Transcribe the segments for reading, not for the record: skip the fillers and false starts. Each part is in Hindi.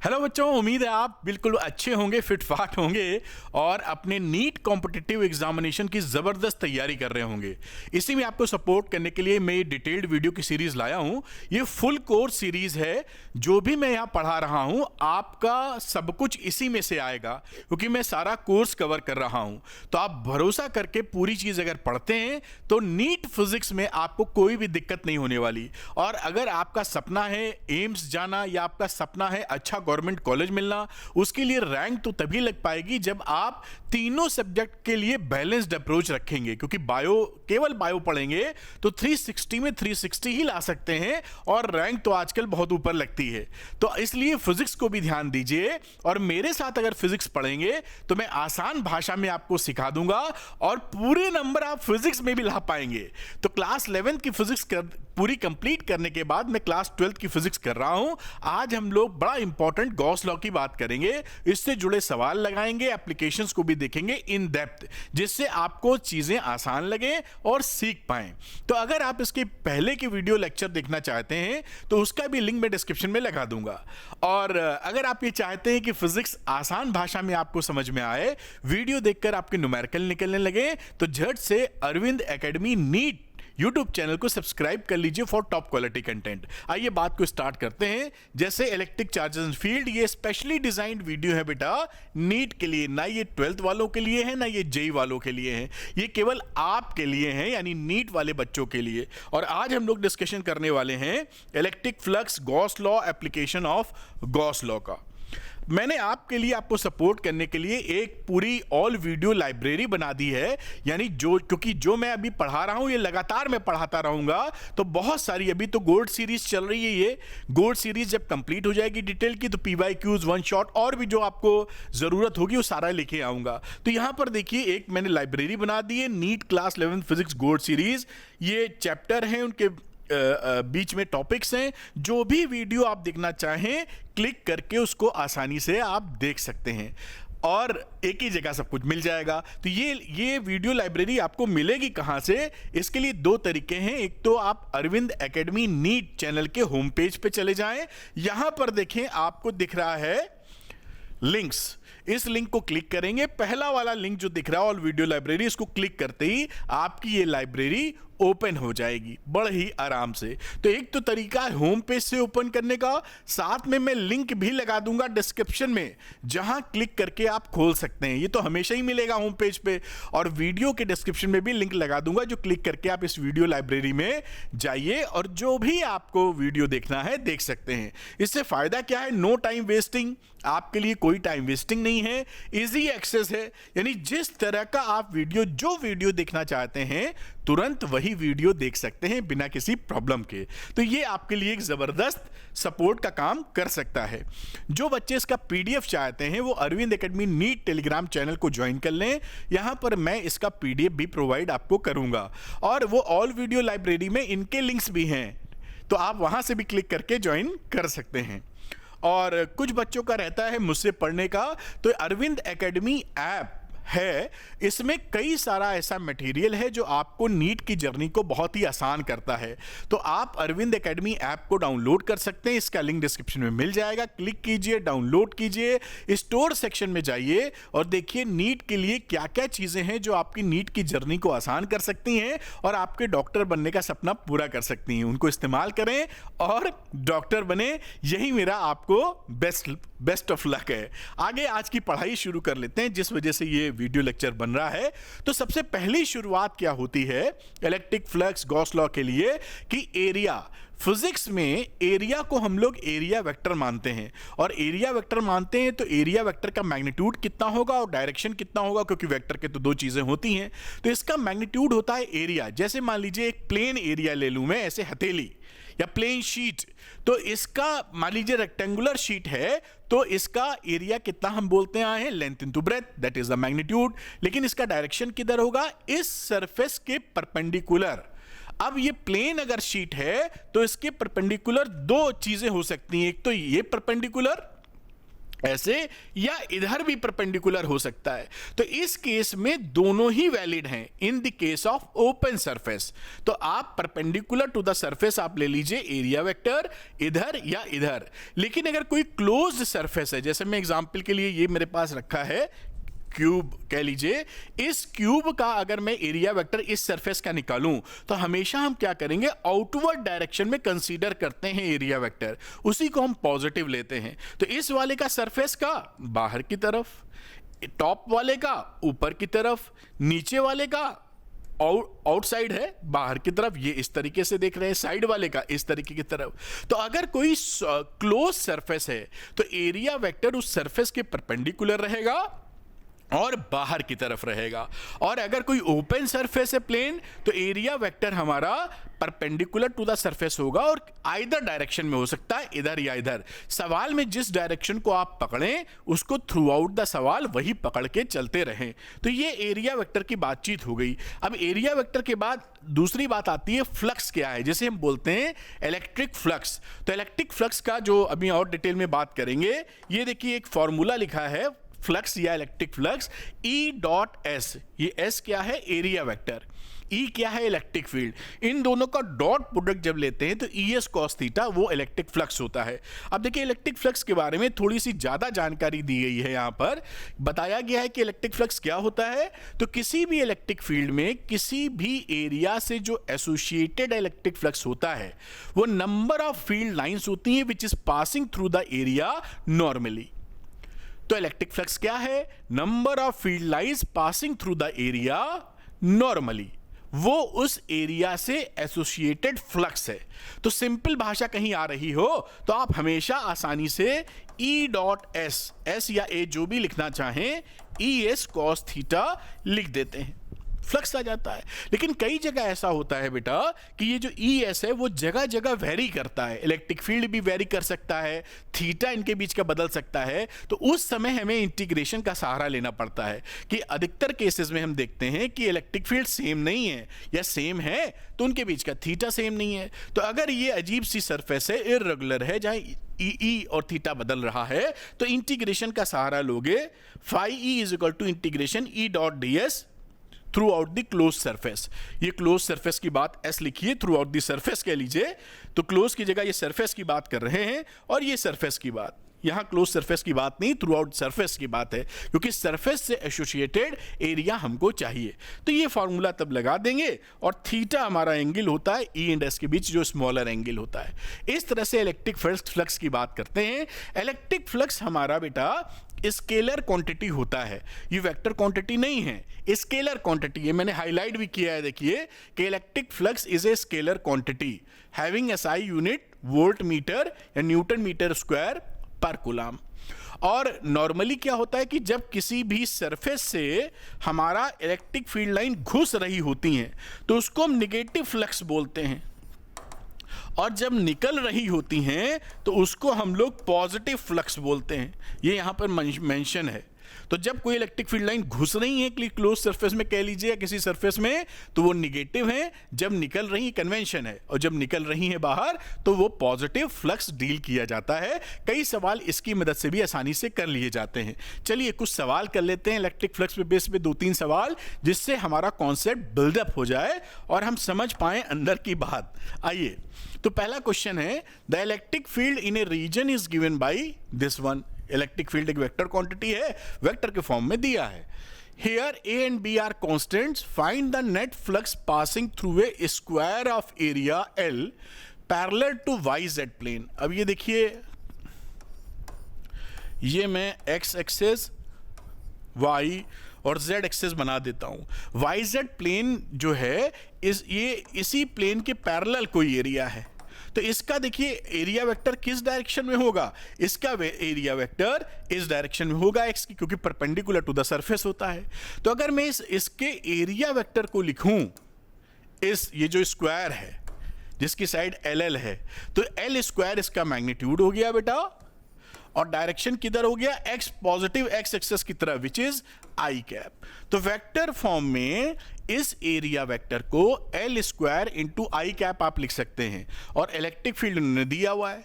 हेलो बच्चों, उम्मीद है आप बिल्कुल अच्छे होंगे, फिट फाट होंगे और अपने नीट कॉम्पिटिटिव एग्जामिनेशन की ज़बरदस्त तैयारी कर रहे होंगे। इसी में आपको सपोर्ट करने के लिए मैं ये डिटेल्ड वीडियो की सीरीज़ लाया हूँ। ये फुल कोर्स सीरीज़ है। जो भी मैं यहाँ पढ़ा रहा हूँ आपका सब कुछ इसी में से आएगा, क्योंकि मैं सारा कोर्स कवर कर रहा हूँ। तो आप भरोसा करके पूरी चीज़ अगर पढ़ते हैं तो नीट फिजिक्स में आपको कोई भी दिक्कत नहीं होने वाली। और अगर आपका सपना है एम्स जाना या आपका सपना है अच्छा गवर्नमेंट कॉलेज मिलना, उसके लिए रैंक तो तभी लग पाएगी जब आप तीनों सब्जेक्ट के लिए बैलेंस्ड अप्रोच रखेंगे। क्योंकि केवल बायो पढ़ेंगे तो 360 में 360 ही ला सकते हैं और रैंक तो आजकल बहुत ऊपर लगती है। तो इसलिए फिजिक्स को भी ध्यान दीजिए और मेरे साथ अगर फिजिक्स पढ़ेंगे तो मैं आसान भाषा में आपको सिखा दूंगा और पूरे नंबर आप फिजिक्स में भी ला पाएंगे। तो क्लास 11 की फिजिक्स पूरी कंप्लीट करने के बाद मैं क्लास 12 की फिजिक्स कर रहा हूं। आज हम लोग बड़ा इंपॉर्टेंट गॉस लॉ की बात करेंगे, इससे जुड़े सवाल लगाएंगे, एप्लीकेशंस को भी देखेंगे इन डेप्थ, जिससे आपको चीजें आसान लगे और सीख पाएं। तो अगर आप इसके पहले की वीडियो लेक्चर देखना चाहते हैं तो उसका भी लिंक मैं डिस्क्रिप्शन में लगा दूंगा। और अगर आप ये चाहते हैं कि फिजिक्स आसान भाषा में आपको समझ में आए, वीडियो देखकर आपके न्यूमेरिकल निकलने लगे, तो झट से Arvind academy NEET YouTube channel को सब्सक्राइब कर लीजिए फॉर टॉप क्वालिटी कंटेंट। आइए बात को स्टार्ट करते हैं। जैसे इलेक्ट्रिक चार्जेस एंड फील्ड, ये स्पेशली डिजाइंड वीडियो है बेटा नीट के लिए, ना ये 12th वालों के लिए है ना ये जेई वालों के लिए है, ये केवल आपके लिए है, यानी नीट वाले बच्चों के लिए। और आज हम लोग डिस्कशन करने वाले हैं electric flux Gauss law, application of Gauss law का। मैंने आपके लिए, आपको सपोर्ट करने के लिए एक पूरी ऑल वीडियो लाइब्रेरी बना दी है। यानी क्योंकि जो मैं अभी पढ़ा रहा हूं ये लगातार मैं पढ़ाता रहूंगा, तो बहुत सारी, अभी तो गोल्ड सीरीज चल रही है, ये गोल्ड सीरीज जब कंप्लीट हो जाएगी डिटेल की तो PYQs, वन शॉट और भी जो आपको जरूरत होगी वो सारा लेके आऊंगा। तो यहां पर देखिए एक मैंने लाइब्रेरी बना दी है, NEET class 11 physics gold series. ये चैप्टर हैं, उनके बीच में टॉपिक्स हैं। जो भी वीडियो आप देखना चाहें क्लिक करके उसको आसानी से आप देख सकते हैं और एक ही जगह सब कुछ मिल जाएगा। तो ये वीडियो लाइब्रेरी आपको मिलेगी कहां से? इसके लिए दो तरीके हैं। एक तो आप अरविंद एकेडमी नीट चैनल के होम पेज पे चले जाएं, यहां पर देखें आपको दिख रहा है लिंक्स, इस लिंक को क्लिक करेंगे। पहला वाला लिंक जो दिख रहा है ऑल वीडियो लाइब्रेरी, इसको क्लिक करते ही आपकी ये लाइब्रेरी ओपन हो जाएगी बड़े ही आराम से। तो एक तो तरीका है होम पेज से ओपन करने का, साथ में मैं लिंक भी लगा दूंगा डिस्क्रिप्शन में, जहां क्लिक करके आप खोल सकते हैं। ये तो हमेशा ही मिलेगा होम पेज पे, और वीडियो के डिस्क्रिप्शन में भी लिंक लगा दूंगा, जो क्लिक करके आप इस वीडियो लाइब्रेरी में जाइए और जो भी आपको वीडियो देखना है देख सकते हैं। इससे फायदा क्या है? नो टाइम वेस्टिंग, आपके लिए कोई टाइम वेस्टिंग नहीं है, इजी एक्सेस है। यानी जिस तरह का आप जो वीडियो देखना चाहते हैं तुरंत वही वीडियो देख सकते हैं बिना किसी प्रॉब्लम के। तो ये आपके लिए एक जबरदस्त सपोर्ट का काम कर सकता है। जो बच्चे इसका PDF चाहते हैं वो Arvind academy NEET Telegram channel को ज्वाइन कर लें, यहां पर मैं इसका PDF भी प्रोवाइड आपको करूंगा। और वो ऑल वीडियो लाइब्रेरी में इनके लिंक्स भी हैं, तो आप वहां से भी क्लिक करके ज्वाइन कर सकते हैं। और कुछ बच्चों का रहता है मुझसे पढ़ने का, तो अरविंद एकेडमी ऐप है, इसमें कई सारा ऐसा मटेरियल है जो आपको नीट की जर्नी को बहुत ही आसान करता है। तो आप अरविंद एकेडमी ऐप को डाउनलोड कर सकते हैं, इसका लिंक डिस्क्रिप्शन में मिल जाएगा। क्लिक कीजिए, डाउनलोड कीजिए, स्टोर सेक्शन में जाइए और देखिए नीट के लिए क्या क्या चीजें हैं जो आपकी नीट की जर्नी को आसान कर सकती हैं और आपके डॉक्टर बनने का सपना पूरा कर सकती हैं। उनको इस्तेमाल करें और डॉक्टर बने, यही मेरा आपको बेस्ट ऑफ लक है। आगे आज की पढ़ाई शुरू कर लेते हैं, जिस वजह से ये वीडियो लेक्चर बन रहा है। तो सबसे पहली शुरुआत क्या होती है इलेक्ट्रिक फ्लक्स गॉस लॉ के लिए, कि एरिया। फिजिक्स में एरिया को हम लोग एरिया वेक्टर मानते हैं, और एरिया वेक्टर मानते हैं तो एरिया वेक्टर का मैग्नीट्यूड कितना होगा और डायरेक्शन कितना होगा, क्योंकि वेक्टर के तो दो चीजें होती हैं। तो इसका मैग्नीट्यूड होता है एरिया। जैसे मान लीजिए एक प्लेन एरिया ले लूं मैं, ऐसे हथेली या प्लेन शीट, तो इसका मान लीजिए रेक्टेंगुलर शीट है तो इसका एरिया कितना हम बोलते हैं length into breadth, that is the magnitude. लेकिन इसका डायरेक्शन किधर होगा? इस सरफेस के परपेंडिकुलर। अब ये प्लेन अगर शीट है तो इसके परपेंडिकुलर दो चीजें हो सकती हैं, एक तो ये परपेंडिकुलर, ऐसे, या इधर भी परपेंडिकुलर हो सकता है। तो इस केस में दोनों ही वैलिड हैं in the case of open surface. तो आप परपेंडिकुलर टू द सरफेस आप ले लीजिए एरिया वेक्टर इधर या इधर। लेकिन अगर कोई क्लोज्ड सरफेस है, जैसे मैं एग्जांपल के लिए ये मेरे पास रखा है क्यूब कह लीजिए, इस क्यूब का अगर मैं एरिया वेक्टर इस सरफेस का निकालूं तो हमेशा हम क्या करेंगे, आउटवर्ड डायरेक्शन में कंसीडर करते हैं एरिया वेक्टर, उसी को हम पॉजिटिव लेते हैं। तो इस वाले का सरफेस का बाहर की तरफ, टॉप वाले का ऊपर की तरफ, नीचे वाले का आउटसाइड है बाहर की तरफ, ये इस तरीके से देख रहे हैं, साइड वाले का इस तरीके की तरफ। तो अगर कोई क्लोज सरफेस है तो एरिया वेक्टर उस सरफेस के परपेंडिकुलर रहेगा और बाहर की तरफ रहेगा। और अगर कोई ओपन सरफेस है प्लेन, तो एरिया वेक्टर हमारा परपेंडिकुलर टू द सरफेस होगा और आइदर डायरेक्शन में हो सकता है, इधर या इधर। सवाल में जिस डायरेक्शन को आप पकड़ें उसको थ्रू आउट द सवाल वही पकड़ के चलते रहें। तो ये एरिया वेक्टर की बातचीत हो गई। अब एरिया वेक्टर के बाद दूसरी बात आती है फ्लक्स क्या है, जिसे हम बोलते हैं इलेक्ट्रिक फ्लक्स। तो इलेक्ट्रिक फ्लक्स का जो अभी और डिटेल में बात करेंगे, ये देखिए एक फॉर्मूला लिखा है फ्लक्स या electric flux, E dot S. ये एस क्या है, एरिया वेक्टर, ई क्या है, इलेक्ट्रिक फील्ड। इन दोनों का डॉट प्रोडक्ट जब लेते हैं तो ई एस कॉस थीटा वो इलेक्ट्रिक फ्लक्स होता है। अब देखिए इलेक्ट्रिक फ्लक्स के बारे में थोड़ी सी ज़्यादा जानकारी दी गई है। यहाँ पर बताया गया है कि इलेक्ट्रिक फ्लक्स क्या होता है। तो किसी भी इलेक्ट्रिक फील्ड में किसी भी एरिया से जो एसोसिएटेड इलेक्ट्रिक फ्लक्स होता है वो नंबर ऑफ फील्ड लाइन्स होती हैं which is passing through the area normally. तो इलेक्ट्रिक फ्लक्स क्या है, number of field lines passing through the area normally, वो उस एरिया से एसोसिएटेड फ्लक्स है। तो सिंपल भाषा कहीं आ रही हो तो आप हमेशा आसानी से E डॉट एस, एस या ए जो भी लिखना चाहें, ई एस कॉस थीटा लिख देते हैं, फ्लक्स आ जाता है। लेकिन कई जगह ऐसा होता है बेटा कि ये जो ई एस है वो जगह जगह वेरी करता है, इलेक्ट्रिक फील्ड भी वेरी कर सकता है, थीटा इनके बीच का बदल सकता है। तो उस समय हमें इंटीग्रेशन का सहारा लेना पड़ता है कि अधिकतर केसेस में हम देखते हैं कि इलेक्ट्रिक फील्ड सेम नहीं है या सेम है तो उनके बीच का थीटा सेम नहीं है। तो अगर ये अजीब सी सरफेस है, इर्रेगुलर है, जहां ई और थीटा बदल रहा है, तो इंटीग्रेशन का सहारा लोगे, phi E is equal to integration E dot D S throughout the close surface. ये क्लोज सरफेस की बात एस लिखिए, थ्रू आउट द सरफेस कह लीजिए। तो क्लोज की जगह ये सरफेस की बात कर रहे हैं और ये सरफेस की बात, यहां क्लोज सरफेस की बात नहीं, थ्रू आउट सरफेस की बात है, क्योंकि सरफेस से एसोसिएटेड एरिया हमको चाहिए। तो ये फॉर्मूला तब लगा देंगे और थीटा हमारा एंगल होता है ई एंड एस के बीच, जो स्मॉलर एंगल होता है। इस तरह से इलेक्ट्रिक फ्लक्स की बात करते हैं। इलेक्ट्रिक फ्लक्स हमारा बेटा स्केलर क्वांटिटी होता है, ये वेक्टर क्वांटिटी नहीं है, स्केलर क्वांटिटी है। मैंने हाईलाइट भी किया है, देखिए कि electric flux is a scalar quantity having SI unit volt meter या Newton metre square per coulomb. और नॉर्मली क्या होता है कि जब किसी भी सरफेस से हमारा इलेक्ट्रिक फील्ड लाइन घुस रही होती हैं तो उसको हम निगेटिव फ्लक्स बोलते हैं, और जब निकल रही होती हैं तो उसको हम लोग पॉजिटिव फ्लक्स बोलते हैं। ये यहां पर मेंशन है। तो जब कोई इलेक्ट्रिक फील्ड लाइन घुस रही है क्लोज सरफेस में कह लीजिए या किसी सरफेस में, तो वो निगेटिव है, जब निकल रही कन्वेंशन है, और जब निकल रही है बाहर तो वो पॉजिटिव फ्लक्स डील किया जाता है। कई सवाल इसकी मदद से भी आसानी से कर लिए जाते हैं। चलिए कुछ सवाल कर लेते हैं इलेक्ट्रिक फ्लक्स पे बेस पे, 2-3 सवाल, जिससे हमारा कॉन्सेप्ट बिल्डअप हो जाए और हम समझ पाए अंदर की बात। आइए, तो पहला क्वेश्चन है, the electric field in a region is given by this one. Electric field एक वेक्टर क्वांटिटी है, वेक्टर के फॉर्म में दिया है। Here A and B are constants. Find the net flux passing through a square of area L parallel to YZ plane. अब ये देखिए, ये मैं X एक्सेस, Y और Z एक्सेस बना देता हूं। YZ प्लेन जो है ये इसी प्लेन के पैरेलल कोई एरिया है। तो इसका देखिए एरिया वेक्टर किस डायरेक्शन में होगा, इसका एरिया वेक्टर इस डायरेक्शन में होगा x की, क्योंकि परपेंडिकुलर टू द सरफेस होता है। तो अगर मैं इसके एरिया वेक्टर को लिखूं, ये जो स्क्वायर है जिसकी साइड LL है, तो L स्क्वायर इसका मैग्नीट्यूड हो गया बेटा, और डायरेक्शन किधर हो गया, x पॉजिटिव x एक्सेस की तरफ, विच इज आई कैप। तो वेक्टर फॉर्म में इस एरिया वेक्टर को L स्क्वायर इंटू आई कैप आप लिख सकते हैं, और इलेक्ट्रिक फील्ड उन्होंने दिया हुआ है,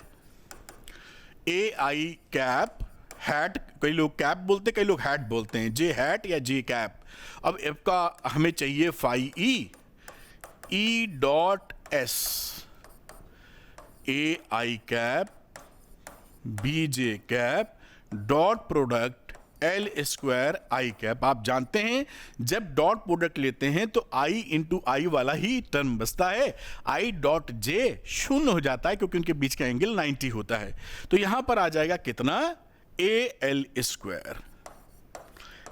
ए आई कैप हैट, कई लोग कैप बोलते हैं, कई लोग हैट बोलते हैं, जे हैट या जे कैप। अब इसका हमें चाहिए phi E dot S A I cap B J cap dot product L square I cap. आप जानते हैं जब डॉट प्रोडक्ट लेते हैं तो आई इंटू आई वाला ही टर्म बचता है, आई डॉट जे शून्य हो जाता है क्योंकि उनके बीच का एंगल 90 होता है। तो यहां पर आ जाएगा कितना, ए एल स्क्वायर।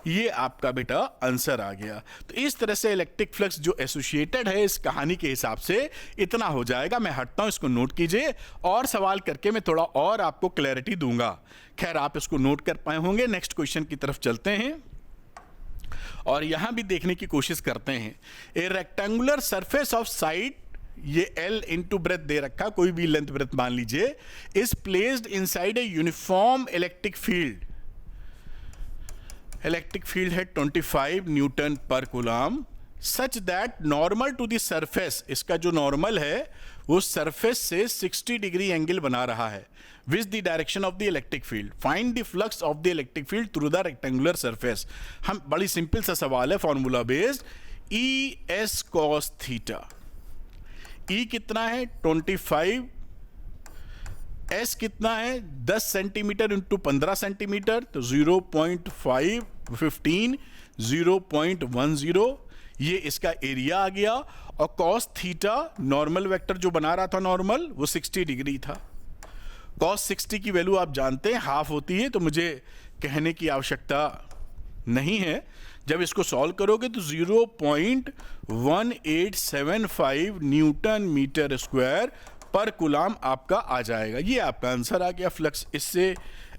ये आपका बेटा आंसर आ गया। तो इस तरह से इलेक्ट्रिक फ्लक्स जो एसोसिएटेड है इस कहानी के हिसाब से इतना हो जाएगा। मैं हटता हूं, इसको नोट कीजिए और सवाल करके मैं थोड़ा और आपको क्लैरिटी दूंगा। खैर आप इसको नोट कर पाए होंगे। नेक्स्ट क्वेश्चन की तरफ चलते हैं और यहां भी देखने की कोशिश करते हैं। A rectangular surface of side, ये L इंटू ब्रेथ दे रखा, कोई भी लेंथ ब्रेथ मान लीजिए, is placed inside a uniform electric field. Electric field है 25 newton per coulomb, such that normal to the surface, इसका जो नॉर्मल है वो सरफेस से 60 डिग्री एंगल बना रहा है with the direction of the electric field. Find the flux of the electric field through the rectangular surface. हम बड़ी सिंपल सा सवाल है, formula based, E S cos theta. E कितना है 25, एस कितना है 10 सेंटीमीटर इंटू 15 सेंटीमीटर, तो 0.5 15 0.10, ये इसका एरिया आ गया। और कॉस थीटा नॉर्मल वेक्टर जो बना रहा था नॉर्मल, वो 60 डिग्री था। कॉस 60 की वैल्यू आप जानते हैं हाफ होती है, तो मुझे कहने की आवश्यकता नहीं है। जब इसको सॉल्व करोगे तो 0.1875 Newton metre square per coulomb आपका आ जाएगा। ये आपका आंसर आ गया फ्लक्स, इससे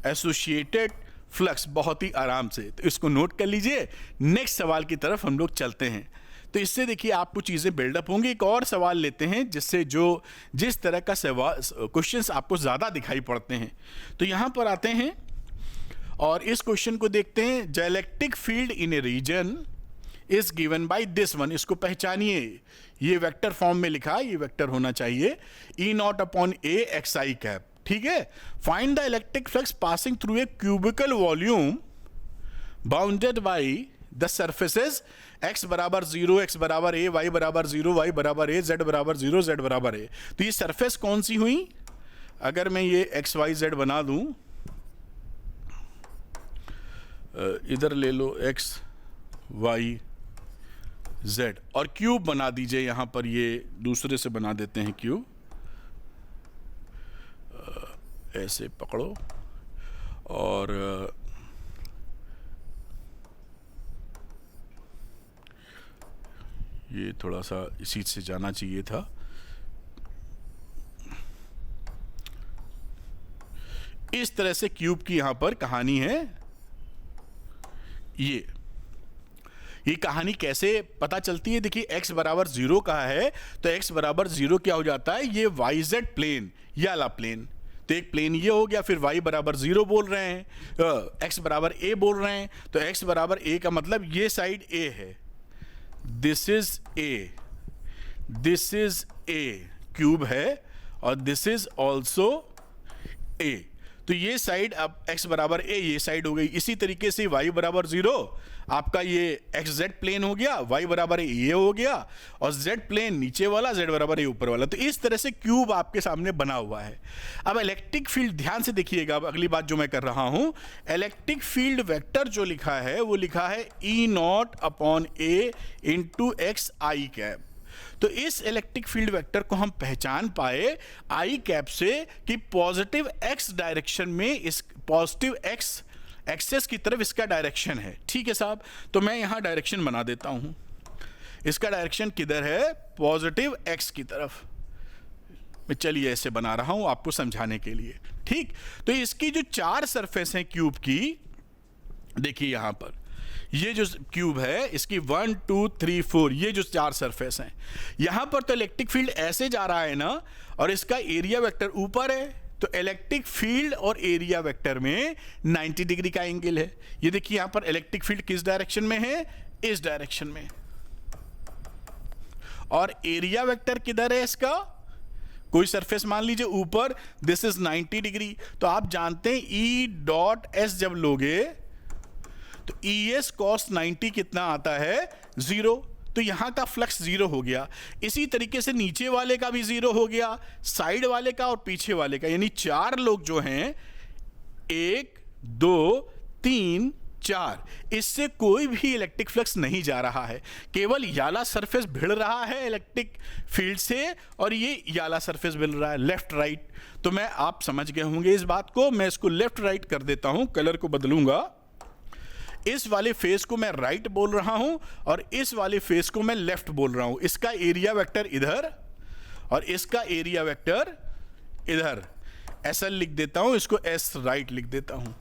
एसोसिएटेड फ्लक्स बहुत ही आराम से। तो इसको नोट कर लीजिए। नेक्स्ट सवाल की तरफ हम लोग चलते हैं। तो इससे देखिए आपको चीज़ें बिल्डअप होंगी। एक और सवाल लेते हैं जिससे जिस तरह का सवाल क्वेश्चंस आपको ज़्यादा दिखाई पड़ते हैं। तो यहाँ पर आते हैं और इस क्वेश्चन को देखते हैं। The electric field in a region is given by this one. इसको पहचानिए, ये वेक्टर फॉर्म में लिखा है, ये वेक्टर होना चाहिए, E naught upon a x i cap. ठीक है। Find the electric flux passing through a cubical volume bounded by the surfaces x बराबर 0, x बराबर a, y बराबर 0, y बराबर a, z बराबर 0, z बराबर a। तो ये सरफेस कौन सी हुई? अगर मैं ये x y z बना दूं, इधर ले लो x y z और क्यूब बना दीजिए। यहां पर ये दूसरे से बना देते हैं क्यूब, ऐसे पकड़ो और ये थोड़ा सा इसी से जाना चाहिए था। इस तरह से क्यूब की यहां पर कहानी है। ये कहानी कैसे पता चलती है? देखिए x बराबर 0 का है तो x बराबर 0 क्या हो जाता है? ये YZ प्लेन, ये वाला प्लेन। तो एक प्लेन ये हो गया, फिर y बराबर 0 बोल रहे हैं, x बराबर a बोल रहे हैं, तो x बराबर a का मतलब ये साइड a है। This is a, this is a cube है और दिस इज ऑल्सो a। तो ये साइड अब x बराबर a, ये साइड हो गई। इसी तरीके से y बराबर 0 आपका ये xz प्लेन हो गया, y बराबर ये हो गया और z प्लेन नीचे वाला, z बराबर ये ऊपर वाला। तो इस तरह से क्यूब आपके सामने बना हुआ है। अब इलेक्ट्रिक फील्ड ध्यान से देखिएगा, अब अगली बात जो मैं कर रहा हूं, इलेक्ट्रिक फील्ड वेक्टर जो लिखा है वो लिखा है E naught upon a into x i cap. तो इस इलेक्ट्रिक फील्ड वेक्टर को हम पहचान पाए आई कैप से कि पॉजिटिव एक्स डायरेक्शन में, इस पॉजिटिव एक्स एक्सेस की तरफ इसका डायरेक्शन है। ठीक है साहब, तो मैं यहां डायरेक्शन बना देता हूं। इसका डायरेक्शन किधर है? पॉजिटिव एक्स की तरफ। मैं चलिए ऐसे बना रहा हूं आपको समझाने के लिए। ठीक, तो इसकी जो 4 सरफेस हैं क्यूब की, देखिए यहां पर ये जो क्यूब है इसकी 1 2 3 4, ये जो 4 सरफेस हैं, यहां पर तो इलेक्ट्रिक फील्ड ऐसे जा रहा है ना, और इसका एरिया वेक्टर ऊपर है, तो इलेक्ट्रिक फील्ड और एरिया वेक्टर में 90 डिग्री का एंगल है। ये देखिए यहां पर इलेक्ट्रिक फील्ड किस डायरेक्शन में है? इस डायरेक्शन में। और एरिया वेक्टर किधर है इसका? कोई सरफेस मान लीजिए ऊपर, दिस इज 90 डिग्री, तो आप जानते हैं ई डॉट एस जब लोगे तो ई एस कॉस 90 कितना आता है, 0। तो यहां का फ्लक्स 0 हो गया। इसी तरीके से नीचे वाले का भी 0 हो गया, साइड वाले का और पीछे वाले का, यानी 4 लोग जो हैं, 1 2 3 4, इससे कोई भी इलेक्ट्रिक फ्लक्स नहीं जा रहा है, केवल याला सरफेस भिड़ रहा है इलेक्ट्रिक फील्ड से, और ये याला सरफेस भिड़ रहा है लेफ्ट राइट। तो मैं, आप समझ गए होंगे इस बात को, मैं इसको लेफ्ट राइट कर देता हूं, कलर को बदलूंगा। इस वाले फेस को मैं राइट बोल रहा हूं और इस वाले फेस को मैं लेफ्ट बोल रहा हूं। इसका एरिया वेक्टर इधर और इसका एरिया वेक्टर इधर, ऐसा लिख देता हूं, इसको एस राइट लिख देता हूं।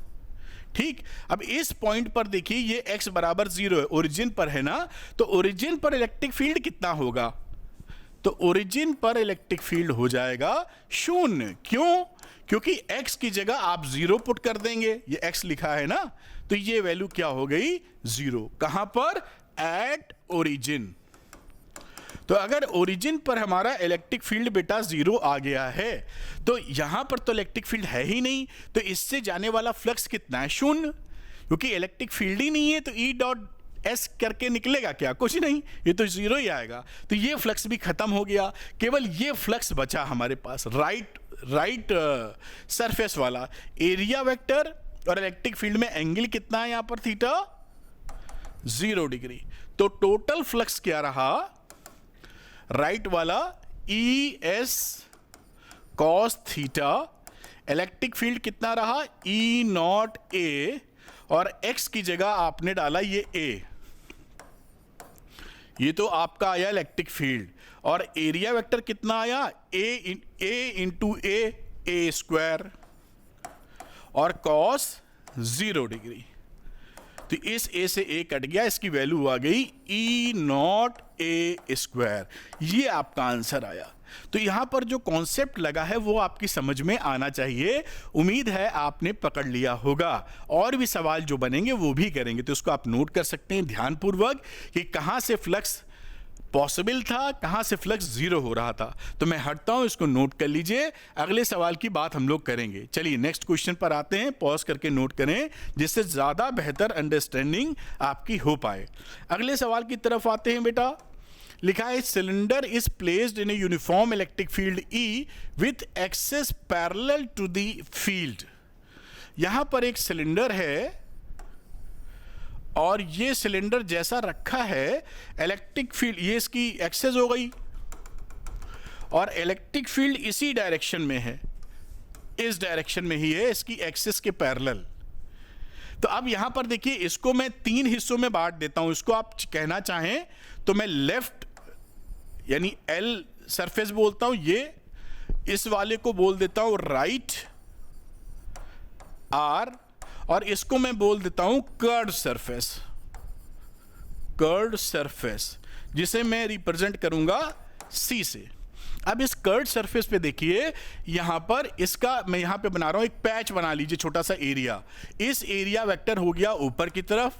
ठीक, अब इस पॉइंट पर देखिए ये x बराबर 0 है, ओरिजिन पर है ना, तो ओरिजिन पर इलेक्ट्रिक फील्ड कितना होगा, तो ओरिजिन पर इलेक्ट्रिक फील्ड हो जाएगा 0। क्यों? क्योंकि x की जगह आप 0 पुट कर देंगे, ये x लिखा है ना, तो ये वैल्यू क्या हो गई, 0। कहां पर, एट ओरिजिन। तो अगर ओरिजिन पर हमारा इलेक्ट्रिक फील्ड बेटा 0 आ गया है, तो यहां पर तो इलेक्ट्रिक फील्ड है ही नहीं, तो इससे जाने वाला फ्लक्स कितना है, 0, क्योंकि इलेक्ट्रिक फील्ड ही नहीं है, तो ई डॉट एस करके निकलेगा क्या, कुछ नहीं, ये तो 0 ही आएगा। तो ये फ्लक्स भी खत्म हो गया, केवल ये फ्लक्स बचा हमारे पास, राइट सरफेस वाला। एरिया वेक्टर और इलेक्ट्रिक फील्ड में एंगल कितना है यहां पर, थीटा 0 डिग्री। तो टोटल फ्लक्स क्या रहा, राइट वाला ई S cos theta, electric field कितना रहा, ई नॉट ए, और एक्स की जगह आपने डाला ये ए, ये तो आपका आया इलेक्ट्रिक फील्ड, और एरिया वेक्टर कितना आया, ए इंटू ए स्क्वायर, और कॉस 0 डिग्री। तो इस ए से ए कट गया, इसकी वैल्यू आ गई ई नॉट ए स्क्वायर, ये आपका आंसर आया। तो यहां पर जो कॉन्सेप्ट लगा है वो आपकी समझ में आना चाहिए, उम्मीद है आपने पकड़ लिया होगा। और भी सवाल जो बनेंगे वो भी करेंगे, तो उसको आप नोट कर सकते हैं ध्यानपूर्वक कि कहां से फ्लक्स पॉसिबल था, कहां से फ्लक्स 0 हो रहा था। तो मैं हटता हूं, इसको नोट कर लीजिए, अगले सवाल की बात हम लोग करेंगे। चलिए नेक्स्ट क्वेश्चन पर आते हैं, पॉज करके नोट करें जिससे ज्यादा बेहतर अंडरस्टैंडिंग आपकी हो पाए। अगले सवाल की तरफ आते हैं बेटा। लिखा है cylinder is placed in a uniform electric field E with axis parallel to the field. यहां पर एक सिलेंडर है और ये सिलेंडर जैसा रखा है, इलेक्ट्रिक फील्ड ये इसकी एक्सेस हो गई और इलेक्ट्रिक फील्ड इसी डायरेक्शन में है, इस डायरेक्शन में ही है, इसकी एक्सेस के पैरेलल। तो अब यहां पर देखिए, इसको मैं 3 हिस्सों में बांट देता हूं। इसको आप कहना चाहें तो मैं लेफ्ट यानी एल सरफेस बोलता हूं, ये इस वाले को बोल देता हूं राइट आर, और इसको मैं बोल देता हूं कर्व्ड सरफेस, जिसे मैं रिप्रेजेंट करूंगा सी से। अब इस कर्व्ड सरफेस पे देखिए, यहां पर इसका मैं यहां पे बना रहा हूं एक पैच, बना लीजिए छोटा सा एरिया। इस एरिया वेक्टर हो गया ऊपर की तरफ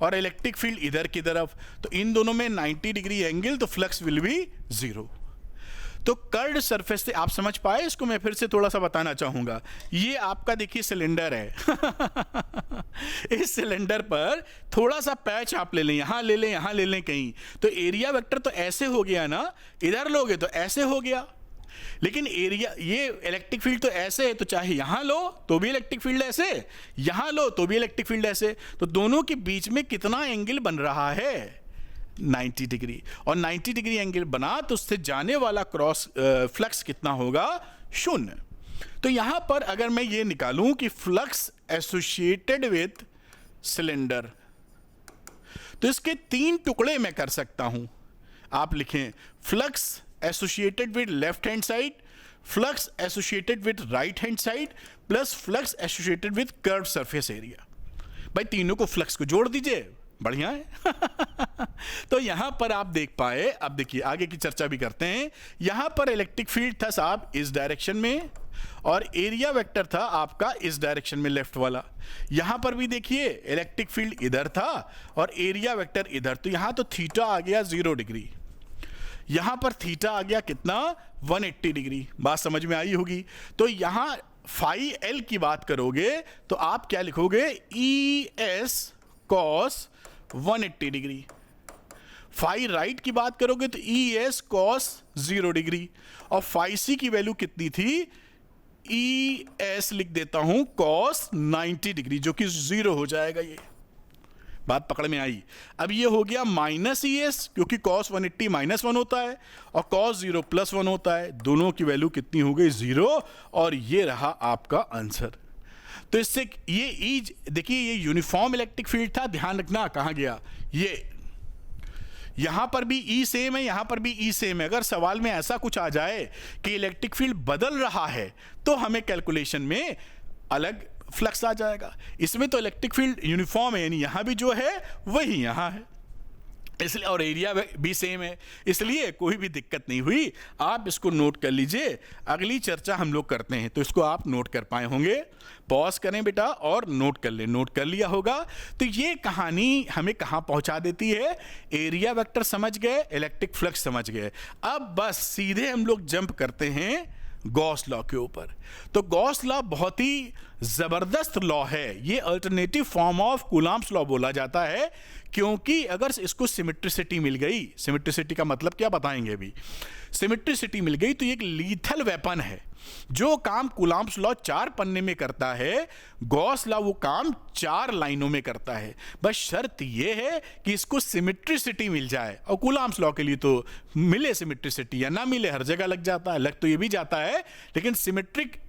और इलेक्ट्रिक फील्ड इधर की तरफ, तो इन दोनों में 90 डिग्री एंगल, तो फ्लक्स विल बी 0। तो कर्व्ड सरफेस से आप समझ पाए, इसको मैं फिर से थोड़ा सा बताना चाहूंगा। ये आपका देखिए सिलेंडर है इस सिलेंडर पर थोड़ा सा पैच आप ले लें, यहां ले लें, यहां ले लें कहीं, तो एरिया वेक्टर तो ऐसे हो गया ना, इधर लोगे तो ऐसे हो गया। लेकिन एरिया, ये इलेक्ट्रिक फील्ड तो ऐसे है, तो चाहे यहां लो तो भी इलेक्ट्रिक फील्ड ऐसे, यहां लो तो भी इलेक्ट्रिक फील्ड ऐसे, तो दोनों के बीच में कितना एंगल बन रहा है, 90 डिग्री। और 90 डिग्री एंगल बना तो उससे जाने वाला क्रॉस फ्लक्स कितना होगा, 0। तो यहां पर अगर मैं ये निकालूं कि फ्लक्स एसोसिएटेड विथ सिलेंडर, तो इसके 3 टुकड़े मैं कर सकता हूं। आप लिखें flux associated with left hand side, flux associated with right hand side, plus flux associated with curved surface area. भाई तीनों को फ्लक्स को जोड़ दीजिए, बढ़िया है तो यहां पर आप देख पाए, अब देखिए आगे की चर्चा भी करते हैं। यहां पर इलेक्ट्रिक फील्ड था साहब इस डायरेक्शन में, और एरिया वेक्टर था आपका इस डायरेक्शन में लेफ्ट वाला। यहां पर भी देखिए इलेक्ट्रिक फील्ड इधर था और एरिया वेक्टर इधर, तो यहां तो थीटा आ गया 0 डिग्री। यहां पर थीटा आ गया कितना 180 डिग्री। बात समझ में आई होगी। तो यहां फाई एल की बात करोगे तो आप क्या लिखोगे, E S cos 180 degree. Phi right की बात करोगे तो ई एस कॉस 0 डिग्री। और फाई सी की वैल्यू कितनी थी, ई एस लिख देता हूं कॉस 90 डिग्री, जो कि 0 हो जाएगा। ये बात पकड़ में आई। अब ये हो गया माइनस ई एस, क्योंकि कॉस 180 -1 होता है और कॉस 0 +1 होता है। दोनों की वैल्यू कितनी हो गई, 0। और ये रहा आपका आंसर। तो इससे ये ई, देखिए ये यूनिफॉर्म इलेक्ट्रिक फील्ड था, ध्यान रखना कहां गया ये। यहां पर भी ई सेम है, यहां पर भी ई सेम है। अगर सवाल में ऐसा कुछ आ जाए कि इलेक्ट्रिक फील्ड बदल रहा है तो हमें कैलकुलेशन में अलग फ्लक्स आ जाएगा। इसमें तो इलेक्ट्रिक फील्ड यूनिफॉर्म है, यानी यहां भी जो है वही यहां है, इसलिए और एरिया भी सेम है, इसलिए कोई भी दिक्कत नहीं हुई। आप इसको नोट कर लीजिए, अगली चर्चा हम लोग करते हैं तो इसको आप नोट कर पाए होंगे। पॉज करें बेटा और नोट कर ले। नोट कर लिया होगा। तो ये कहानी हमें कहां पहुंचा देती है, एरिया वेक्टर समझ गए, इलेक्ट्रिक फ्लक्स समझ गए। अब बस सीधे हम लोग जंप करते हैं गॉस लॉ के ऊपर। तो गॉस लॉ बहुत ही जबरदस्त लॉ है। ये alternative form of Coulomb's law बोला जाता है, क्योंकि अगर इसको सिमेट्रिसिटी मिल गई, सिमेट्रिसिटी का मतलब क्या बताएंगे अभी, सिमेट्रिसिटी मिल गई तो ये एक लीथल वेपन है। जो काम कूलॉम्स लॉ 4 पन्ने में करता है, गॉस लॉ वो काम 4 लाइनों में करता है। बस शर्त ये है कि इसको सिमेट्रिसिटी मिल जाए। और कूलॉम्स लॉ के लिए तो मिले सिमेट्रिसिटी या ना मिले, हर जगह लग जाता है। लग तो ये भी जाता है, लेकिन सिमेट्रिक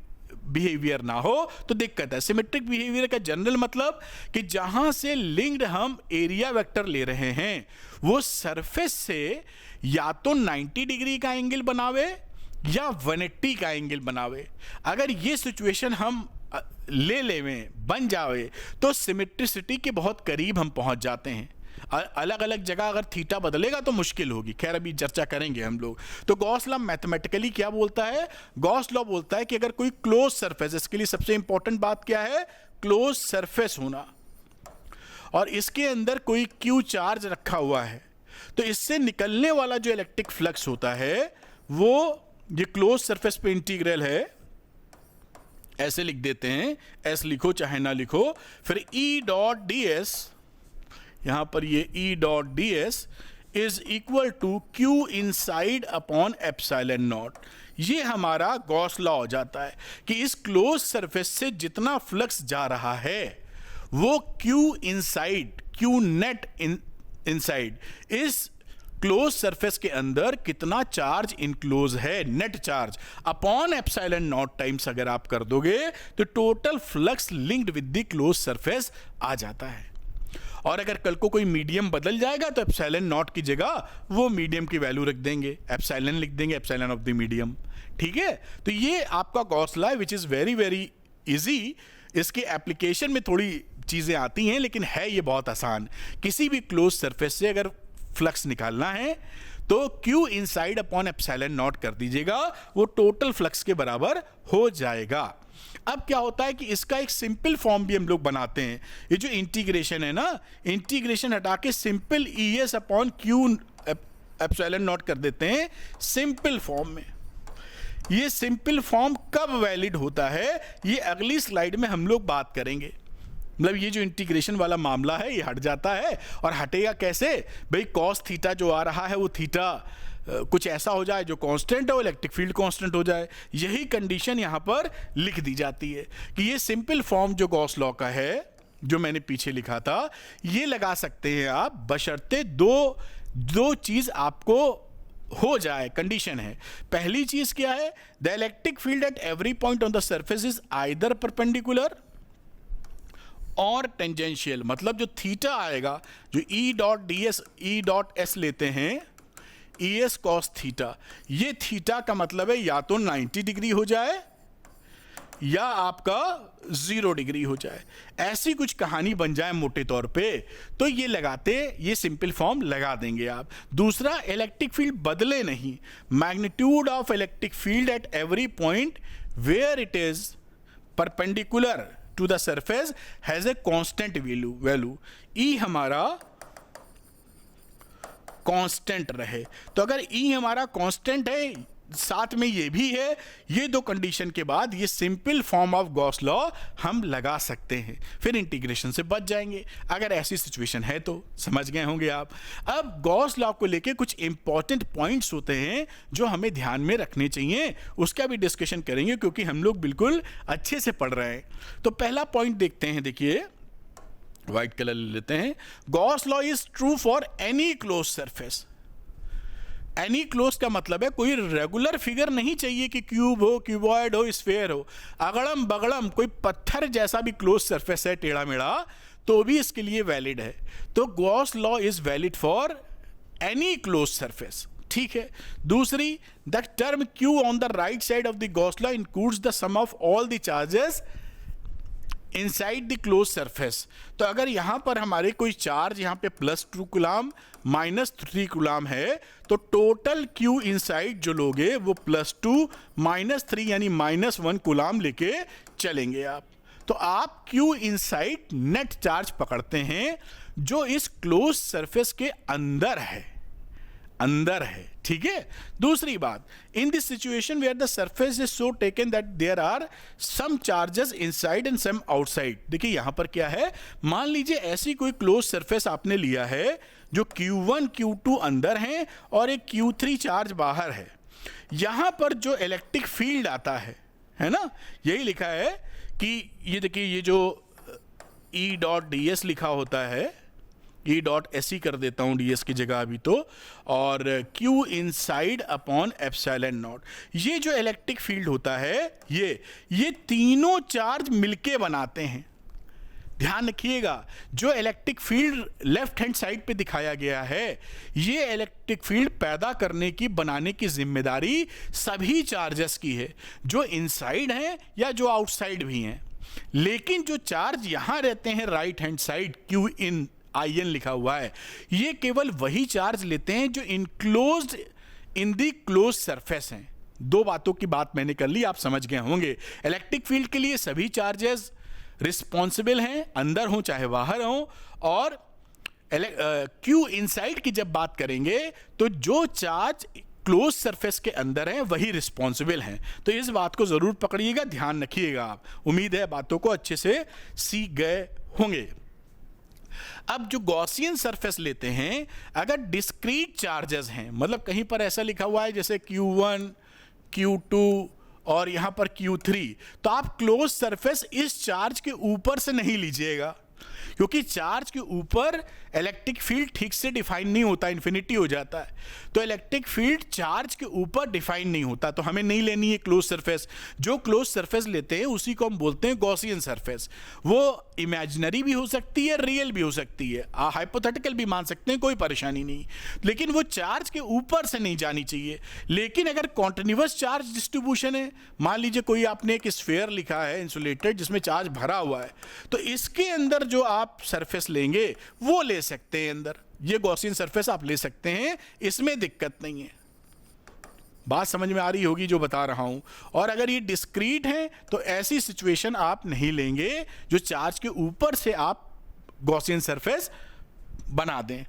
बिहेवियर ना हो तो दिक्कत है। सिमेट्रिक बिहेवियर का जनरल मतलब कि जहां से लिंक्ड हम एरिया वेक्टर ले रहे हैं वो सरफेस से या तो 90 डिग्री का एंगल बनावे या 180 का एंगल बनावे। अगर ये सिचुएशन हम ले में बन जावे तो सिमेट्रिसिटी के बहुत करीब हम पहुंच जाते हैं। अलग अलग जगह अगर थीटा बदलेगा तो मुश्किल होगी। खैर अभी चर्चा करेंगे हम लोग। तो गॉस लॉ मैथमेटिकली क्या बोलता है, गॉस लॉ बोलता है कि अगर कोई क्लोज सरफेस, इसके लिए सबसे इंपॉर्टेंट बात क्या है, क्लोज सरफेस होना, और इसके अंदर कोई क्यू चार्ज रखा हुआ है, तो इससे निकलने वाला जो इलेक्ट्रिक फ्लक्स होता है वो ये क्लोज सरफेस पे इंटीग्रल है, ऐसे लिख देते हैं, एस लिखो चाहे ना लिखो, फिर ई डॉट डी एस, यहां पर ये E dot D S is equal to Q inside upon epsilon naught. ये हमारा गॉस लॉ हो जाता है कि इस क्लोज सरफेस से जितना फ्लक्स जा रहा है वो q inside, q net inside, इस क्लोज सरफेस के अंदर कितना चार्ज इनक्लोज है, net charge, upon epsilon naught times अगर आप कर दोगे तो total flux linked with the close surface आ जाता है। और अगर कल को कोई मीडियम बदल जाएगा तो एप्सिलॉन नॉट की जगह वो मीडियम की वैल्यू रख देंगे, एप्सिलॉन लिख देंगे, एप्सिलॉन ऑफ द मीडियम। ठीक है, तो ये आपका गॉस लॉ है which is very very easy. इसके एप्लीकेशन में थोड़ी चीजें आती हैं, लेकिन है ये बहुत आसान। किसी भी क्लोज सरफेस से अगर फ्लक्स निकालना है तो Q inside upon epsilon not कर दीजिएगा, वो टोटल फ्लक्स के बराबर हो जाएगा। अब क्या होता है कि इसका एक सिंपल फॉर्म भी हम लोग बनाते हैं। ये जो इंटीग्रेशन है ना, इंटीग्रेशन हटा के simple ES upon Q epsilon not कर देते हैं सिंपल फॉर्म में। ये सिंपल फॉर्म कब वैलिड होता है ये अगली स्लाइड में हम लोग बात करेंगे। मतलब ये जो इंटीग्रेशन वाला मामला है ये हट जाता है, और हटेगा कैसे भाई, कॉस थीटा जो आ रहा है वो थीटा कुछ ऐसा हो जाए जो कांस्टेंट हो, इलेक्ट्रिक फील्ड कांस्टेंट हो जाए। यही कंडीशन यहाँ पर लिख दी जाती है कि ये सिंपल फॉर्म जो गॉस लॉ का है, जो मैंने पीछे लिखा था, ये लगा सकते हैं आप, बशर्ते दो चीज आपको हो जाए। कंडीशन है, पहली चीज क्या है, the electric field at every point on the surface is either perpendicular और टेंजेंशियल। मतलब जो थीटा आएगा, जो ई डॉट डी एस, ई डॉट एस लेते हैं, ई एस कॉस थीटा, ये थीटा का मतलब है या तो 90 डिग्री हो जाए या आपका 0 डिग्री हो जाए। ऐसी कुछ कहानी बन जाए मोटे तौर पे, तो ये लगाते, ये सिंपल फॉर्म लगा देंगे आप। दूसरा, इलेक्ट्रिक फील्ड बदले नहीं, magnitude of electric field at every point where it is perpendicular to the surface has a constant value. E हमारा कांस्टेंट रहे। तो अगर ई हमारा कांस्टेंट है, साथ में ये भी है, ये दो कंडीशन के बाद ये simple form of Gauss law हम लगा सकते हैं, फिर इंटीग्रेशन से बच जाएंगे। अगर ऐसी सिचुएशन है तो समझ गए होंगे आप। अब गॉस लॉ को लेके कुछ इंपॉर्टेंट पॉइंट्स होते हैं जो हमें ध्यान में रखने चाहिए, उसका भी डिस्कशन करेंगे क्योंकि हम लोग बिल्कुल अच्छे से पढ़ रहे हैं। तो पहला पॉइंट देखते हैं, देखिए व्हाइट कलर ले लेते हैं। Gauss law is true for any close surface. Any close का मतलब है कोई रेगुलर फिगर नहीं चाहिए कि क्यूब हो, क्यूबॉइड हो, स्फेयर हो, अगड़म बगड़म कोई पत्थर जैसा भी क्लोज सरफेस है टेढ़ा मेढ़ा तो भी इसके लिए वैलिड है। तो Gauss law is valid for any close surface, ठीक है। दूसरी, the term Q on the right side of the Gauss law includes the sum of all the charges inside the close surface. तो अगर यहां पर हमारे कोई चार्ज यहां पे +2 कूलम -3 कूलम है तो टोटल क्यू इनसाइड जो लोगे वो +2 -3 यानी -1 कूलम लेके चलेंगे आप। तो आप क्यू इनसाइड नेट चार्ज पकड़ते हैं जो इस क्लोज सरफेस के अंदर है, ठीक है। दूसरी बात, in this situation where the surface is so taken that there are some charges inside and some outside. देखिए यहां पर क्या है, मान लीजिए ऐसी कोई क्लोज सरफेस आपने लिया है जो Q1 Q2 अंदर है और एक Q3 चार्ज बाहर है। यहां पर जो इलेक्ट्रिक फील्ड आता है ना, यही लिखा है कि ये देखिए ये जो E.ds लिखा होता है, E.se कर देता हूं ds की जगह अभी तो, और Q inside upon epsilon naught. ये जो इलेक्ट्रिक फील्ड होता है ये तीनों चार्ज मिलके बनाते हैं। ध्यान रखिएगा, जो electric field left hand side पे दिखाया गया है ये इलेक्ट्रिक फील्ड पैदा करने की, बनाने की जिम्मेदारी सभी चार्जेस की है, जो इनसाइड हैं या जो आउटसाइड भी हैं। लेकिन जो चार्ज यहां रहते हैं right hand side, Q in IN लिखा हुआ है, ये केवल वही चार्ज लेते हैं जो इनक्लोज्ड इन दी क्लोज सरफेस हैं। दो बातों की बात मैंने कर ली, आप समझ गए होंगे। इलेक्ट्रिक फील्ड के लिए सभी चार्जेस रिस्पॉन्सिबल हैं, अंदर हो चाहे बाहर हो, और Q इनसाइड की जब बात करेंगे तो जो चार्ज क्लोज सरफेस के अंदर है वही रिस्पॉन्सिबल हैं। तो इस बात को जरूर पकड़िएगा, ध्यान रखिएगा आप। उम्मीद है बातों को अच्छे से सीख गए होंगे। अब जो गॉसियन सरफेस लेते हैं, अगर डिस्क्रीट चार्जेस हैं, मतलब कहीं पर ऐसा लिखा हुआ है जैसे Q1 Q2 और यहां पर Q3, तो आप क्लोज सरफेस इस चार्ज के ऊपर से नहीं लीजिएगा, क्योंकि चार्ज के ऊपर इलेक्ट्रिक फील्ड ठीक से डिफाइन नहीं होता, इन्फिनिटी हो जाता है। तो इलेक्ट्रिक फील्ड चार्ज के ऊपर डिफाइन नहीं होता, तो हमें नहीं लेनी है क्लोज सरफेस। जो क्लोज सरफेस लेते हैं उसी को हम बोलते हैं गॉसियन सरफेस। वो इमेजिनरी भी हो सकती है, रियल भी हो सकती है, हाइपोथेटिकल भी मान सकते हैं, कोई परेशानी नहीं, लेकिन वो चार्ज के ऊपर से नहीं जानी चाहिए। लेकिन अगर कॉन्टिन्यूअस चार्ज डिस्ट्रीब्यूशन है, मान लीजिए कोई आपने एक स्फीयर लिखा है इंसुलेटेड जिसमें चार्ज भरा हुआ है, तो इसके अंदर जो आप सरफेस लेंगे वो ले सकते हैं अंदर, ये गॉसियन सरफेस आप ले सकते हैं, इसमें दिक्कत नहीं है। बात समझ में आ रही होगी जो बता रहा हूं। और अगर ये डिस्क्रीट है तो ऐसी सिचुएशन आप नहीं लेंगे जो चार्ज के ऊपर से आप गॉसियन सरफेस बना दें।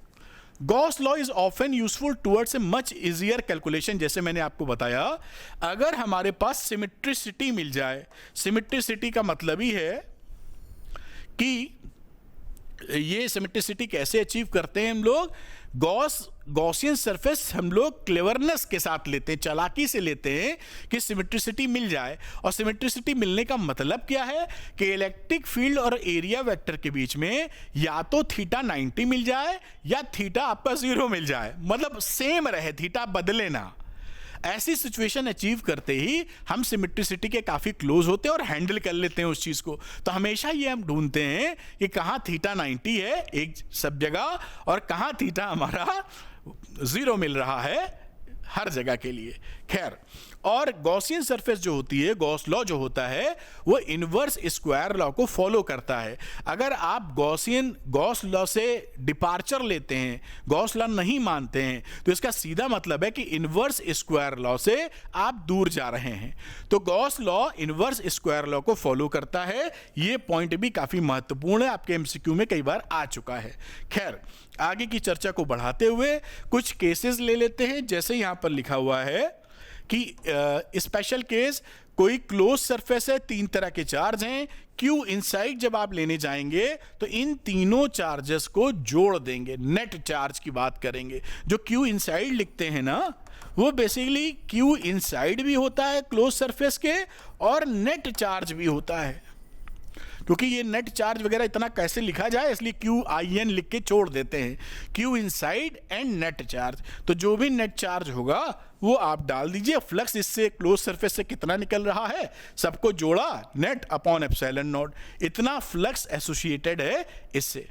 Gauss law is often useful towards a much easier calculation. जैसे मैंने आपको बताया, अगर हमारे पास सिमेट्रिसिटी मिल जाए, सिमेट्रिसिटी का मतलब ही है कि ये सिमेट्रिसिटी कैसे अचीव करते हैं हम लोग, गॉसियन सरफेस हम लोग क्लेवरनेस के साथ लेते हैं, चालाकी से लेते हैं कि सिमेट्रिसिटी मिल जाए। और सिमेट्रिसिटी मिलने का मतलब क्या है कि इलेक्ट्रिक फील्ड और एरिया वेक्टर के बीच में या तो थीटा 90 मिल जाए या थीटा आपका 0 मिल जाए, मतलब सेम रहे, थीटा बदले ना। ऐसी सिचुएशन अचीव करते ही हम सिमेट्रिसिटी के काफी क्लोज होते हैं और हैंडल कर लेते हैं उस चीज को। तो हमेशा ये हम ढूंढते हैं कि कहां थीटा 90 है एक सब जगह और कहां थीटा हमारा 0 मिल रहा है हर जगह के लिए। खैर, और गॉसियन सरफेस जो होती है, गॉस लॉ जो होता है, वो इनवर्स स्क्वायर लॉ को फॉलो करता है। अगर आप गॉस लॉ से डिपार्चर लेते हैं, गॉस लॉ नहीं मानते हैं, तो इसका सीधा मतलब है कि इनवर्स स्क्वायर लॉ से आप दूर जा रहे हैं। तो Gauss law inverse square law को फॉलो करता है। ये पॉइंट भी काफी महत्वपूर्ण है, आपके एमसीक्यू में कई बार आ चुका है। खैर, आगे की चर्चा को बढ़ाते हुए कुछ केसेस ले लेते हैं। जैसे यहां पर लिखा हुआ है कि स्पेशल केस, कोई क्लोज सरफेस है, 3 तरह के चार्ज हैं, क्यू इनसाइड जब आप लेने जाएंगे तो इन तीनों चार्जेस को जोड़ देंगे, नेट चार्ज की बात करेंगे। जो क्यू इनसाइड लिखते हैं ना, वो बेसिकली क्यू इनसाइड भी होता है क्लोज सरफेस के, और नेट चार्ज भी होता है। क्योंकि ये नेट चार्ज वगैरह इतना कैसे लिखा जाए, इसलिए क्यू आई एन लिख के छोड़ देते हैं, Q inside and net charge. तो जो भी नेट चार्ज होगा वो आप डाल दीजिए। फ्लक्स इससे क्लोज सरफेस से कितना निकल रहा है, सबको जोड़ा, नेट अपॉन एप्सिलॉन नॉट, इतना फ्लक्स एसोसिएटेड है इससे।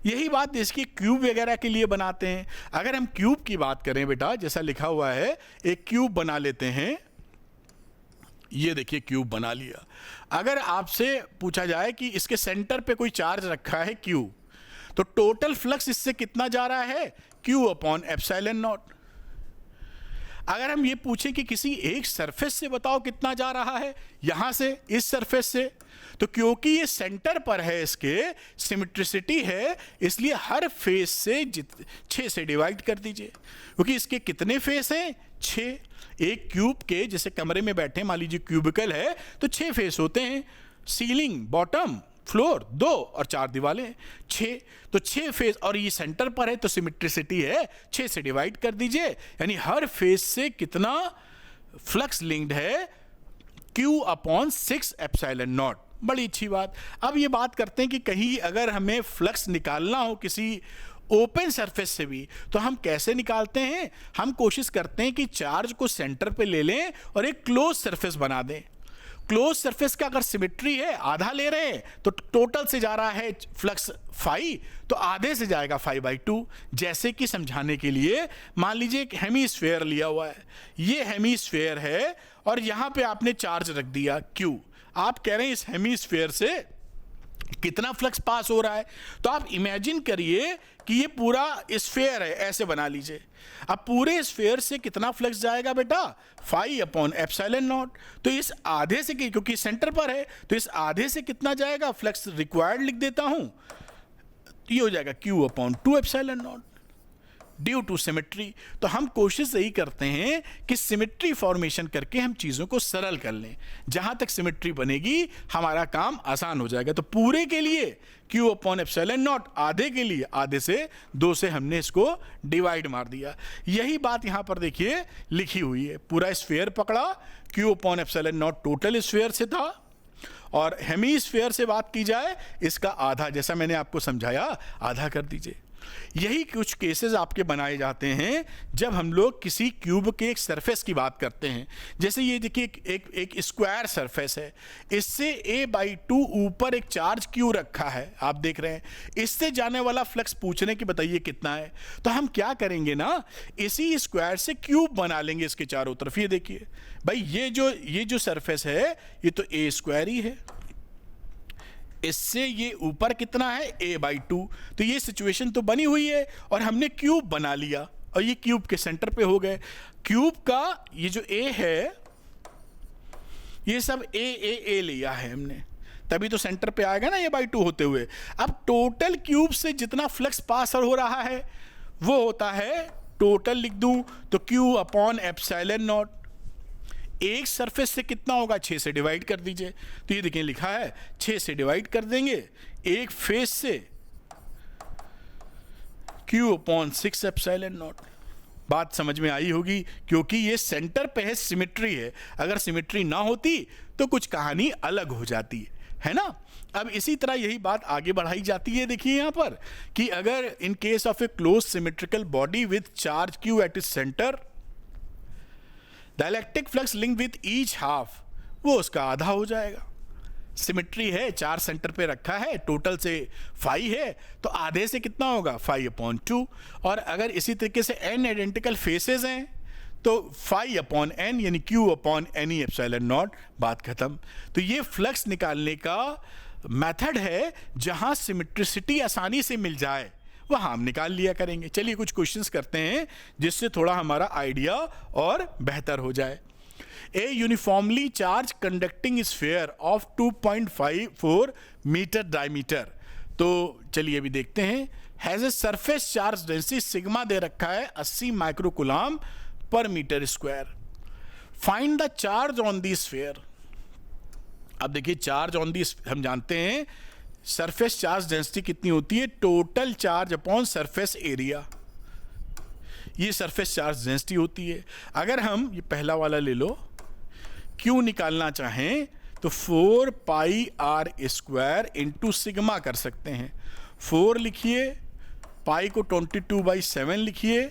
यही बात इसकी क्यूब वगैरह के लिए बनाते हैं। अगर हम क्यूब की बात करें बेटा, जैसा लिखा हुआ है, एक क्यूब बना लेते हैं। ये देखिए क्यूब बना लिया। अगर आपसे पूछा जाए कि इसके सेंटर पे कोई चार्ज रखा है क्यू, तो टोटल फ्लक्स इससे कितना जा रहा है, क्यू अपॉन एप्सिलॉन नॉट। अगर हम ये पूछें कि किसी एक सरफेस से बताओ कितना जा रहा है, यहां से, इस सरफेस से, तो क्योंकि ये सेंटर पर है, इसके सिमेट्रिसिटी है, इसलिए हर फेस से 6 से डिवाइड कर दीजिए। क्योंकि इसके कितने फेस हैं, 6। एक क्यूब के, जैसे कमरे में बैठे मान लीजिए क्यूबिकल है, तो 6 फेस होते हैं, सीलिंग, बॉटम, फ्लोर 2 और 4 दीवारें 6। तो 6 फेस, और ये सेंटर पर है तो सिमेट्रिसिटी है, 6 से डिवाइड कर दीजिए। यानी हर फेस से कितना फ्लक्स लिंक्ड है, Q अपॉन 6 एप्सिलॉन नॉट। बड़ी अच्छी बात। अब ये बात करते हैं कि कहीं अगर हमें फ्लक्स निकालना हो किसी ओपन सरफेस से भी, तो हम कैसे निकालते हैं। हम कोशिश करते हैं कि चार्ज को सेंटर पे ले लें और एक क्लोज सरफेस बना दें। क्लोज सरफेस का अगर सिमेट्री है, आधा ले रहे हैं, तो टोटल से जा रहा है फ्लक्स 5, तो आधे से जाएगा 5/2। जैसे कि समझाने के लिए मान लीजिए एक हेमीस्फेयर लिया हुआ है, ये हेमीस्फेयर है और यहां पे आपने चार्ज रख दिया Q। आप कह रहे हैं इस हेमीस्फेयर से कितना फ्लक्स पास हो रहा है, तो आप इमेजिन करिए कि ये पूरा स्फेयर है, ऐसे बना लीजिए। अब पूरे स्फेयर से कितना फ्लक्स जाएगा बेटा, 5 अपॉन एप्सिलॉन नॉट। तो इस आधे से, क्योंकि सेंटर पर है, तो इस आधे से कितना जाएगा, फ्लक्स रिक्वायर्ड लिख देता हूं, ये हो जाएगा Q upon 2 epsilon not due to symmetry. तो हम कोशिश यही करते हैं कि सिमेट्री फॉर्मेशन करके हम चीज़ों को सरल कर लें। जहां तक सिमेट्री बनेगी हमारा काम आसान हो जाएगा। तो पूरे के लिए Q अपॉन एप्सिलॉन नॉट, आधे के लिए आधे से 2 से हमने इसको डिवाइड मार दिया। यही बात यहां पर देखिए लिखी हुई है। पूरा स्फेयर पकड़ा, Q upon epsilon not total sphere से था, और हेमीस्फेयर से बात की जाए, इसका आधा, जैसा मैंने आपको समझाया, आधा कर दीजिए। यही कुछ केसेस आपके बनाए जाते हैं जब हम लोग किसी क्यूब के एक सरफेस की बात करते हैं। जैसे ये देखिए एक स्क्वायर सरफेस है, इससे a/2 ऊपर एक चार्ज Q रखा है, आप देख रहे हैं। इससे जाने वाला फ्लक्स पूछने की बताइए कितना है, तो हम क्या करेंगे ना, इसी स्क्वायर से क्यूब बना लेंगे इसके चारों तरफ। ये देखिए भाई, ये जो सरफेस है ये तो a² ही है, इससे ये ऊपर कितना है, a/2। तो ये सिचुएशन तो बनी हुई है और हमने क्यूब बना लिया और ये क्यूब के सेंटर पे हो गए। क्यूब का ये जो a है, ये सब a लिया है हमने, तभी तो सेंटर पे आएगा ना a/2 होते हुए। अब टोटल क्यूब से जितना फ्लक्स पास हो रहा है वो होता है, टोटल लिख दूं तो Q अपॉन एप्सिलॉन नॉट। एक सरफेस से कितना होगा, 6 से डिवाइड कर दीजिए। तो ये देखिए लिखा है 6 से डिवाइड कर देंगे। एक फेस से Q अपॉन 6 एप्सिलॉन नॉट। बात समझ में आई होगी, क्योंकि ये सेंटर पे है, सिमेट्री है। अगर सिमेट्री ना होती तो कुछ कहानी अलग हो जाती है ना। अब इसी तरह यही बात आगे बढ़ाई जाती है। देखिए यहां पर कि अगर in case of A close symmetrical body with charge Q at its centre, dielectric flux link with each half, वो उसका आधा हो जाएगा। सिमेट्री है, 4 सेंटर पे रखा है, टोटल से 5 है, तो आधे से कितना होगा, 5/2। और अगर इसी तरीके से n आइडेंटिकल फेसेस हैं तो फाई अपॉन एन यानी Q upon N E epsilon naught, बात खत्म। तो ये फ्लक्स निकालने का मेथड है, जहां सिमेट्रिसिटी आसानी से मिल जाए वहां हम निकाल लिया करेंगे। चलिए कुछ क्वेश्चंस करते हैं जिससे थोड़ा हमारा आइडिया और बेहतर हो जाए। A uniformly charge conducting sphere of 2.54 metre diameter, तो चलिए अभी देखते हैं। Has a surface charge density sigma दे रखा है 80 microcoulomb per metre square. Find the charge on the sphere. अब देखिए चार्ज ऑन दी, हम जानते हैं सरफेस चार्ज डेंसिटी कितनी होती है, total charge upon surface area, ये सरफेस चार्ज डेंसिटी होती है। अगर हम ये पहला वाला ले लो, क्यू निकालना चाहें तो 4 pi r square into sigma कर सकते हैं। 4 लिखिए, पाई को 22/7 लिखिए,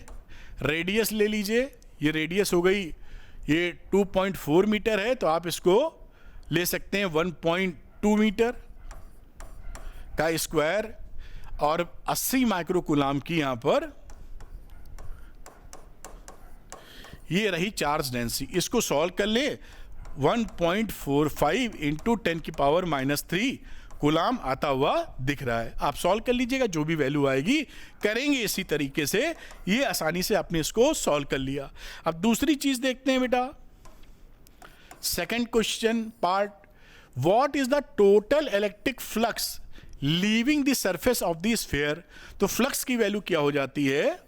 रेडियस ले लीजिए, ये रेडियस हो गई, ये 2.4 मीटर है, तो आप इसको ले सकते हैं 1.2 मीटर का स्क्वायर, और 80 माइक्रोकूलम की यहां पर ये रही चार्ज डेंसिटी। इसको सॉल्व कर ले, 1.45 इंटू 10⁻³ कूलम आता हुआ दिख रहा है। आप सॉल्व कर लीजिएगा, जो भी वैल्यू आएगी करेंगे इसी तरीके से, ये आसानी से आपने इसको सॉल्व कर लिया। अब दूसरी चीज देखते हैं बेटा, second question part, what is the total electric flux leaving the surface of the sphere. तो फ्लक्स की वैल्यू क्या हो जाती है,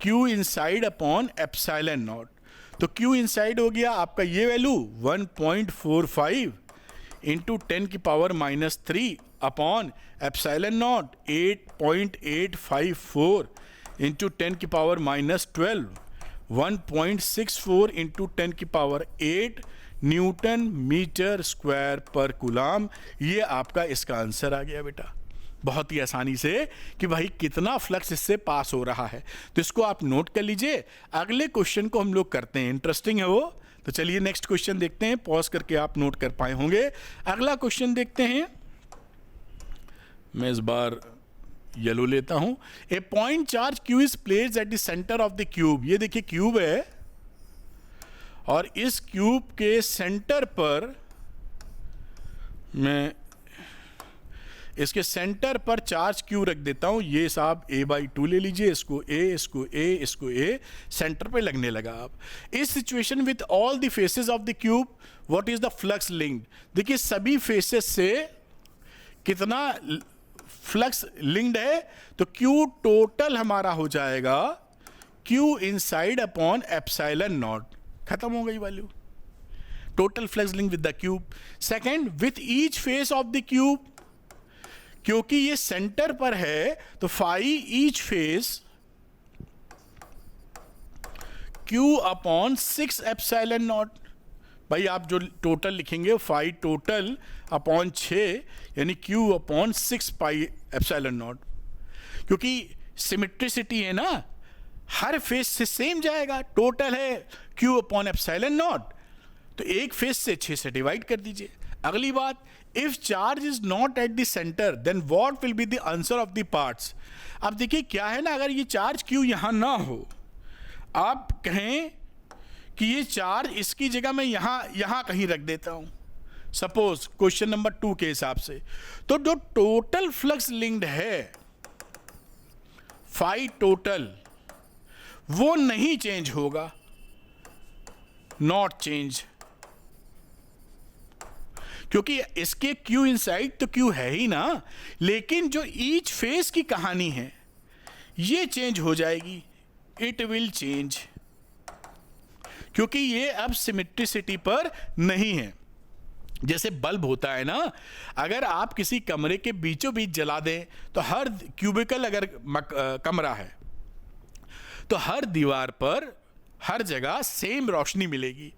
Q inside upon epsilon naught. तो Q इनसाइड हो गया आपका ये value 1.45 into 10⁻³ upon epsilon naught 8.854 into 10⁻12, 1.64 into 10⁸ newton metre square per coulomb. ये आपका इसका आंसर आ गया बेटा, बहुत ही आसानी से, कि भाई कितना फ्लक्स इससे पास हो रहा है। तो इसको आप नोट कर लीजिए, अगले क्वेश्चन को हम लोग करते हैं, इंटरेस्टिंग है वो। तो चलिए नेक्स्ट क्वेश्चन देखते हैं, पॉज करके आप नोट कर पाए होंगे। अगला क्वेश्चन देखते हैं, मैं इस बार येलो लेता हूं। A point charge q is placed at the centre of the cube. ये देखिए क्यूब है, और इस क्यूब के सेंटर पर, मैं इसके सेंटर पर चार्ज क्यू रख देता हूं। ये साहब a/2 ले लीजिए, इसको a, इसको a, इसको a, सेंटर पे लगने लगा। आप इस situation with all the faces of the cube, what is the flux linked. देखिए सभी फेसेस से कितना फ्लक्स लिंक्ड है, तो Q टोटल हमारा हो जाएगा Q inside upon epsilon naught, खत्म हो गई value, total flux link with the cube. Second, with each face of the cube, क्योंकि ये सेंटर पर है तो phi each face Q upon 6 epsilon naught. भाई आप जो टोटल लिखेंगे, फाई टोटल अपॉन 6 यानी Q upon 6 pi epsilon not, क्योंकि सिमेट्रिसिटी है ना, हर फेस से सेम जाएगा। टोटल है Q अपॉन एप्सिलॉन नॉट, तो एक फेस से 6 से डिवाइड कर दीजिए। अगली बात, if charge is not at the centre then what will be the answer of the parts. अब देखिए क्या है ना, अगर ये चार्ज Q यहां ना हो, आप कहें कि ये चार्ज इसकी जगह मैं यहां कहीं रख देता हूं, सपोज क्वेश्चन नंबर 2 के हिसाब से, तो जो टोटल फ्लक्स लिंक्ड है फाई टोटल, वो नहीं चेंज होगा, नॉट चेंज, क्योंकि इसके Q इनसाइड तो Q है ही ना, लेकिन जो ईच फेस की कहानी है ये चेंज हो जाएगी, इट विल चेंज, क्योंकि ये अब सिमेट्रिसिटी पर नहीं है। जैसे बल्ब होता है ना, अगर आप किसी कमरे के बीचों बीच जला दें तो हर क्यूबिकल, अगर कमरा है तो हर दीवार पर हर जगह सेम रोशनी मिलेगी,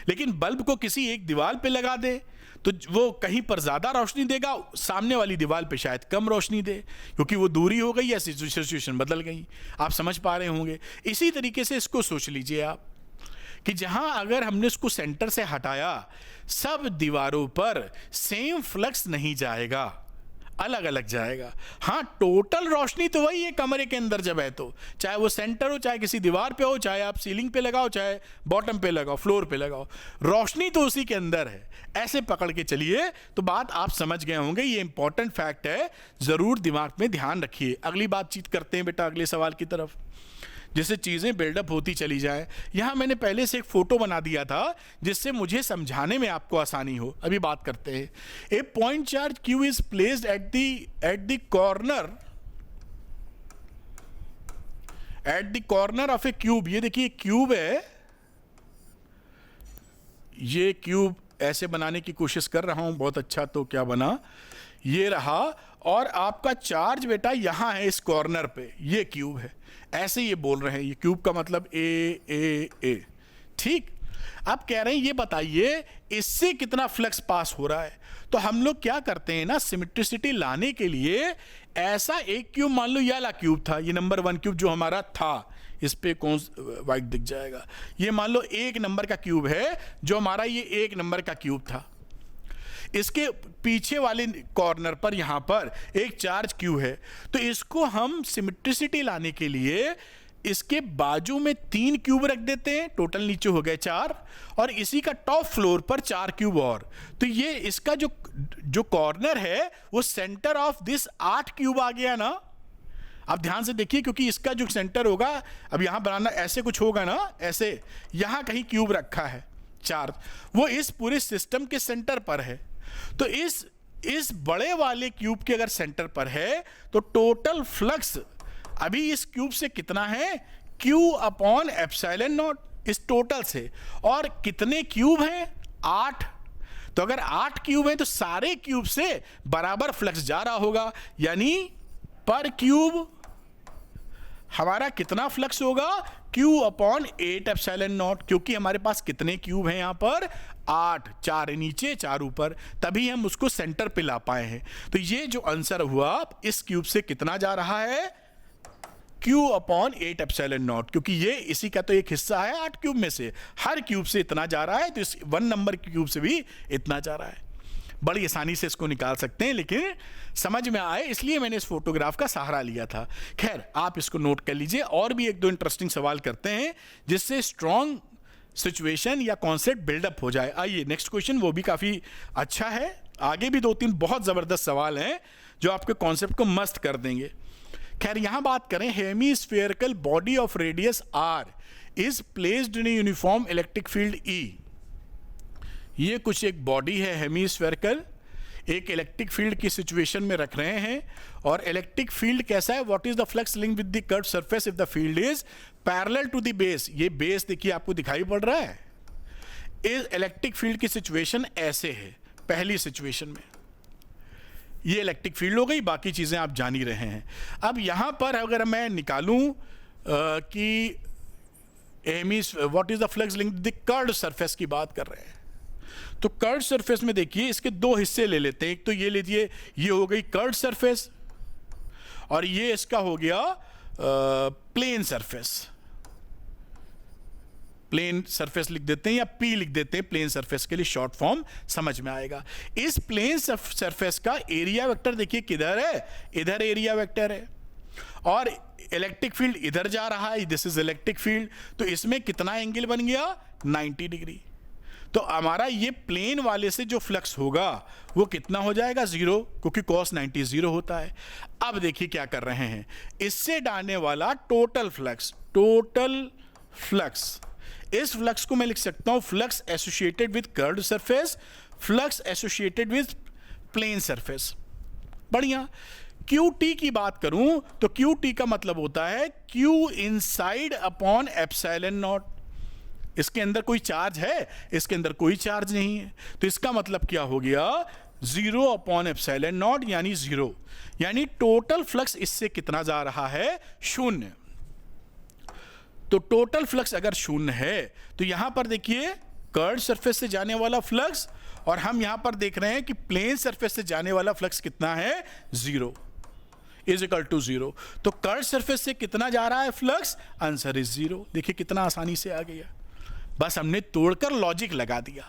लेकिन बल्ब को किसी एक दीवार पे लगा दे तो वो कहीं पर ज़्यादा रोशनी देगा, सामने वाली दीवार पे शायद कम रोशनी दे, क्योंकि वो दूरी हो गई या सिचुएशन बदल गई। आप समझ पा रहे होंगे। इसी तरीके से इसको सोच लीजिए आप, कि जहां अगर हमने इसको सेंटर से हटाया, सब दीवारों पर सेम फ्लक्स नहीं जाएगा, अलग अलग जाएगा। हाँ, टोटल रोशनी तो वही है कमरे के अंदर जब है तो, चाहे वो सेंटर हो, चाहे किसी दीवार पे हो, चाहे आप सीलिंग पे लगाओ, चाहे बॉटम पे लगाओ, फ्लोर पे लगाओ, रोशनी तो उसी के अंदर है। ऐसे पकड़ के चलिए तो बात आप समझ गए होंगे। ये इंपॉर्टेंट फैक्ट है, ज़रूर दिमाग में ध्यान रखिए। अगली बातचीत करते हैं बेटा अगले सवाल की तरफ, जिससे चीज़ें बिल्डअप होती चली जाए। यहाँ मैंने पहले से एक फ़ोटो बना दिया था जिससे मुझे समझाने में आपको आसानी हो। अभी बात करते हैं। A point charge q is placed at the corner of a cube. ये देखिए क्यूब है, ये क्यूब ऐसे बनाने की कोशिश कर रहा हूँ, बहुत अच्छा। तो क्या बना, ये रहा, और आपका चार्ज बेटा यहाँ है इस कॉर्नर पे, ये क्यूब है। ऐसे ये बोल रहे हैं, ये क्यूब का मतलब ए ए ए, ठीक। अब कह रहे हैं ये बताइए इससे कितना फ्लक्स पास हो रहा है। तो हम लोग क्या करते हैं ना, सिमेट्रिसिटी लाने के लिए ऐसा एक क्यूब, मान लो ये वाला क्यूब था, ये नंबर 1 क्यूब जो हमारा था, इस पे कौन वाइट दिख जाएगा, ये मान लो 1 नंबर का क्यूब है, जो हमारा ये 1 नंबर का क्यूब था। इसके पीछे वाले कॉर्नर पर यहां पर एक चार्ज क्यू है। तो इसको हम सिमेट्रिसिटी लाने के लिए इसके बाजू में 3 क्यूब रख देते हैं, टोटल नीचे हो गए 4, और इसी का टॉप फ्लोर पर 4 क्यूब और। तो ये इसका जो कॉर्नर है वो सेंटर ऑफ दिस 8 क्यूब आ गया ना। आप ध्यान से देखिए, क्योंकि इसका जो सेंटर होगा, अब यहां बनाना ऐसे कुछ होगा ना, ऐसे यहां कहीं क्यूब रखा है चार्ज, वो इस पूरे सिस्टम के सेंटर पर है। तो इस बड़े वाले क्यूब के अगर सेंटर पर है तो टोटल फ्लक्स अभी इस क्यूब से कितना है, Q अपॉन एप्सिलॉन नॉट, इस टोटल से। और कितने क्यूब हैं, 8। तो अगर 8 क्यूब हैं तो सारे क्यूब से बराबर फ्लक्स जा रहा होगा, यानी पर क्यूब हमारा कितना फ्लक्स होगा, Q अपॉन 8 एप्सिलॉन नॉट। क्योंकि हमारे पास कितने क्यूब हैं यहाँ पर, 8, 4 नीचे 4 ऊपर, तभी हम उसको सेंटर पे ला पाए हैं। तो ये जो आंसर हुआ, इस क्यूब से कितना जा रहा है, Q अपॉन 8 एप्सिलॉन नॉट, क्योंकि ये इसी का तो एक हिस्सा है 8 क्यूब में से, हर क्यूब से इतना जा रहा है, तो इस 1 नंबर क्यूब से भी इतना जा रहा है। बड़ी आसानी से इसको निकाल सकते हैं, लेकिन समझ में आए इसलिए मैंने इस फोटोग्राफ का सहारा लिया था। खैर, आप इसको नोट कर लीजिए। और भी 1-2 इंटरेस्टिंग सवाल करते हैं जिससे स्ट्रॉन्ग सिचुएशन या कॉन्सेप्ट बिल्डअप हो जाए। आइए नेक्स्ट क्वेश्चन, वो भी काफ़ी अच्छा है। आगे भी 2-3 बहुत ज़बरदस्त सवाल हैं जो आपके कॉन्सेप्ट को मस्त कर देंगे। खैर, यहां बात करें, hemispherical body of radius R is placed in uniform electric field E. ये कुछ एक बॉडी है हेमीस्फेरिकल, एक इलेक्ट्रिक फील्ड की सिचुएशन में रख रहे हैं। और इलेक्ट्रिक फील्ड कैसा है, what is the flux link with the curve surface if the field is parallel to the base. ये बेस देखिए आपको दिखाई पड़ रहा है। इस इलेक्ट्रिक फील्ड की सिचुएशन ऐसे है, पहली सिचुएशन में ये इलेक्ट्रिक फील्ड हो गई, बाकी चीजें आप जान ही रहे हैं। अब यहां पर अगर मैं निकालूं कि what is the flux link the curved surface की बात कर रहे हैं, तो कर्व्ड सरफेस में देखिए इसके 2 हिस्से ले लेते हैं। एक तो ये लीजिए, ये हो गई कर्व्ड सरफेस, और ये इसका हो गया प्लेन सरफेस। प्लेन सरफेस लिख देते हैं या P लिख देते हैं प्लेन सरफेस के लिए, शॉर्ट फॉर्म समझ में आएगा। इस प्लेन सरफेस का एरिया वेक्टर देखिए किधर है, इधर एरिया वेक्टर है, और इलेक्ट्रिक फील्ड इधर जा रहा है, दिस इज इलेक्ट्रिक फील्ड। तो इसमें कितना एंगल बन गया, 90 डिग्री। तो हमारा ये प्लेन वाले से जो फ्लक्स होगा वो कितना हो जाएगा, 0, क्योंकि cos 90 0 होता है। अब देखिए क्या कर रहे हैं, इससे डालने वाला टोटल फ्लक्स, इस फ्लक्स को मैं लिख सकता हूं flux associated with curved surface, flux associated with plane surface. बढ़िया। QT की बात करूं तो QT का मतलब होता है Q inside upon epsilon not. इसके अंदर कोई चार्ज है, इसके अंदर कोई चार्ज नहीं है, तो इसका मतलब क्या हो गया, 0 अपॉन एप्सिलॉन नॉट, यानी 0। यानी टोटल फ्लक्स इससे कितना जा रहा है, 0। तो टोटल फ्लक्स अगर 0 है तो यहां पर देखिए कर्व्ड सरफेस से जाने वाला फ्लक्स, और हम यहां पर देख रहे हैं कि प्लेन सरफेस से जाने वाला फ्लक्स कितना है, 0 इज इक्वल टू 0। तो कर्व्ड सरफेस से कितना जा रहा है फ्लक्स, आंसर इज 0। देखिए कितना आसानी से आ गया, बस हमने तोड़कर लॉजिक लगा दिया।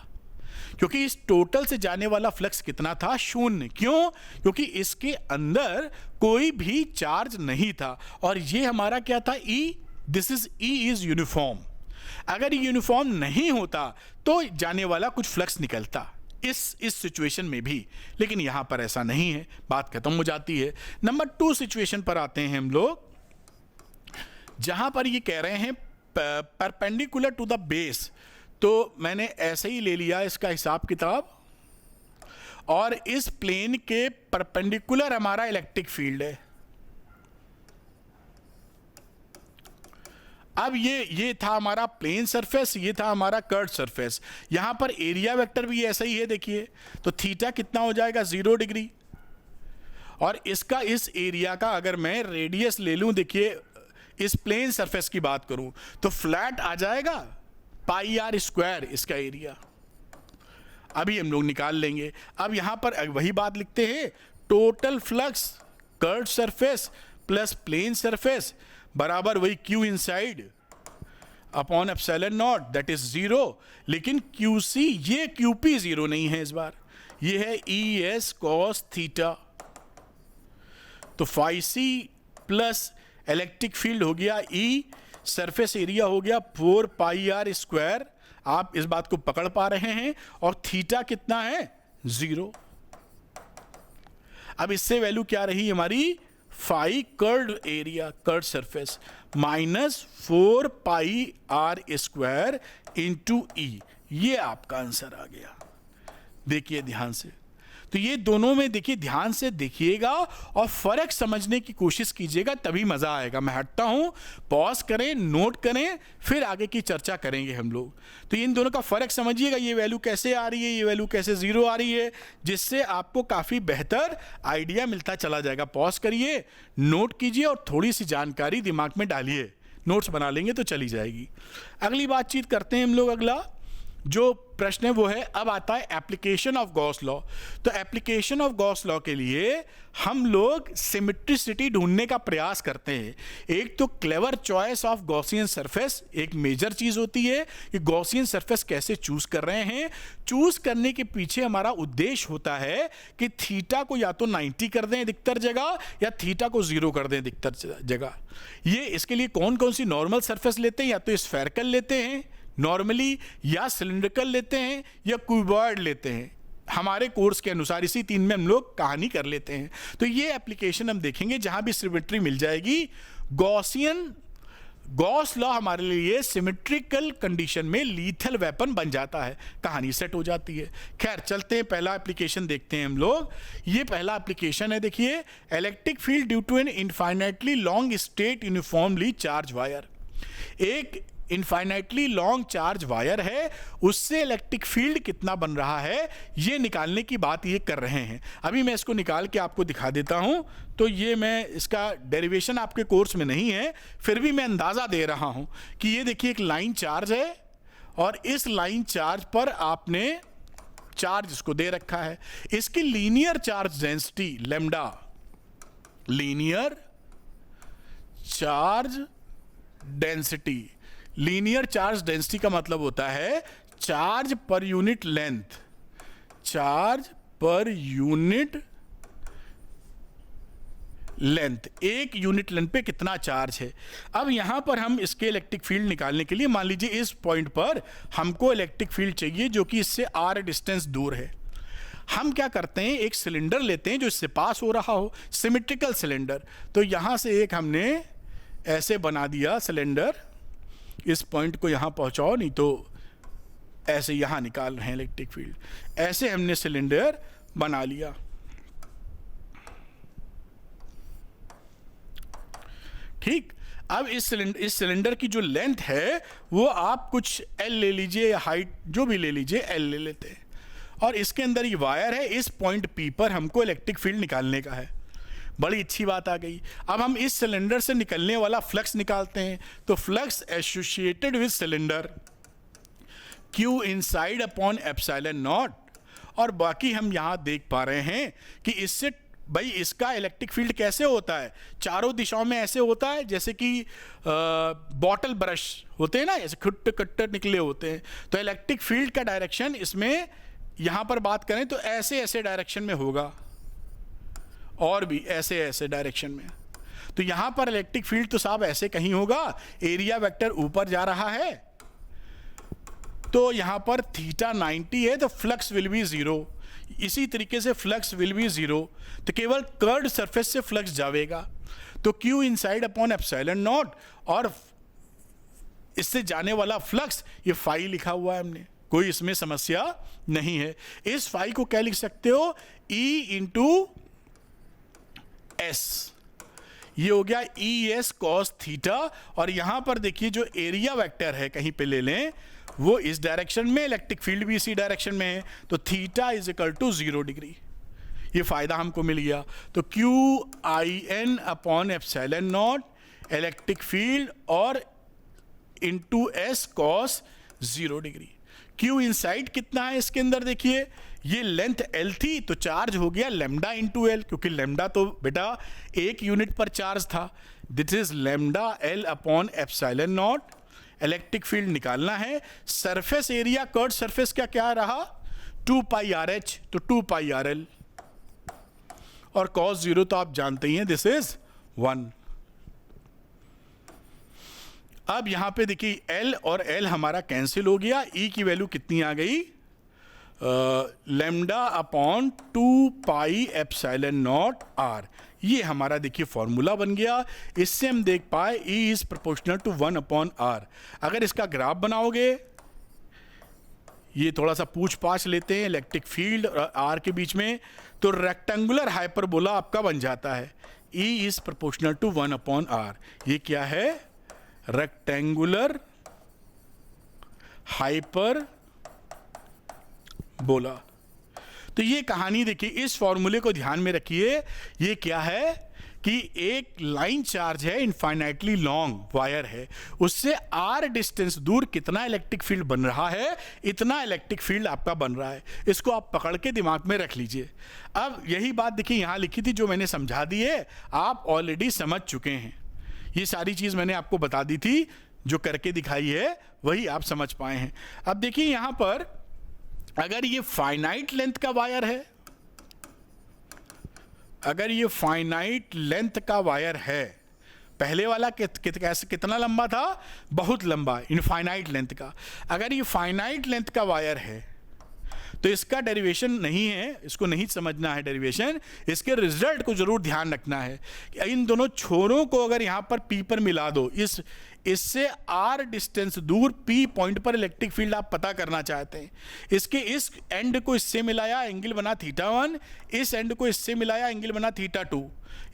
क्योंकि इस टोटल से जाने वाला फ्लक्स कितना था, शून्य। क्यों? क्योंकि इसके अंदर कोई भी चार्ज नहीं था और ये हमारा क्या था, E. This is E is uniform. अगर ये यूनिफॉर्म नहीं होता तो जाने वाला कुछ फ्लक्स निकलता इस सिचुएशन में भी, लेकिन यहां पर ऐसा नहीं है, बात खत्म हो जाती है। नंबर 2 सिचुएशन पर आते हैं हम लोग, जहां पर ये कह रहे हैं परपेंडिकुलर टू द बेस। तो मैंने ऐसे ही ले लिया इसका हिसाब किताब, और इस प्लेन के परपेंडिकुलर हमारा इलेक्ट्रिक फील्ड है। अब ये था हमारा प्लेन सरफेस, ये था हमारा कर्व सरफेस। यहां पर एरिया वेक्टर भी ऐसा ही है, देखिए। तो थीटा कितना हो जाएगा, 0 डिग्री। और इसका, इस एरिया का अगर मैं रेडियस ले लूं, देखिए इस प्लेन सरफेस की बात करूं तो फ्लैट आ जाएगा पाई आर स्क्वायर इसका एरिया। अभी हम लोग निकाल लेंगे। अब यहां पर वही बात लिखते हैं, total flux curve surface plus plane surface बराबर वही Q inside upon epsilon naught, that is 0। लेकिन क्यूसी, ये क्यूपी 0 नहीं है इस बार, ये है ई एस कॉस थीटा। तो phi C plus electric field हो गया ई, सरफेस एरिया हो गया 4 पाई आर स्क्वायर। आप इस बात को पकड़ पा रहे हैं। और थीटा कितना है, 0। अब इससे वैल्यू क्या रही हमारी, phi curve area, curve surface minus 4 pi r square into E. ये आपका आंसर आ गया। देखिए ध्यान से, तो ये दोनों में देखिए, ध्यान से देखिएगा और फर्क समझने की कोशिश कीजिएगा, तभी मजा आएगा। मैं हटता हूं, पॉज करें, नोट करें, फिर आगे की चर्चा करेंगे हम लोग। तो इन दोनों का फर्क समझिएगा, ये वैल्यू कैसे आ रही है, ये वैल्यू कैसे 0 आ रही है, जिससे आपको काफी बेहतर आइडिया मिलता चला जाएगा। पॉज करिए, नोट कीजिए और थोड़ी सी जानकारी दिमाग में डालिए। नोट्स बना लेंगे तो चली जाएगी। अगली बातचीत करते हैं हम लोग। अगला जो प्रश्न है वो है, अब आता है एप्लीकेशन ऑफ गॉस लॉ। तो एप्लीकेशन ऑफ गॉस लॉ के लिए हम लोग सिमेट्रिसिटी ढूंढने का प्रयास करते हैं। एक तो clever choice of Gaussian surface एक मेजर चीज होती है कि गॉसियन सरफेस कैसे चूज कर रहे हैं। चूज करने के पीछे हमारा उद्देश्य होता है कि थीटा को या तो 90 कर दें अधिकतर जगह, या थीटा को 0 कर दें अधिकतर जगह। ये इसके लिए कौन कौन सी नॉर्मल सरफेस लेते हैं, या तो स्फेरिकल लेते हैं नॉर्मली, या सिलिंड्रिकल लेते हैं, या क्यूबॉइड लेते हैं। हमारे कोर्स के अनुसार इसी 3 में हम लोग कहानी कर लेते हैं। तो ये एप्लीकेशन हम देखेंगे जहां भी सिमेट्री मिल जाएगी। गॉस लॉ हमारे लिए सिमेट्रिकल कंडीशन में लीथल वेपन बन जाता है, कहानी सेट हो जाती है। खैर चलते हैं, पहला एप्लीकेशन देखते हैं हम लोग। ये पहला एप्लीकेशन है, देखिए, electric field due to an infinitely long straight uniformly charge wire. एक इनफाइनाइटली लॉन्ग चार्ज वायर है, उससे इलेक्ट्रिक फील्ड कितना बन रहा है ये निकालने की बात ये कर रहे हैं। अभी मैं इसको निकाल के आपको दिखा देता हूं। तो ये, मैं इसका डेरिवेशन आपके कोर्स में नहीं है, फिर भी मैं अंदाजा दे रहा हूं कि ये देखिए एक लाइन चार्ज है, और इस लाइन चार्ज पर आपने चार्ज इसको दे रखा है। इसकी linear charge density lambda, linear charge density, linear charge density का मतलब होता है charge per unit length, charge per unit length, एक यूनिट लेंथ पे कितना चार्ज है। अब यहां पर हम इसके इलेक्ट्रिक फील्ड निकालने के लिए, मान लीजिए इस पॉइंट पर हमको इलेक्ट्रिक फील्ड चाहिए जो कि इससे r डिस्टेंस दूर है। हम क्या करते हैं, एक सिलेंडर लेते हैं जो इससे पास हो रहा हो, सिमेट्रिकल सिलेंडर। तो यहां से एक हमने ऐसे बना दिया सिलेंडर, इस पॉइंट को यहां पहुंचाओ, नहीं तो ऐसे यहां निकाल रहे हैं इलेक्ट्रिक फील्ड। ऐसे हमने सिलेंडर बना लिया। ठीक, अब इस सिलेंडर की जो लेंथ है वो आप कुछ L ले लीजिए, या हाइट जो भी ले लीजिए, L ले लेते हैं। और इसके अंदर ये वायर है, इस पॉइंट P पर हमको इलेक्ट्रिक फील्ड निकालने का है। बड़ी अच्छी बात आ गई। अब हम इस सिलेंडर से निकलने वाला फ्लक्स निकालते हैं। तो flux associated with cylinder Q inside upon epsilon naught. और बाकी हम यहां देख पा रहे हैं कि इससे भाई इसका इलेक्ट्रिक फील्ड कैसे होता है, चारों दिशाओं में ऐसे होता है जैसे कि बॉटल ब्रश होते हैं ना, ऐसे खट्टे खट्टे निकले होते हैं। तो इलेक्ट्रिक फील्ड का डायरेक्शन इसमें यहां पर बात करें तो ऐसे ऐसे डायरेक्शन में होगा और भी ऐसे ऐसे डायरेक्शन में। तो यहां पर इलेक्ट्रिक फील्ड तो साहब ऐसे कहीं होगा, एरिया वेक्टर ऊपर जा रहा है, तो यहां पर थीटा 90 है तो फ्लक्स विल बी 0। इसी तरीके से फ्लक्स विल बी 0, तो केवल कर्व्ड सरफेस से फ्लक्स जाएगा, तो Q inside upon epsilon naught, और इससे जाने वाला फ्लक्स ये फाई लिखा हुआ है हमने, कोई इसमें समस्या नहीं है। इस फाई को क्या लिख सकते हो, E इंटू एस, ये हो गया ई एस कॉस थीटा, और यहां पर देखिए जो एरिया वेक्टर है कहीं पे ले लें, वो इस डायरेक्शन में, इलेक्ट्रिक फील्ड भी इसी डायरेक्शन में है, तो theta is equal to 0 degree. ये फायदा हमको मिल गया। तो q i n upon epsilon naught electric field और into S cos 0 degree. Q inside कितना है इसके अंदर, देखिए ये लेंथ एल थी तो चार्ज हो गया लेमडा इंटू एल, क्योंकि लेमडा तो बेटा एक यूनिट पर चार्ज था। This is lambda L upon epsilon naught. Electric field निकालना है। सरफेस एरिया कर्व्ड सरफेस का क्या रहा, 2 पाई आर एच, तो 2 पाई आर एल, और कॉस 0 तो आप जानते ही हैं दिस इज 1। अब यहां पे देखिए L और L हमारा कैंसिल हो गया, E की वैल्यू कितनी आ गई, lambda upon 2 pi epsilon naught R. ये हमारा देखिए फॉर्मूला बन गया। इससे हम देख पाए E is proportional to 1 upon R. अगर इसका ग्राफ बनाओगे, ये थोड़ा सा पूछ पाछ लेते हैं इलेक्ट्रिक फील्ड और आर के बीच में, तो रेक्टेंगुलर हाइपरबोला आपका बन जाता है। E is proportional to 1 upon R. ये क्या है, रेक्टेंगुलर हाइपर बोला। तो ये कहानी देखिए, इस फॉर्मूले को ध्यान में रखिए। ये क्या है कि एक लाइन चार्ज है, इनफाइनाइटली लॉन्ग वायर है, उससे आर डिस्टेंस दूर कितना इलेक्ट्रिक फील्ड बन रहा है, इतना इलेक्ट्रिक फील्ड आपका बन रहा है। इसको आप पकड़ के दिमाग में रख लीजिए। अब यही बात देखिए यहां लिखी थी, जो मैंने समझा दी है, आप ऑलरेडी समझ चुके हैं। ये सारी चीज मैंने आपको बता दी थी, जो करके दिखाई है वही आप समझ पाए हैं। अब देखिए यहां पर अगर ये फाइनाइट लेंथ का वायर है, अगर ये फाइनाइट लेंथ का वायर है, पहले वाला कितना लंबा था, बहुत लंबा, इनफाइनाइट लेंथ का। अगर ये फाइनाइट लेंथ का वायर है तो इसका डेरिवेशन नहीं है, इसको नहीं समझना है डेरिवेशन, इसके रिजल्ट को जरूर ध्यान रखना है। इन दोनों छोरों को अगर यहां पर P पर मिला दो, इससे R डिस्टेंस दूर P पॉइंट पर इलेक्ट्रिक फील्ड आप पता करना चाहते हैं। इसके इस एंड को इससे मिलाया, एंगल बना θ1, इस एंड को इससे मिलाया, एंगल बना θ2।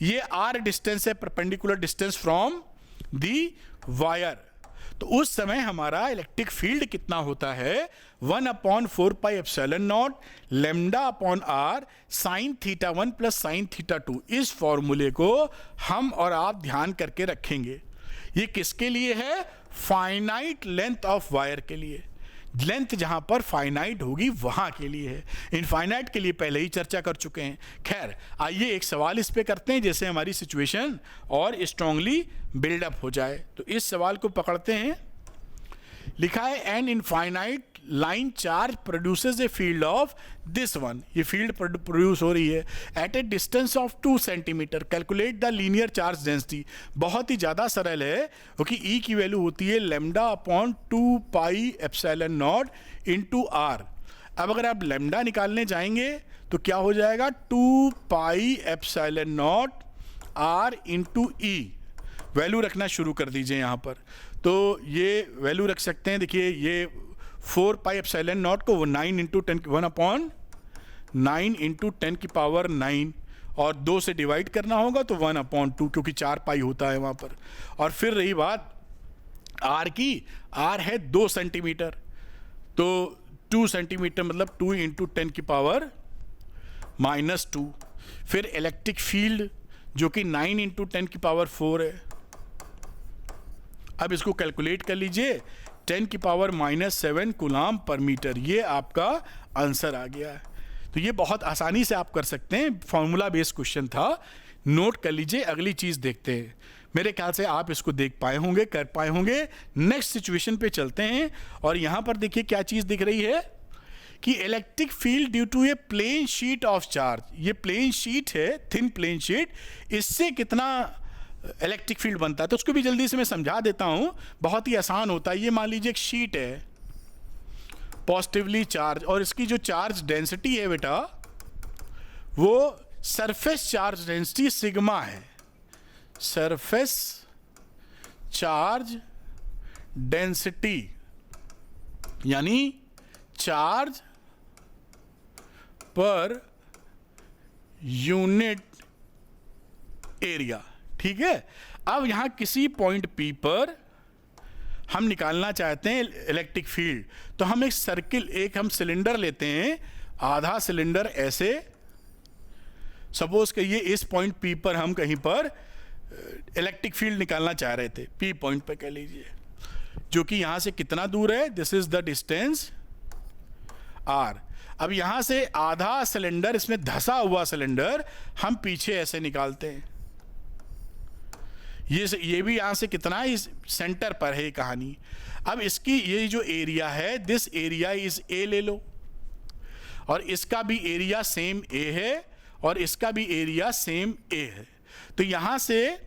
ये R डिस्टेंस है, perpendicular distance from the wire. तो उस समय हमारा इलेक्ट्रिक फील्ड कितना होता है, 1 upon 4 pi epsilon naught lambda upon r sine θ1 plus sine θ2। इस फॉर्मूले को हम और आप ध्यान करके रखेंगे। ये किसके लिए है, फाइनाइट लेंथ ऑफ वायर के लिए। लेंथ जहां पर फाइनाइट होगी वहां के लिए है, इनफाइनाइट के लिए पहले ही चर्चा कर चुके हैं। खैर आइए एक सवाल इस पे करते हैं, जैसे हमारी सिचुएशन और स्ट्रांगली बिल्डअप हो जाए। तो इस सवाल को पकड़ते हैं। लिखा है an infinite line charge produces a field of this one. ये फील्ड प्रोड्यूस हो रही है at a distance of 2 centimetre. Calculate the linear charge density. बहुत ही ज़्यादा सरल है, क्योंकि E की वैल्यू होती है lambda upon 2 pi epsilon naught into R. अब अगर आप लेमडा निकालने जाएंगे तो क्या हो जाएगा, 2 pi epsilon naught R into E. Value रखना शुरू कर दीजिए यहाँ पर। तो ये वैल्यू रख सकते हैं, देखिए ये 4 पाई एप्सिलॉन नॉट को 9 इंटू 10 1 अपॉन 9 इंटू 10 की पावर 9 और 2 से डिवाइड करना होगा तो 1 अपॉन 2, क्योंकि 4 पाई होता है वहाँ पर। और फिर रही बात आर की, आर है 2 सेंटीमीटर, तो 2 सेंटीमीटर मतलब 2 इंटू 10 की पावर -2। फिर इलेक्ट्रिक फील्ड जो कि 9 इंटू 10 की पावर 4 है। अब इसको कैलकुलेट कर लीजिए, 10 की पावर -7 कूलाम पर मीटर। ये आपका आंसर आ गया है। तो ये बहुत आसानी से आप कर सकते हैं, फॉर्मूला बेस्ड क्वेश्चन था, नोट कर लीजिए। अगली चीज देखते हैं। मेरे ख्याल से आप इसको देख पाए होंगे, कर पाए होंगे। नेक्स्ट सिचुएशन पे चलते हैं। और यहां पर देखिए क्या चीज दिख रही है, कि electric field due to a plane sheet of charge, ये प्लेन शीट है, थिन प्लेन शीट, इससे कितना इलेक्ट्रिक फील्ड बनता है। तो उसको भी जल्दी से मैं समझा देता हूं, बहुत ही आसान होता है। ये मान लीजिए एक शीट है पॉजिटिवली चार्ज, और इसकी जो चार्ज डेंसिटी है बेटा वो सरफेस चार्ज डेंसिटी सिग्मा है। सरफेस चार्ज डेंसिटी यानी चार्ज पर यूनिट एरिया, ठीक है। अब यहां किसी पॉइंट P पर हम निकालना चाहते हैं इलेक्ट्रिक फील्ड, तो हम एक सर्किल, एक हम सिलेंडर लेते हैं, आधा सिलेंडर ऐसे, सपोज कहिए इस पॉइंट P पर हम कहीं पर इलेक्ट्रिक फील्ड निकालना चाह रहे थे, P पॉइंट पे कह लीजिए, जो कि यहां से कितना दूर है, this is the distance R। अब यहां से आधा सिलेंडर, इसमें धंसा हुआ सिलेंडर हम पीछे ऐसे निकालते हैं, ये भी यहां से कितना, इस सेंटर पर है कहानी। अब इसकी ये जो एरिया है, दिस एरिया इज A ले लो, और इसका भी एरिया सेम A है, और इसका भी एरिया सेम A है। तो यहां से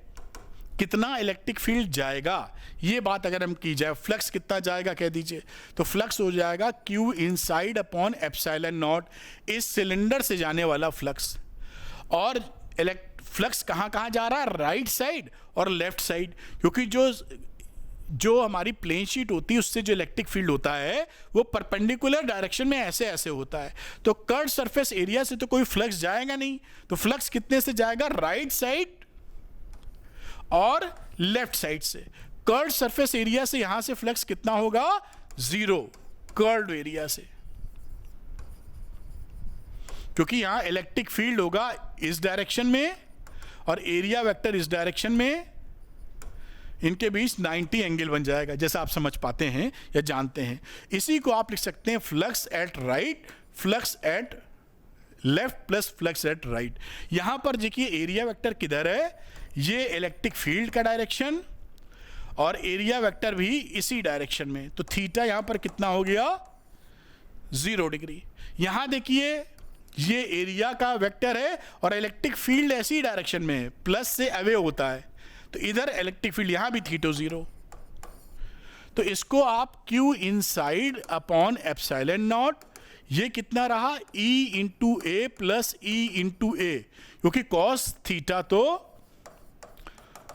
कितना इलेक्ट्रिक फील्ड जाएगा, ये बात अगर हम की जाए, फ्लक्स कितना जाएगा कह दीजिए, तो फ्लक्स हो जाएगा Q inside upon epsilon not, इस सिलेंडर से जाने वाला फ्लक्स। और फ्लक्स कहाँ कहाँ जा रहा है, राइट साइड और लेफ्ट साइड, क्योंकि जो हमारी प्लेन शीट होती है उससे जो इलेक्ट्रिक फील्ड होता है वो परपेंडिकुलर डायरेक्शन में ऐसे ऐसे होता है। तो कर्व सरफेस एरिया से तो कोई फ्लक्स जाएगा नहीं, तो फ्लक्स कितने से जाएगा, राइट साइड और लेफ्ट साइड से। कर्व सरफेस एरिया से यहां से फ्लक्स कितना होगा, 0 कर्व्ड एरिया से, क्योंकि यहां इलेक्ट्रिक फील्ड होगा इस डायरेक्शन में और एरिया वेक्टर इस डायरेक्शन में, इनके बीच 90 एंगल बन जाएगा, जैसा आप समझ पाते हैं या जानते हैं। इसी को आप लिख सकते हैं flux at right, flux at left plus flux at right. यहां पर देखिए एरिया वेक्टर किधर है, ये इलेक्ट्रिक फील्ड का डायरेक्शन, और एरिया वेक्टर भी इसी डायरेक्शन में। तो थीटा यहां पर कितना हो गया, 0 डिग्री। यहां देखिए ये एरिया का वेक्टर है और इलेक्ट्रिक फील्ड ऐसी डायरेक्शन में है, प्लस से अवे होता है, तो इधर इलेक्ट्रिक फील्ड, यहां भी थीटा 0। तो इसको आप Q inside upon epsilon naught, ये कितना रहा, E into A plus E into A, क्योंकि कॉस थीटा तो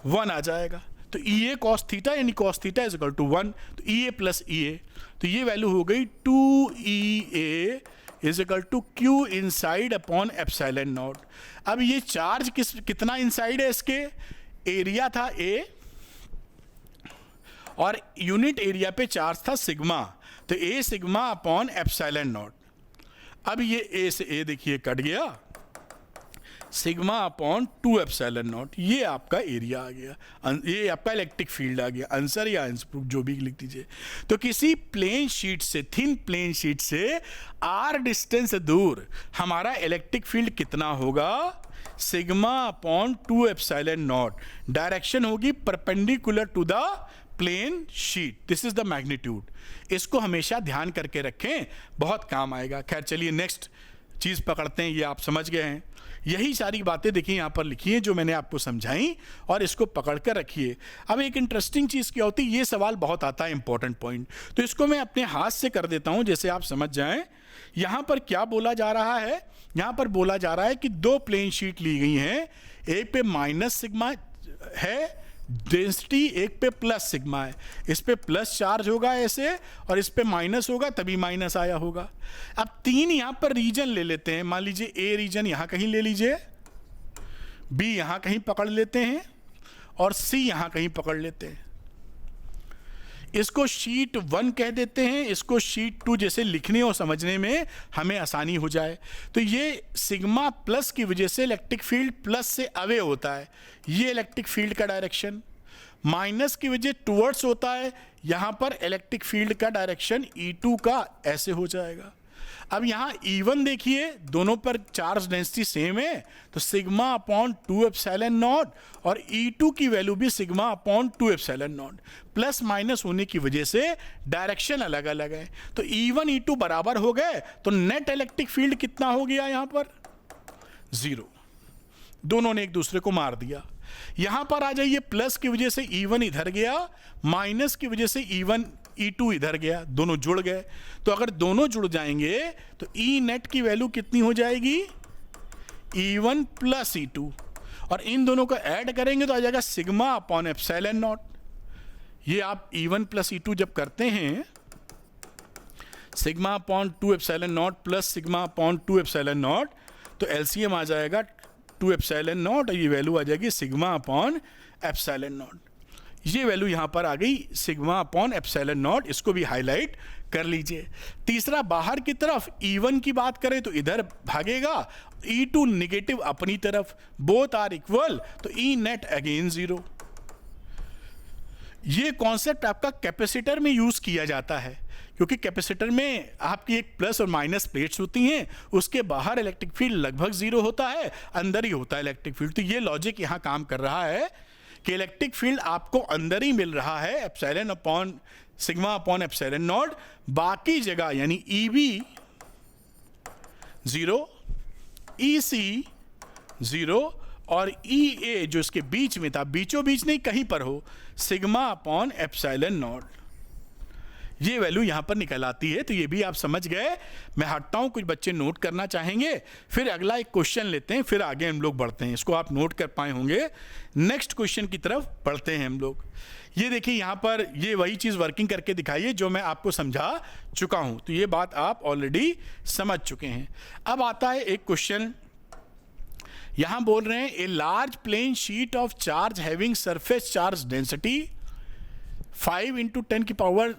1 आ जाएगा, तो ई ए कॉस थीटा यानी cos theta is equal to 1, तो ई ए प्लस ई ए, तो ये वैल्यू हो गई 2EA is equal to Q inside upon epsilon naught. अब ये चार्ज कितना इनसाइड है, इसके एरिया था A और यूनिट एरिया पे चार्ज था सिग्मा, तो A sigma upon epsilon naught. अब ये A से A देखिए कट गया, सिग्मा अपॉन 2 एप्सिलॉन नॉट, ये आपका एरिया आ गया, ये आपका इलेक्ट्रिक फील्ड आ गया। आंसर या आंसर प्रूफ जो भी लिख दीजिए। तो किसी प्लेन शीट से, थिन प्लेन शीट से R डिस्टेंस दूर हमारा इलेक्ट्रिक फील्ड कितना होगा, sigma upon 2 epsilon naught. Direction होगी perpendicular to the plane sheet, this is the magnitude. इसको हमेशा ध्यान करके रखें, बहुत काम आएगा। खैर चलिए नेक्स्ट चीज पकड़ते हैं, ये आप समझ गए हैं। यही सारी बातें देखिए यहाँ पर लिखी हैं जो मैंने आपको समझाई, और इसको पकड़ कर रखिए। अब एक इंटरेस्टिंग चीज़ क्या होती है, ये सवाल बहुत आता है, इंपॉर्टेंट पॉइंट, तो इसको मैं अपने हाथ से कर देता हूँ जैसे आप समझ जाएं। यहाँ पर क्या बोला जा रहा है, यहाँ पर बोला जा रहा है कि 2 प्लेन शीट ली गई हैं, एक पे माइनस सिग्मा है डेंसिटी, एक पे प्लस सिग्मा है। इस पे प्लस चार्ज होगा ऐसे, और इस पे माइनस होगा, तभी माइनस आया होगा। अब 3 यहां पर रीजन ले लेते हैं, मान लीजिए ए रीजन यहां कहीं ले लीजिए, बी यहां कहीं पकड़ लेते हैं, और सी यहां कहीं पकड़ लेते हैं। इसको शीट 1 कह देते हैं, इसको शीट 2, जैसे लिखने और समझने में हमें आसानी हो जाए। तो ये सिग्मा प्लस की वजह से इलेक्ट्रिक फील्ड प्लस से अवे होता है, ये इलेक्ट्रिक फील्ड का डायरेक्शन। माइनस की वजह टुवर्ड्स होता है, यहां पर इलेक्ट्रिक फील्ड का डायरेक्शन E2 का ऐसे हो जाएगा। अब यहाँ E1 देखिए, दोनों पर चार्ज डेंसिटी सेम है, तो सिग्मा अपॉन 2 एप्सिलॉन नॉट, और E2 की वैल्यू भी sigma upon 2 epsilon not. Plus minus होने की वजह से डायरेक्शन अलग अलग है, तो E1 E2 बराबर हो गए, तो नेट इलेक्ट्रिक फील्ड कितना हो गया यहाँ पर? 0। दोनों ने एक दूसरे को मार दिया। यहां पर आ जाइए, प्लस की वजह से E1 इधर गया, माइनस की वजह से E2 इधर गया, दोनों जुड़ गए। तो अगर दोनों जुड़ जाएंगे तो E नेट की वैल्यू कितनी हो जाएगी? E1 प्लस E2, और इन दोनों को ऐड करेंगे तो आ जाएगा सिग्मा अपॉन एप्सिलॉन नॉट। ये आप E1 प्लस E2 जब करते हैं, sigma upon 2 epsilon not plus sigma upon 2 epsilon naught, तो एलसीएम आ जाएगा 2 एप्सिलॉन नॉट, और ये वैल्यू आ जाएगी सिग्मा अपॉन एप्सिलॉन नॉट। ये वैल्यू यहां पर आ गई सिग्मा अपॉन एप्सिलॉन नॉट, इसको भी हाईलाइट कर लीजिए। तीसरा, बाहर की तरफ E1 की बात करें तो इधर भागेगा, E2 निगेटिव अपनी तरफ, बोथ आर इक्वल, तो E नेट अगेन 0। ये कॉन्सेप्ट आपका कैपेसिटर में यूज किया जाता है, क्योंकि कैपेसिटर में आपकी एक प्लस और माइनस प्लेट्स होती हैं, उसके बाहर इलेक्ट्रिक फील्ड लगभग 0 होता है, अंदर ही होता है इलेक्ट्रिक फील्ड। तो ये लॉजिक यहाँ काम कर रहा है कि इलेक्ट्रिक फील्ड आपको अंदर ही मिल रहा है, epsilon upon sigma upon epsilon not, बाकी जगह यानी EB 0, EC 0, और EA जो इसके बीच में था, बीचों बीच नहीं कहीं पर हो, सिग्मा अपॉन एप्सिलॉन नॉट। ये वैल्यू यहां पर निकल आती है। तो ये भी आप समझ गए। मैं हटता हूं, कुछ बच्चे नोट करना चाहेंगे, फिर अगला एक क्वेश्चन लेते हैं, फिर आगे हम लोग बढ़ते हैं। इसको आप नोट कर पाए होंगे। नेक्स्ट क्वेश्चन की तरफ बढ़ते हैं हम लोग। ये देखिए, यहां पर ये वही चीज वर्किंग करके दिखाइए जो मैं आपको समझा चुका हूं, तो ये बात आप ऑलरेडी समझ चुके हैं। अब आता है एक क्वेश्चन, यहां बोल रहे हैं a large plane sheet of charge having surface charge density 5 ×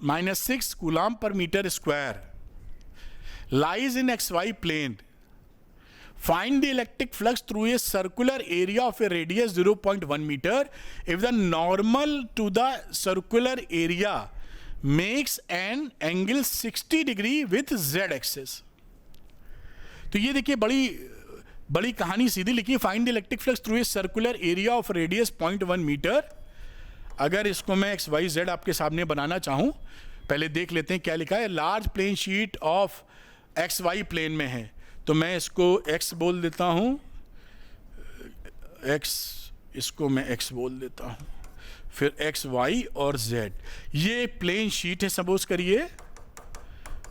10⁻⁻6 coulomb per metre square lies in XY plane. Find the electric flux through a circular area of a radius 0.1 meter if the normal to the circular area makes an angle 60 degree with Z axis. तो ये देखिए, बड़ी कहानी सीधी लिखी है। Find the electric flux through a circular area of radius 0.1 metre. अगर इसको मैं XYZ आपके सामने बनाना चाहूं, पहले देख लेते हैं क्या लिखा है। Large plane sheet of XY plane में है, तो मैं इसको X बोल देता हूं, X, इसको मैं X बोल देता हूं, फिर X, Y और Z। ये प्लेन शीट है, सपोज करिए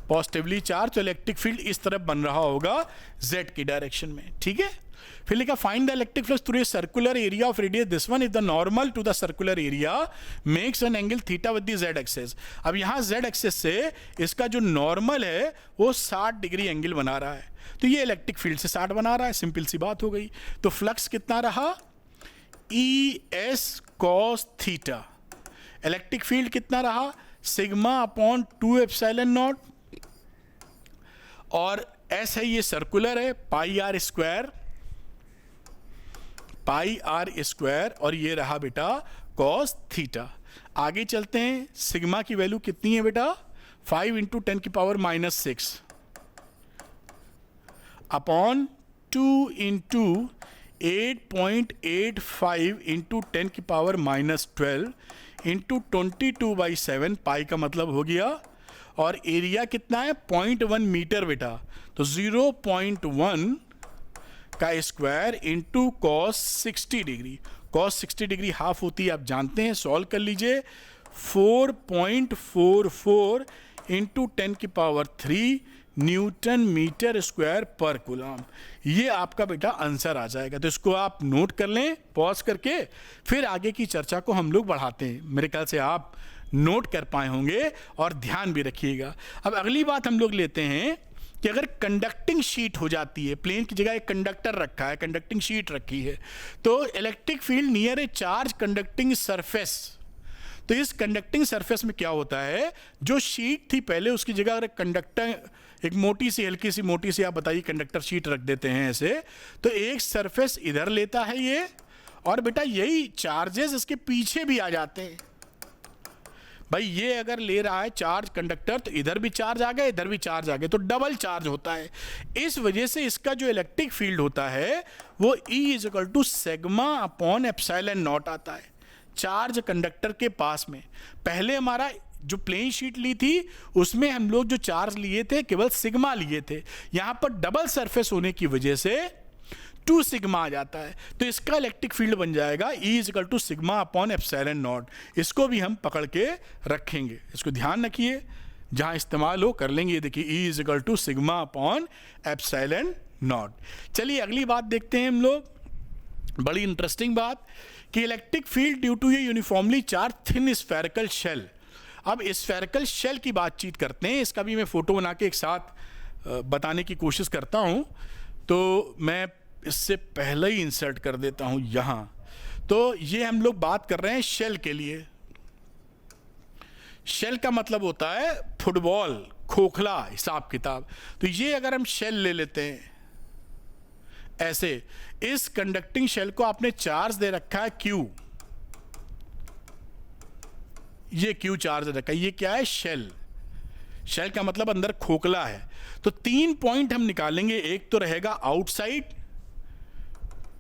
पॉजिटिवली चार्ज, तो इलेक्ट्रिक फील्ड इस तरफ बन रहा होगा Z की डायरेक्शन में, ठीक है। फिर लिखा find the electric flux through a circular area of radius this one is the normal to the circular area makes an angle theta with the Z axis. अब यहां Z एक्सिस से इसका जो नॉर्मल है वो 60 डिग्री एंगल बना रहा है, तो ये इलेक्ट्रिक फील्ड से 60 बना रहा है। सिंपल सी बात हो गई। तो फ्लक्स कितना रहा? ES cos theta. Electric field कितना रहा? सिग्मा अपॉन 2 एप्सिलॉन नॉट, और S है, ये सर्कुलर है, पाई आर स्क्वायर, और ये रहा बेटा cos थीटा। आगे चलते हैं। सिग्मा की वैल्यू कितनी है बेटा? 5 × 10⁻⁻6 अपॉन 2 × 8.85 × 10⁻⁻12 × 22/7, पाई का मतलब हो गया, और एरिया कितना है? 0.1 मीटर बेटा, तो 0.1 का square into cos 60 degree. cos 60 degree half होती है, आप जानते हैं, सॉल्व कर लीजिए। 4.44 × 10⁻³ Newton metre square per coulomb. ये आपका बेटा आंसर आ जाएगा। तो इसको आप नोट कर लें पॉज करके, फिर आगे की चर्चा को हम लोग बढ़ाते हैं। मेरे ख्याल से आप नोट कर पाए होंगे और ध्यान भी रखिएगा। अब अगली बात हम लोग लेते हैं कि अगर कंडक्टिंग शीट हो जाती है, प्लेन की जगह एक कंडक्टर रखा है, कंडक्टिंग शीट रखी है, तो इलेक्ट्रिक फील्ड नियर ए चार्ज कंडक्टिंग सरफेस। तो इस कंडक्टिंग सरफेस में क्या होता है, जो शीट थी पहले उसकी जगह अगर कंडक्टर, एक मोटी सी हल्की सी मोटी सी, आप बताइए, कंडक्टर शीट रख देते हैं ऐसे, तो एक सरफेस इधर लेता है ये, और बेटा यही चार्जेस इसके पीछे भी आ जाते हैं। भाई ये अगर ले रहा है चार्ज कंडक्टर, तो इधर भी चार्ज आ गया, इधर भी चार्ज आ गया, तो डबल चार्ज होता है। इस वजह से इसका जो इलेक्ट्रिक फील्ड होता है वो E is equal to sigma upon epsilon naught आता है चार्ज कंडक्टर के पास में। पहले हमारा जो प्लेन शीट ली थी उसमें हम लोग जो चार्ज लिए थे केवल सिग्मा लिए थे, यहां पर डबल सरफेस होने की वजह से 2 सिग्मा आ जाता है, तो इसका इलेक्ट्रिक फील्ड बन जाएगा E is equal to sigma upon epsilon naught. इसको भी हम पकड़ के रखेंगे, इसको ध्यान रखिए, जहां इस्तेमाल हो कर लेंगे। ये देखिए E is equal to sigma upon epsilon naught. चलिए अगली बात देखते हैं हम लोग, बड़ी इंटरेस्टिंग बात, कि electric field due to a uniformly charge thin spherical shell. अब स्फेरिकल शेल की बातचीत करते हैं, इसका भी मैं फोटो बना के एक साथ बताने की कोशिश करता हूं। तो मैं इससे पहले ही इंसर्ट कर देता हूं यहां। तो ये हम लोग बात कर रहे हैं शेल के लिए। शेल का मतलब होता है फुटबॉल, खोखला हिसाब किताब। तो ये अगर हम शेल ले लेते हैं ऐसे, इस कंडक्टिंग शेल को आपने चार्ज दे रखा है Q, ये Q चार्ज दे रखा है, ये क्या है शेल। शेल का मतलब अंदर खोखला है। तो 3 पॉइंट हम निकालेंगे, एक तो रहेगा आउटसाइड,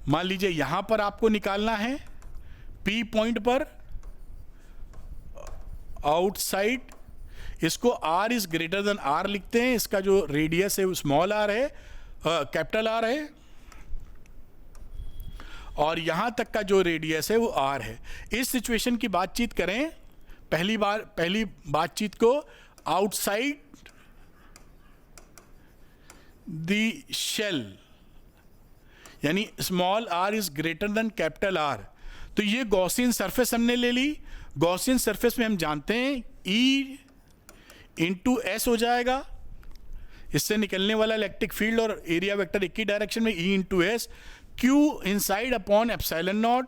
मान लीजिए यहां पर आपको निकालना है P पॉइंट पर आउटसाइड, इसको R is greater than R लिखते हैं, इसका जो रेडियस है वो स्मॉल r है, कैपिटल R है, और यहां तक का जो रेडियस है वो R है। इस सिचुएशन की बातचीत करें, पहली बातचीत को आउटसाइड द शेल, यानी small r is greater then capital R। तो ये गॉसियन सरफेस हमने ले ली। गॉसियन सरफेस में हम जानते हैं E इंटू एस हो जाएगा, इससे निकलने वाला इलेक्ट्रिक फील्ड और एरिया वेक्टर एक ही डायरेक्शन में, E into S, Q inside upon epsilon naught,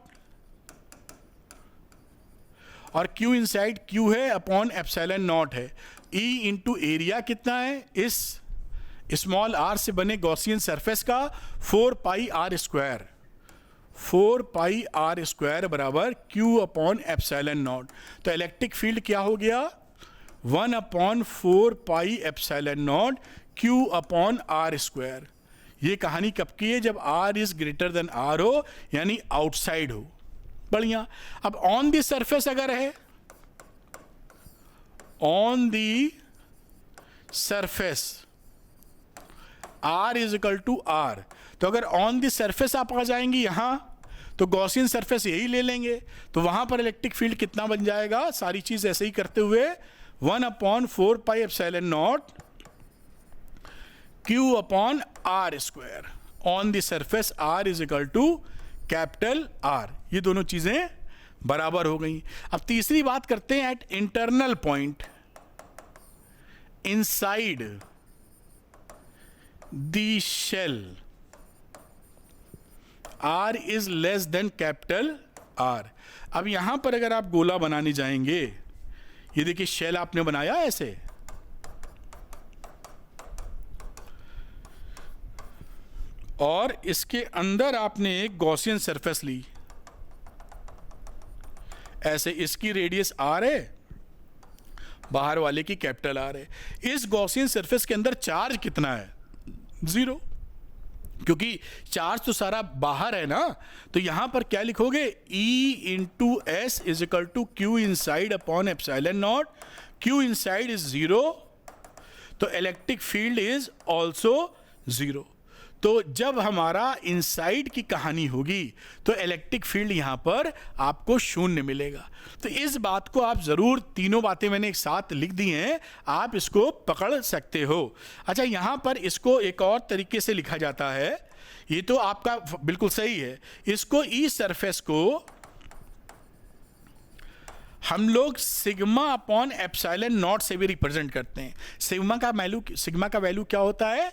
और Q इनसाइड Q है अपॉन एप्सिलॉन नॉट है। E इंटू एरिया कितना है इस स्मॉल r से बने गॉसियन सरफेस का, 4 पाई r स्क्वायर, 4 पाई r स्क्वायर बराबर Q अपॉन एप्सिलॉन नॉट। तो इलेक्ट्रिक फील्ड क्या हो गया, 1 upon 4 pi epsilon naught Q upon r square. ये कहानी कब की है, जब r is greater than r हो, यानी आउटसाइड हो। बढ़िया। अब ऑन दी सरफेस अगर है, on the surface r is equal to r, तो अगर ऑन दी सरफेस आप आ जाएंगे यहां, तो गॉसियन सरफेस यही ले लेंगे, तो वहां पर इलेक्ट्रिक फील्ड कितना बन जाएगा, सारी चीज ऐसे ही करते हुए 1 upon 4 pi epsilon naught Q upon R square on the surface R is equal to capital R। ये दोनों चीजें बराबर हो गई। अब तीसरी बात करते हैं, at internal point inside the shell R is less than capital R। अब यहां पर अगर आप गोला बनाने जाएंगे, ये देखिए शेल आपने बनाया ऐसे, और इसके अंदर आपने एक गॉसियन सरफेस ली ऐसे, इसकी रेडियस R है, बाहर वाले की कैपिटल R है। इस गॉसियन सरफेस के अंदर चार्ज कितना है, 0, क्योंकि चार्ज तो सारा बाहर है ना। तो यहां पर क्या लिखोगे, E into S is equal to Q inside upon epsilon naught. Q inside is 0, तो इलेक्ट्रिक फील्ड इज ऑल्सो 0। तो जब हमारा इनसाइड की कहानी होगी तो इलेक्ट्रिक फील्ड यहां पर आपको 0 मिलेगा। तो इस बात को आप जरूर, तीनों बातें मैंने एक साथ लिख दी हैं, आप इसको पकड़ सकते हो। अच्छा, यहां पर इसको एक और तरीके से लिखा जाता है, ये तो आपका बिल्कुल सही है। इसको ई सरफेस को हम लोग सिग्मा अपॉन एप्सिलॉन नॉट से भी रिप्रेजेंट करते हैं। सिग्मा का वैल्यू क्या होता है,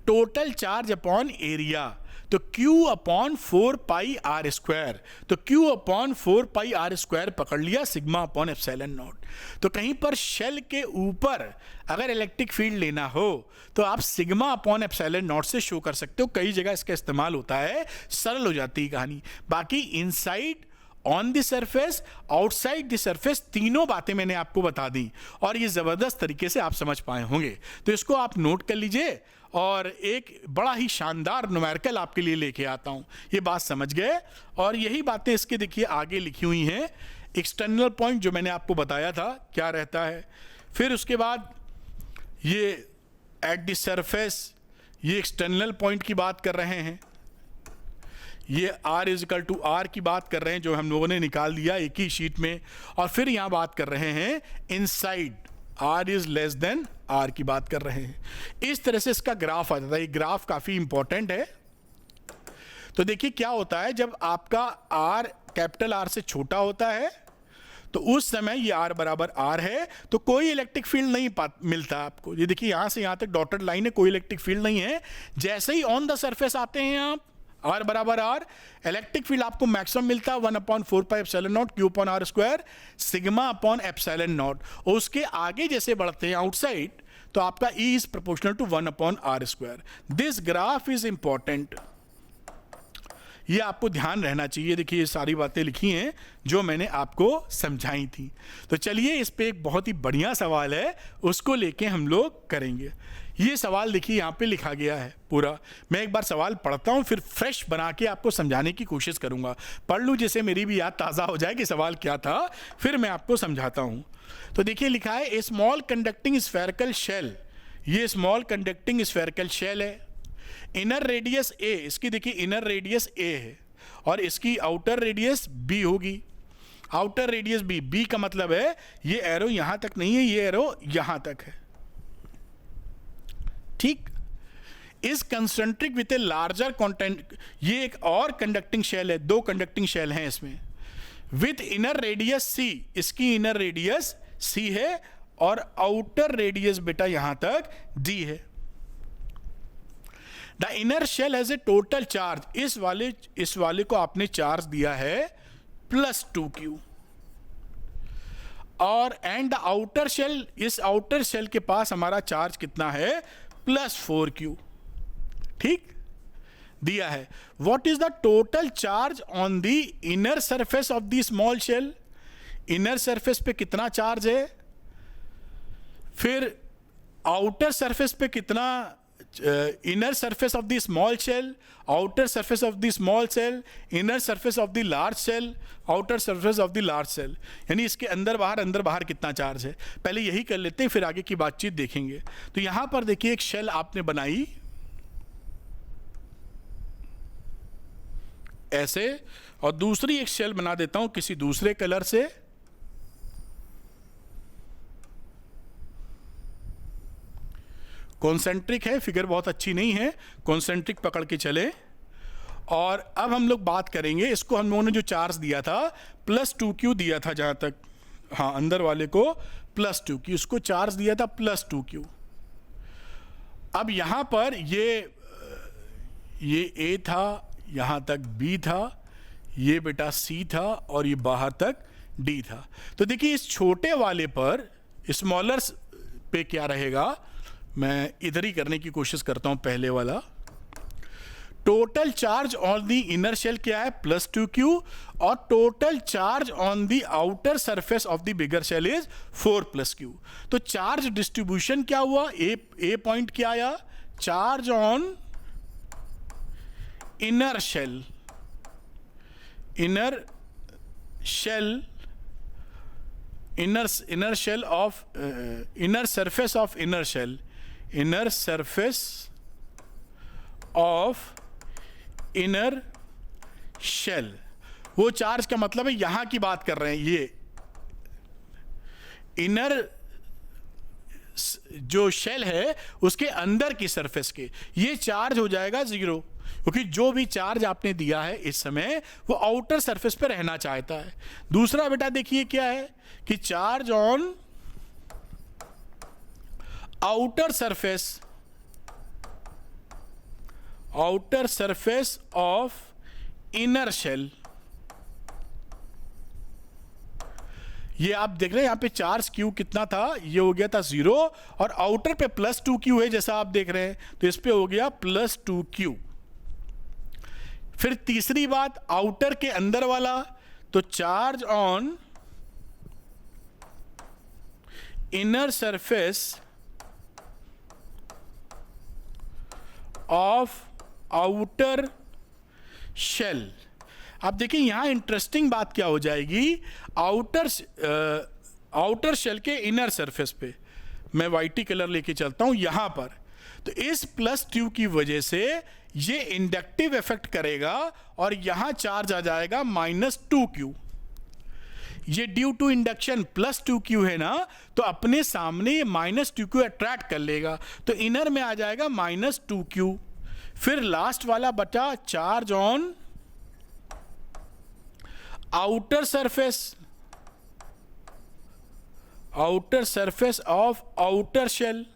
टोटल चार्ज अपॉन एरिया। तो Q अपॉन 4 पाई R स्क्वायर, तो Q अपॉन 4 पाई R स्क्वायर पकड़ लिया, सिग्मा अपॉन एप्सिलॉन नॉट। तो कहीं पर शेल के ऊपर अगर इलेक्ट्रिक फील्ड लेना हो तो आप सिग्मा अपॉन एप्सिलॉन नॉट से शो कर सकते हो। कई जगह इसका इस्तेमाल होता है, सरल हो जाती है कहानी। बाकी inside on the surface, outside the surface, तीनों बातें मैंने आपको बता दी और ये ज़बरदस्त तरीके से आप समझ पाए होंगे। तो इसको आप नोट कर लीजिए और एक बड़ा ही शानदार न्यूमेरिकल आपके लिए लेके आता हूँ। ये बात समझ गए और यही बातें इसके देखिए आगे लिखी हुई हैं। एक्सटर्नल पॉइंट जो मैंने आपको बताया था क्या रहता है, फिर उसके बाद ये एट द सरफेस, ये एक्सटर्नल पॉइंट की बात कर रहे हैं, ये R इजिकल टू R की बात कर रहे हैं जो हम लोगों ने निकाल दिया एक ही शीट में, और फिर यहाँ बात कर रहे हैं inside R is less then R की बात कर रहे हैं। इस तरह से इसका ग्राफ आ जाता है। ये ग्राफ काफ़ी इंपॉर्टेंट है। तो देखिए क्या होता है, जब आपका R कैपिटल R से छोटा होता है तो उस समय ये R बराबर R है तो कोई इलेक्ट्रिक फील्ड नहीं मिलता आपको। ये देखिए यहाँ से यहाँ तक डॉटेड लाइन है, कोई इलेक्ट्रिक फील्ड नहीं है। जैसे ही ऑन द सरफेस आते हैं आप R बराबर R, इलेक्ट्रिक फील्ड आपको मैक्सिमम मिलता है 1/4πε0 Q/R², σ/ε0। और उसके आगे जैसे बढ़ते हैं आउटसाइड तो आपका E is proportional to 1/R²। This graph is important, ये आपको ध्यान रहना चाहिए। देखिए ये सारी बातें लिखी हैं जो मैंने आपको समझाई थी। तो चलिए इस पे एक बहुत ही बढ़िया सवाल है, उसको लेके हम लोग करेंगे। ये सवाल देखिए यहाँ पे लिखा गया है पूरा। मैं एक बार सवाल पढ़ता हूँ फिर फ्रेश बना के आपको समझाने की कोशिश करूँगा। पढ़ लूँ जिससे मेरी भी याद ताज़ा हो जाए कि सवाल क्या था, फिर मैं आपको समझाता हूँ। तो देखिए लिखा है ए स्मॉल कंडक्टिंग स्फेरिकल शेल, ये स्मॉल कंडक्टिंग स्फेरिकल शेल है। इनर रेडियस ए, इसकी देखिए इनर रेडियस ए है और इसकी आउटर रेडियस बी होगी। आउटर रेडियस बी, बी का मतलब है ये एरो यहां तक नहीं है, ये एरो यहां तक है, ठीक। इस concentric with a larger content, ये एक और कंडक्टिंग शेल है, दो कंडक्टिंग शेल हैं इसमें, विथ इनर रेडियस सी, इसकी इनर रेडियस सी है और आउटर रेडियस बेटा यहां तक डी है। The inner shell has a total charge, इस वाले को आपने चार्ज दिया है +2Q, और एंड द आउटर शेल, इस आउटर शेल के पास हमारा चार्ज कितना है +4Q, ठीक दिया है। What is the total charge on the inner surface of the small shell, inner surface पे कितना चार्ज है, फिर आउटर सरफेस पे कितना, inner surface of the small shell, outer surface of the small shell, inner surface of the large shell, outer surface of the large shell, यानी इसके अंदर बाहर कितना चार्ज है। पहले यही कर लेते हैं फिर आगे की बातचीत देखेंगे। तो यहां पर देखिए एक शेल आपने बनाई ऐसे, और दूसरी एक शेल बना देता हूं किसी दूसरे कलर से, कॉन्सेंट्रिक है, फिगर बहुत अच्छी नहीं है, कॉन्सेंट्रिक पकड़ के चले। और अब हम लोग बात करेंगे, इसको हम लोगों ने जो चार्ज दिया था +2Q दिया था, जहां तक, हाँ अंदर वाले को +2Q, इसको चार्ज दिया था +2Q। अब यहां पर ये A था, यहां तक B था, ये बेटा C था और ये बाहर तक D था। तो देखिए इस छोटे वाले पर, स्मॉलर पे क्या रहेगा, मैं इधर ही करने की कोशिश करता हूं, पहले वाला। Total charge on the inner shell क्या है +2Q, और total charge on the outer surface of the bigger shell is 4+Q। तो चार्ज डिस्ट्रीब्यूशन क्या हुआ, ए पॉइंट क्या आया, charge on inner shell, inner shell, inner shell of inner surface of inner shell, inner surface of inner shell, वो चार्ज का मतलब है यहां की बात कर रहे हैं, ये इनर जो शेल है उसके अंदर की सरफेस के, ये चार्ज हो जाएगा 0, क्योंकि जो भी चार्ज आपने दिया है इस समय वो आउटर सरफेस पे रहना चाहता है। दूसरा बेटा देखिए क्या है कि charge on outer surface of inner shell, ये आप देख रहे हैं यहां पे चार्ज Q कितना था, ये हो गया था 0, और आउटर पे +2Q है जैसा आप देख रहे हैं, तो इस पे हो गया +2Q। फिर तीसरी बात, आउटर के अंदर वाला, तो charge on inner surface of outer shell. आप देखिए यहां इंटरेस्टिंग बात क्या हो जाएगी, आउटर शेल के इनर सरफेस पे मैं वाइटी कलर लेके चलता हूं यहां पर, तो इस प्लस q की वजह से ये इंडक्टिव इफेक्ट करेगा और यहां चार्ज आ जाएगा -2q। ये ड्यू टू इंडक्शन +2q है ना, तो अपने सामने -2q अट्रैक्ट कर लेगा, तो इनर में आ जाएगा -2q। फिर लास्ट वाला बचा charge on outer surface of outer shell.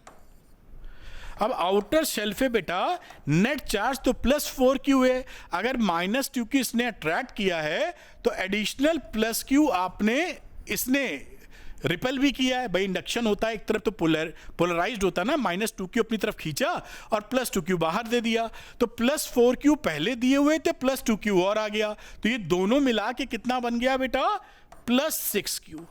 अब आउटर शेल पे बेटा नेट चार्ज तो +4q है, अगर -2q इसने अट्रैक्ट किया है तो एडिशनल +q इसने रिपल भी किया है। भाई इंडक्शन होता है एक तरफ तो पोलराइज्ड होता है ना, -2q अपनी तरफ खींचा और +2q बाहर दे दिया, तो +4q पहले दिए हुए थे, +2q और आ गया, तो ये दोनों मिला के कितना बन गया बेटा, +6q।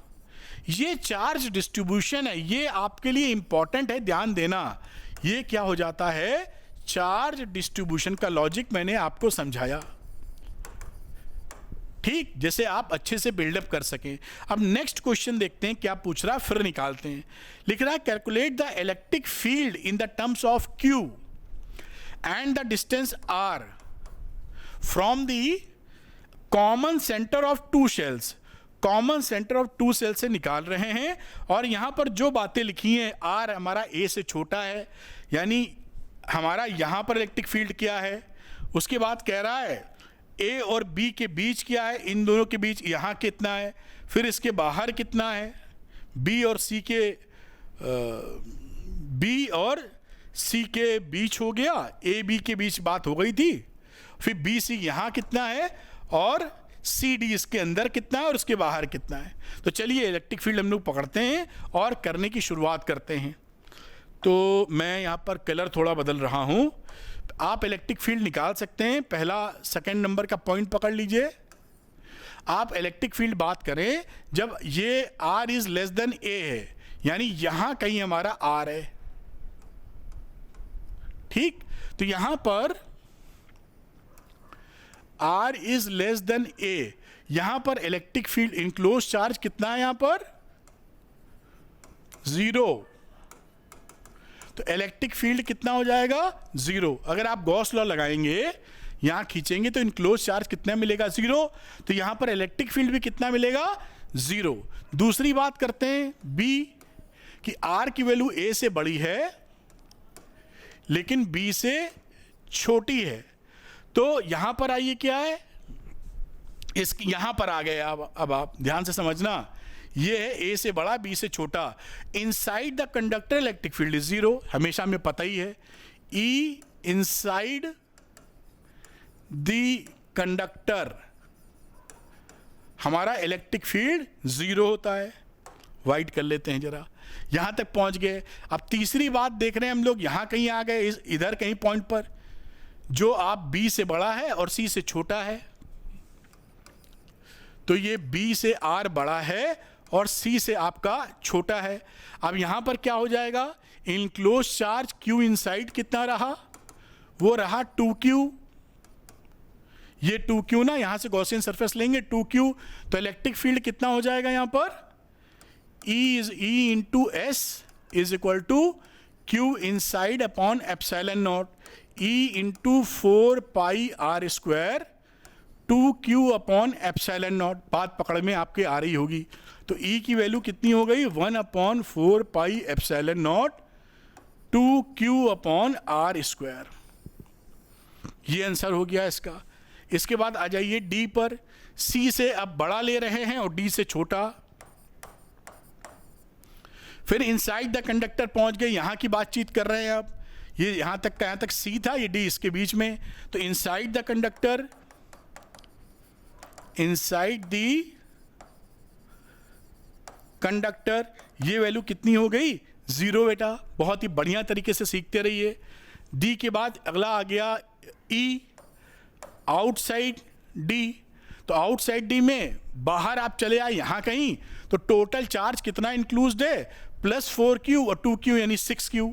ये चार्ज डिस्ट्रीब्यूशन है, ये आपके लिए इंपॉर्टेंट है, ध्यान देना। ये क्या हो जाता है, चार्ज डिस्ट्रीब्यूशन का लॉजिक मैंने आपको समझाया, ठीक, जैसे आप अच्छे से बिल्डअप कर सकें। अब नेक्स्ट क्वेश्चन देखते हैं क्या पूछ रहा है, फिर निकालते हैं। लिख रहा है calculate the electric field in the terms of Q and the distance R from the common centre of two shells. Common centre of two shell से निकाल रहे हैं, और यहां पर जो बातें लिखी हैं, R हमारा A से छोटा है, यानी हमारा यहां पर इलेक्ट्रिक फील्ड क्या है, उसके बाद कह रहा है A और B के बीच क्या है, इन दोनों के बीच यहाँ कितना है, फिर इसके बाहर कितना है, B और C के बीच हो गया, A B के बीच बात हो गई थी, फिर B C यहाँ कितना है, और C D इसके अंदर कितना है और उसके बाहर कितना है। तो चलिए इलेक्ट्रिक फील्ड हम लोग पकड़ते हैं और करने की शुरुआत करते हैं। तो मैं यहाँ पर कलर थोड़ा बदल रहा हूँ, आप इलेक्ट्रिक फील्ड निकाल सकते हैं। पहला सेकंड नंबर का पॉइंट पकड़ लीजिए। आप इलेक्ट्रिक फील्ड बात करें जब ये R is less then A है, यानी यहां कहीं हमारा R है, ठीक, तो यहां पर R is less then A, यहां पर इलेक्ट्रिक फील्ड इनक्लोज चार्ज कितना है, यहां पर 0, तो इलेक्ट्रिक फील्ड कितना हो जाएगा, 0। अगर आप गॉस लॉ लगाएंगे, यहां खींचेंगे तो इनक्लोज चार्ज कितना मिलेगा, 0, तो यहां पर इलेक्ट्रिक फील्ड भी कितना मिलेगा, 0। दूसरी बात करते हैं B कि R की वैल्यू A से बड़ी है लेकिन B से छोटी है, तो यहां पर आइए क्या है, यहां पर आ गए। अब आप ध्यान से समझना, ये है A से बड़ा B से छोटा। Inside the conductor electric field is 0, हमेशा हमें पता ही है, E इनसाइड द कंडक्टर हमारा इलेक्ट्रिक फील्ड 0 होता है। वाइट कर लेते हैं जरा, यहां तक पहुंच गए। अब तीसरी बात देख रहे हैं हम लोग, यहां कहीं आ गए, इधर कहीं पॉइंट पर, जो आप B से बड़ा है और C से छोटा है, तो ये B से R बड़ा है और C से आपका छोटा है। अब यहां पर क्या हो जाएगा, इनक्लोज चार्ज Q इनसाइड कितना रहा, वो रहा 2Q, ये 2Q ना, यहां से गॉसियन सरफेस लेंगे 2Q, तो इलेक्ट्रिक फील्ड कितना हो जाएगा यहां पर, E into S is equal to Q inside upon epsilon naught, E into 4 pi R square 2Q upon epsilon naught। बात पकड़ में आपके आ रही होगी, तो E की वैल्यू कितनी हो गई, 1/4 pi epsilon naught 2Q upon R square। ये आंसर हो गया इसका। इसके बाद आ जाइए D पर, C से अब बड़ा ले रहे हैं और D से छोटा, फिर इनसाइड द कंडक्टर पहुंच गए, यहां की बातचीत कर रहे हैं। अब ये यहां तक का, यहां तक C था, ये D इसके बीच में, तो inside the conductor, inside the conductor ये वैल्यू कितनी हो गई, 0 बेटा। बहुत ही बढ़िया तरीके से सीखते रहिए। D के बाद अगला आ गया E, आउटसाइड D, तो आउटसाइड डी में बाहर आप चले आए यहाँ कहीं, तो टोटल चार्ज कितना इंक्लूड है, +4Q और 2Q यानी 6Q।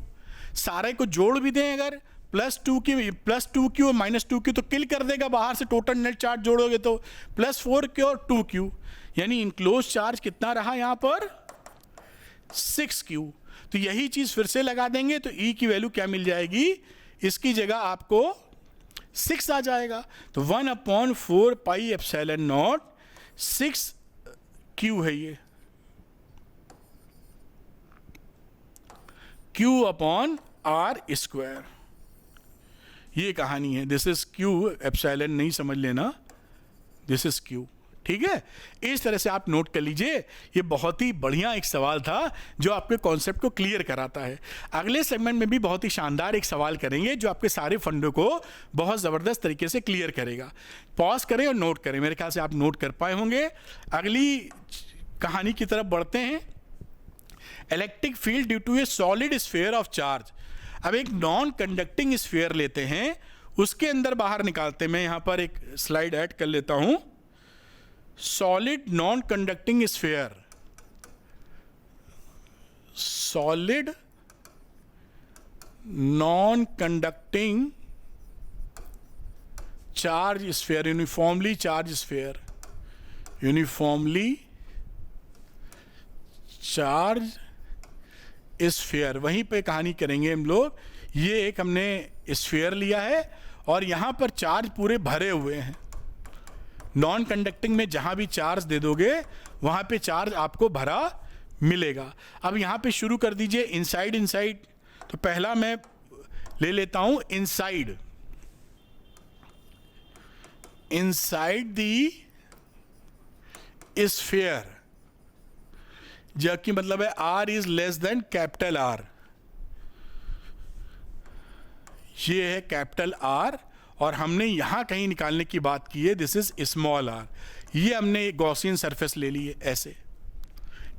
सारे को जोड़ भी दें अगर, +2Q और -2Q तो किल कर देगा बाहर से, टोटल नेट चार्ज जोड़ोगे तो +4Q और 2Q यानी इंक्लोज चार्ज कितना रहा यहाँ पर, 6Q। तो यही चीज फिर से लगा देंगे तो E की वैल्यू क्या मिल जाएगी, इसकी जगह आपको 6 आ जाएगा। तो 1/4πε0 6Q है ये, Q/r²। ये कहानी है, दिस इज Q, एप्सिलॉन नहीं समझ लेना, दिस इज Q। ठीक है, इस तरह से आप नोट कर लीजिए। ये बहुत ही बढ़िया एक सवाल था जो आपके कॉन्सेप्ट को क्लियर कराता है। अगले सेगमेंट में भी बहुत ही शानदार एक सवाल करेंगे जो आपके सारे फंडों को बहुत ज़बरदस्त तरीके से क्लियर करेगा। पॉज करें और नोट करें, मेरे ख्याल से आप नोट कर पाए होंगे। अगली कहानी की तरफ बढ़ते हैं। Electric field due to a solid sphere of charge. अब एक नॉन कंडक्टिंग स्फीयर लेते हैं, उसके अंदर बाहर निकालते हैं। मैं यहाँ पर एक स्लाइड ऐड कर लेता हूँ। Solid non conducting sphere, solid non conducting charge sphere, uniformly charge sphere, uniformly charge sphere. वहीं पे कहानी करेंगे हम लोग। ये एक हमने स्फीयर लिया है और यहां पर चार्ज पूरे भरे हुए हैं। नॉन कंडक्टिंग में जहां भी चार्ज दे दोगे वहां पे चार्ज आपको भरा मिलेगा। अब यहां पे शुरू कर दीजिए इनसाइड इनसाइड। तो पहला मैं ले लेता हूं इनसाइड, इनसाइड दी स्फीयर, जबकि मतलब है R is less than capital R। ये है कैपिटल R और हमने यहां कहीं निकालने की बात की है, दिस इज स्मॉल r। ये हमने गॉसियन सरफेस ले ली है ऐसे।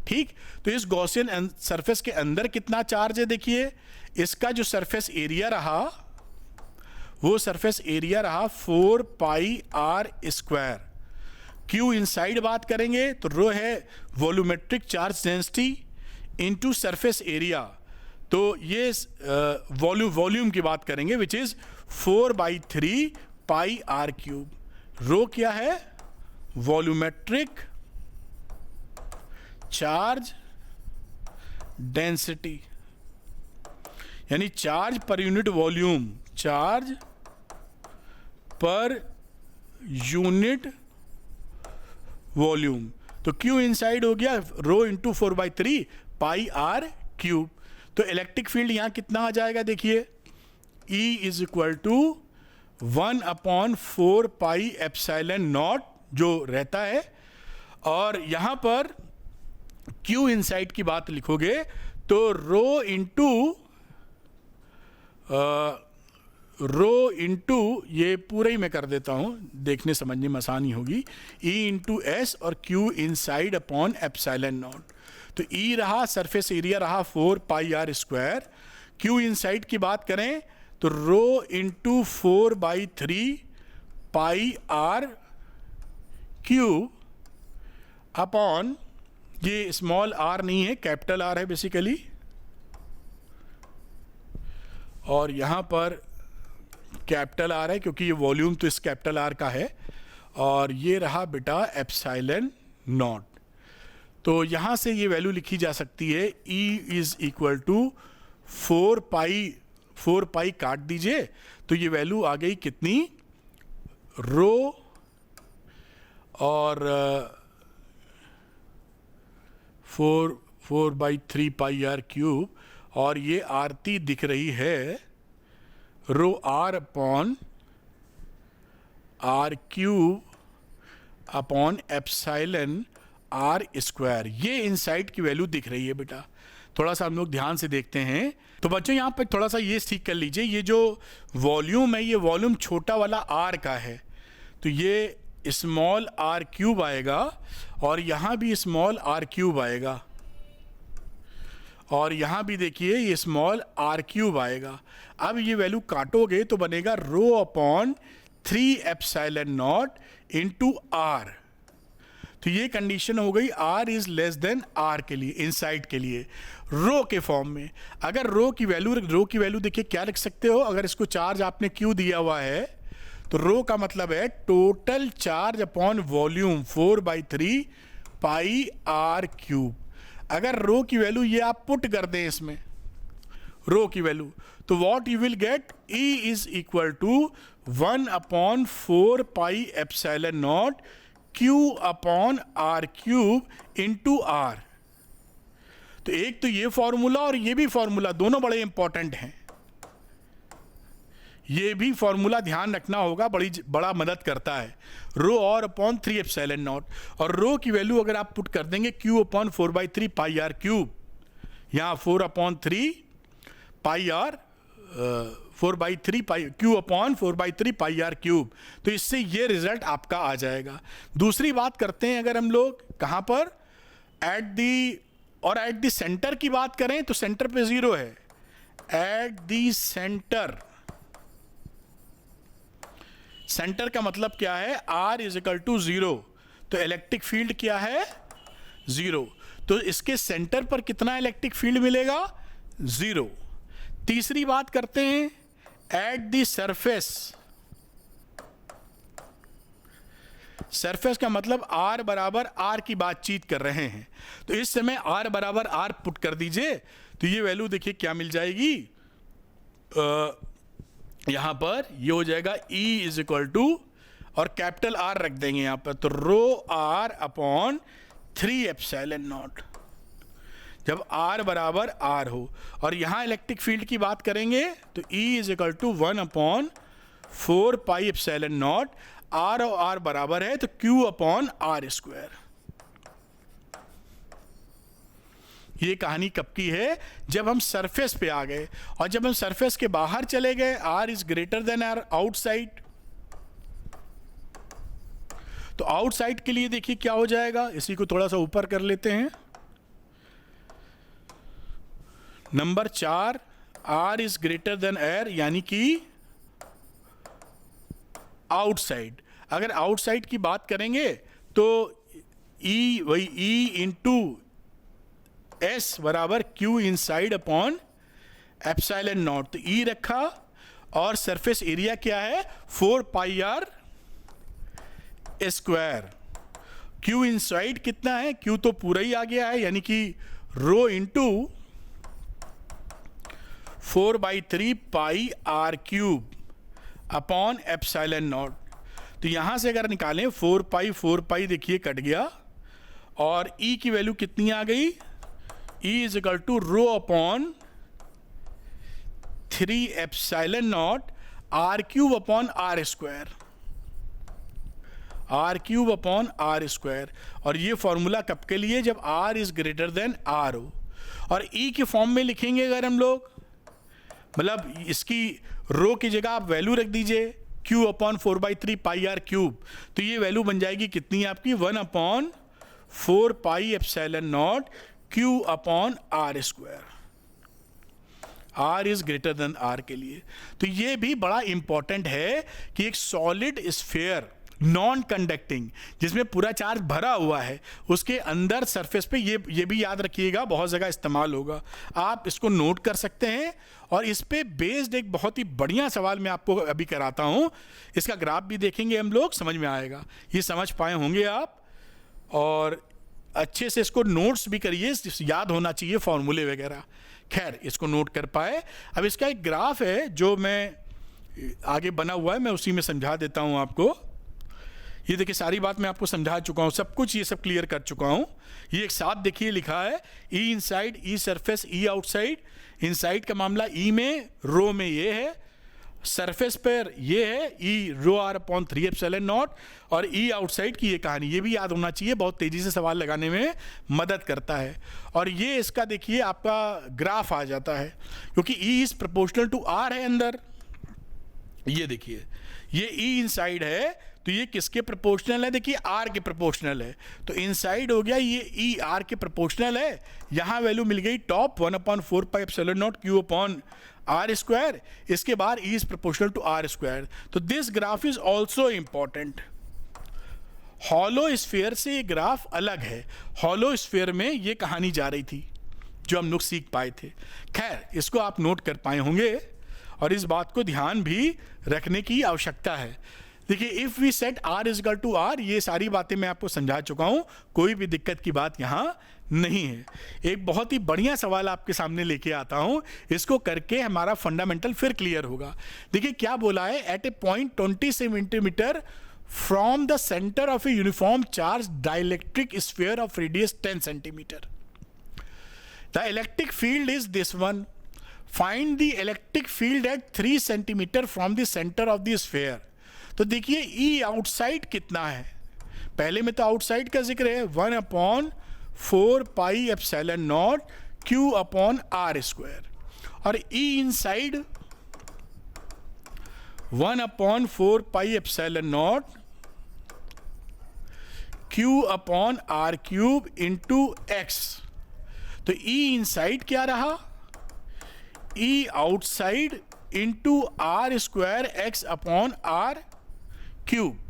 ठीक, तो इस गॉसियन सरफेस के अंदर कितना चार्ज है, देखिए इसका जो सरफेस एरिया रहा वो सरफेस एरिया रहा 4πr²। Q इनसाइड बात करेंगे तो रो है volumetric charge density into surface area. तो ये वॉल्यूम की बात करेंगे विच इज 4/3πr³। रो क्या है, वॉल्यूमेट्रिक चार्ज डेंसिटी, यानी charge per unit volume, charge per unit volume. तो Q इनसाइड हो गया रो इंटू 4/3πr³। तो इलेक्ट्रिक फील्ड यहां कितना आ जाएगा, देखिए E इज इक्वल टू 1/4πε0 जो रहता है, और यहां पर Q इनसाइड की बात लिखोगे तो रो इंटू ये पूरा ही मैं कर देता हूं, देखने समझने में आसानी होगी, E इंटू S और Q इनसाइड अपॉन ε0। तो E रहा सरफेस एरिया रहा 4πr²। Q इनसाइड की बात करें तो रो इंटू 4/3πr³ अपॉन, ये स्मॉल r नहीं है कैपिटल R है बेसिकली, और यहां पर कैपिटल R है क्योंकि ये वॉल्यूम तो इस कैपिटल R का है, और ये रहा बेटा ε0। तो यहां से ये वैल्यू लिखी जा सकती है E इज इक्वल टू 4π काट दीजिए तो ये वैल्यू आ गई कितनी, रो और 4/3πr³, और ये आरती दिख रही है रो R upon r³ upon ε0r²। ये इनसाइड की वैल्यू दिख रही है बेटा। थोड़ा सा हम लोग ध्यान से देखते हैं। तो बच्चों यहाँ पे थोड़ा सा ये ठीक कर लीजिए, ये जो वॉल्यूम है ये वॉल्यूम छोटा वाला R का है, तो ये स्मॉल r³ आएगा और यहाँ भी स्मॉल r³ आएगा, और यहाँ भी देखिए ये स्मॉल r³ आएगा। अब ये वैल्यू काटोगे तो बनेगा रो अपॉन 3ε0 इंटू आर। तो ये कंडीशन हो गई R is less than R के लिए, इनसाइड के लिए, रो के फॉर्म में। अगर रो की वैल्यू देखिए क्या लिख सकते हो, अगर इसको चार्ज आपने क्यू दिया हुआ है तो रो का मतलब है total charge upon volume 4/3 pi are cube. अगर रो की वैल्यू ये आप पुट कर दें इसमें रो की वैल्यू, तो what you will get, E is equal to 1/4 pi epsilon naught Q upon R cube into R. तो एक तो ये फॉर्मूला और ये भी फॉर्मूला दोनों बड़े इंपॉर्टेंट हैं। ये भी फॉर्मूला ध्यान रखना होगा, बड़ा मदद करता है। रो और अपॉन 3 एप्सिलॉन नॉट, और रो की वैल्यू अगर आप पुट कर देंगे q upon 4/3 pi are cube, यहाँ 4/3 pi r 4/3 pi q upon 4/3 pi are cube, तो इससे ये रिजल्ट आपका आ जाएगा। दूसरी बात करते हैं, अगर हम लोग कहाँ पर एट दी सेंटर की बात करें तो सेंटर पे 0 है। एट दी सेंटर का मतलब क्या है, R इज इक्वल टू 0, तो इलेक्ट्रिक फील्ड क्या है 0, तो इसके सेंटर पर कितना इलेक्ट्रिक फील्ड मिलेगा 0। तीसरी बात करते हैं, एट दी सरफेस का मतलब R बराबर R की बातचीत कर रहे हैं, तो इस समय R बराबर R पुट कर दीजिए, तो ये वैल्यू देखिए क्या मिल जाएगी, यहां पर ये हो जाएगा E इज इक्वल टू, और कैपिटल R रख देंगे यहां पर, तो रो R अपॉन 3 एप्सिलॉन नॉट, जब R बराबर R हो। और यहां इलेक्ट्रिक फील्ड की बात करेंगे तो E is equal to 1/4 pi epsilon naught, R और R बराबर है तो Q अपॉन R स्क्वायर। ये कहानी कब की है, जब हम सरफेस पे आ गए, और जब हम सरफेस के बाहर चले गए R is greater than R outside, तो आउटसाइड के लिए देखिए क्या हो जाएगा, इसी को थोड़ा सा ऊपर कर लेते हैं। Number 4, R is greater then air, यानी कि आउटसाइड। अगर आउटसाइड की बात करेंगे तो E वही E इंटू S बराबर Q inside upon epsilon naught, तो E रखा, और सरफेस एरिया क्या है 4 पाई R स्क्वायर। Q इनसाइड कितना है, Q तो पूरा ही आ गया है, यानी कि rho into 4/3 pi R cube upon epsilon naught. तो यहां से अगर निकालें 4 पाई देखिए कट गया, और E की वैल्यू कितनी आ गई, E is equal to rho upon 3 epsilon naught R cube upon R square, R cube upon R square. और ये फॉर्मूला कब के लिए, जब R is greater than R हो। और E के फॉर्म में लिखेंगे अगर हम लोग, मतलब इसकी रो की जगह आप वैल्यू रख दीजिए Q upon 4/3 pi R cube, तो ये वैल्यू बन जाएगी कितनी आपकी 1/4 pi epsilon naught Q upon R square. R is greater than R के लिए। तो ये भी बड़ा इंपॉर्टेंट है कि एक सॉलिड स्फीयर नॉन कंडक्टिंग, जिसमें पूरा चार्ज भरा हुआ है, उसके अंदर सरफेस पे, ये भी याद रखिएगा, बहुत जगह इस्तेमाल होगा, आप इसको नोट कर सकते हैं। और इस पे बेस्ड एक बहुत ही बढ़िया सवाल मैं आपको अभी कराता हूं, इसका ग्राफ भी देखेंगे हम लोग, समझ में आएगा, ये समझ पाए होंगे आप, और अच्छे से इसको नोट्स भी करिए, याद होना चाहिए फॉर्मूले वगैरह। खैर, इसको नोट कर पाए। अब इसका एक ग्राफ है जो मैं आगे बना हुआ है, मैं उसी में समझा देता हूं आपको। ये देखिए, सारी बात मैं आपको समझा चुका हूं, सब कुछ ये सब क्लियर कर चुका हूं। ये एक साथ देखिए लिखा है, E inside, E surface, E outside. Inside का मामला E में, रो में ये है, सरफेस पर ये है E rho R upon 3 epsilon naught, और E आउटसाइड की ये कहानी, ये भी याद होना चाहिए, बहुत तेजी से सवाल लगाने में मदद करता है। और ये इसका देखिए आपका ग्राफ आ जाता है, क्योंकि E is proportional to R है अंदर। ये देखिए, ये E इनसाइड है, तो ये किसके प्रोपोर्शनल है, देखिए R के प्रोपोर्शनल है, तो इनसाइड हो गया, ये E R के प्रोपोर्शनल है। यहाँ वैल्यू मिल गई top 1/4 pi epsilon naught Q upon R square, इसके बाद E is proportional to R square. तो this graph is also important. Hollow sphere से ये ग्राफ अलग है। हॉलो स्फीयर में ये कहानी जा रही थी जो हम लोग सीख पाए थे। खैर, इसको आप नोट कर पाए होंगे और इस बात को ध्यान भी रखने की आवश्यकता है। देखिए, if we set r is equal to r, ये सारी बातें मैं आपको समझा चुका हूं, कोई भी दिक्कत की बात यहां नहीं है। एक बहुत ही बढ़िया सवाल आपके सामने लेके आता हूं, इसको करके हमारा फंडामेंटल फिर क्लियर होगा। देखिए क्या बोला है, at a point 20 centimetre from the centre of a uniform charge dielectric sphere of radius 10 centimetre, the electric field is this one, find the electric field at 3 centimetre from the centre of the sphere. तो देखिए ई आउटसाइड कितना है, पहले में तो आउटसाइड का जिक्र है, 1/4 pi epsilon naught Q upon R square, और E inside 1/4 pi epsilon naught Q upon R cube into X। तो ई इनसाइड क्या रहा, E outside into R square X upon R cube.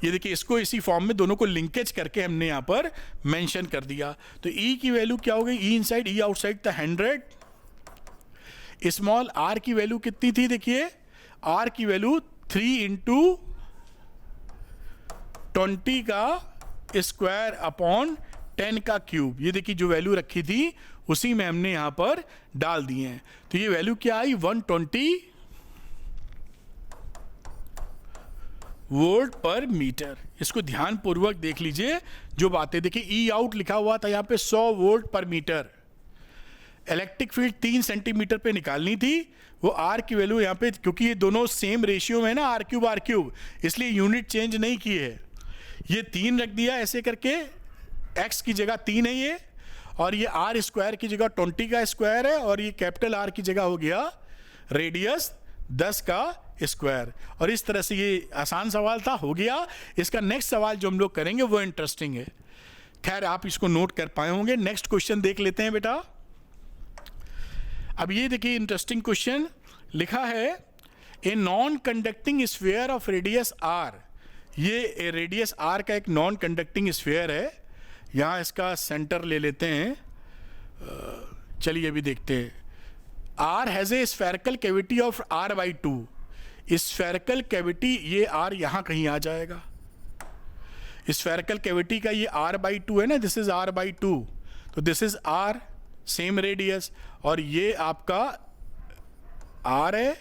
ये देखिए, इसको इसी फॉर्म में दोनों को लिंकेज करके हमने यहां पर मेंशन कर दिया। तो E की वैल्यू क्या हो गई, E इनसाइड E आउटसाइड था 100, स्मॉल r की वैल्यू कितनी थी, देखिए r की वैल्यू 3 इंटू 20 का स्क्वायर अपॉन 10 का क्यूब। ये देखिए जो वैल्यू रखी थी उसी में हमने यहां पर डाल दिए हैं। तो ये वैल्यू क्या आई, 120 वोल्ट पर मीटर। इसको ध्यान पूर्वक देख लीजिए जो बातें, देखिए ई आउट लिखा हुआ था यहां पे 100 वोल्ट पर मीटर, इलेक्ट्रिक फील्ड 3 सेंटीमीटर पे निकालनी थी, वो आर की वैल्यू यहां पे, क्योंकि ये दोनों सेम रेशियो में है ना, आर क्यूब इसलिए यूनिट चेंज नहीं की है, ये 3 रख दिया ऐसे करके, एक्स की जगह 3 है ये, और ये आर स्क्वायर की जगह 20 का स्क्वायर है, और ये कैपिटल आर की जगह हो गया रेडियस 10 का स्क्वायर। और इस तरह से ये आसान सवाल था, हो गया। इसका नेक्स्ट सवाल जो हम लोग करेंगे वो इंटरेस्टिंग है। खैर, आप इसको नोट कर पाए होंगे। नेक्स्ट क्वेश्चन देख लेते हैं बेटा। अब ये देखिए इंटरेस्टिंग क्वेश्चन लिखा है, a non conducting sphere of radius R. ये रेडियस आर का एक नॉन कंडक्टिंग स्फीयर है। यहाँ इसका सेंटर ले लेते हैं, चलिए अभी देखते हैं। R has a spherical cavity of R/2। Spherical cavity, ये R यहाँ कहीं आ जाएगा, स्फेरिकल कैविटी का ये R/2 है ना, दिस इज R/2, तो this is R, same radius, और ये आपका R है,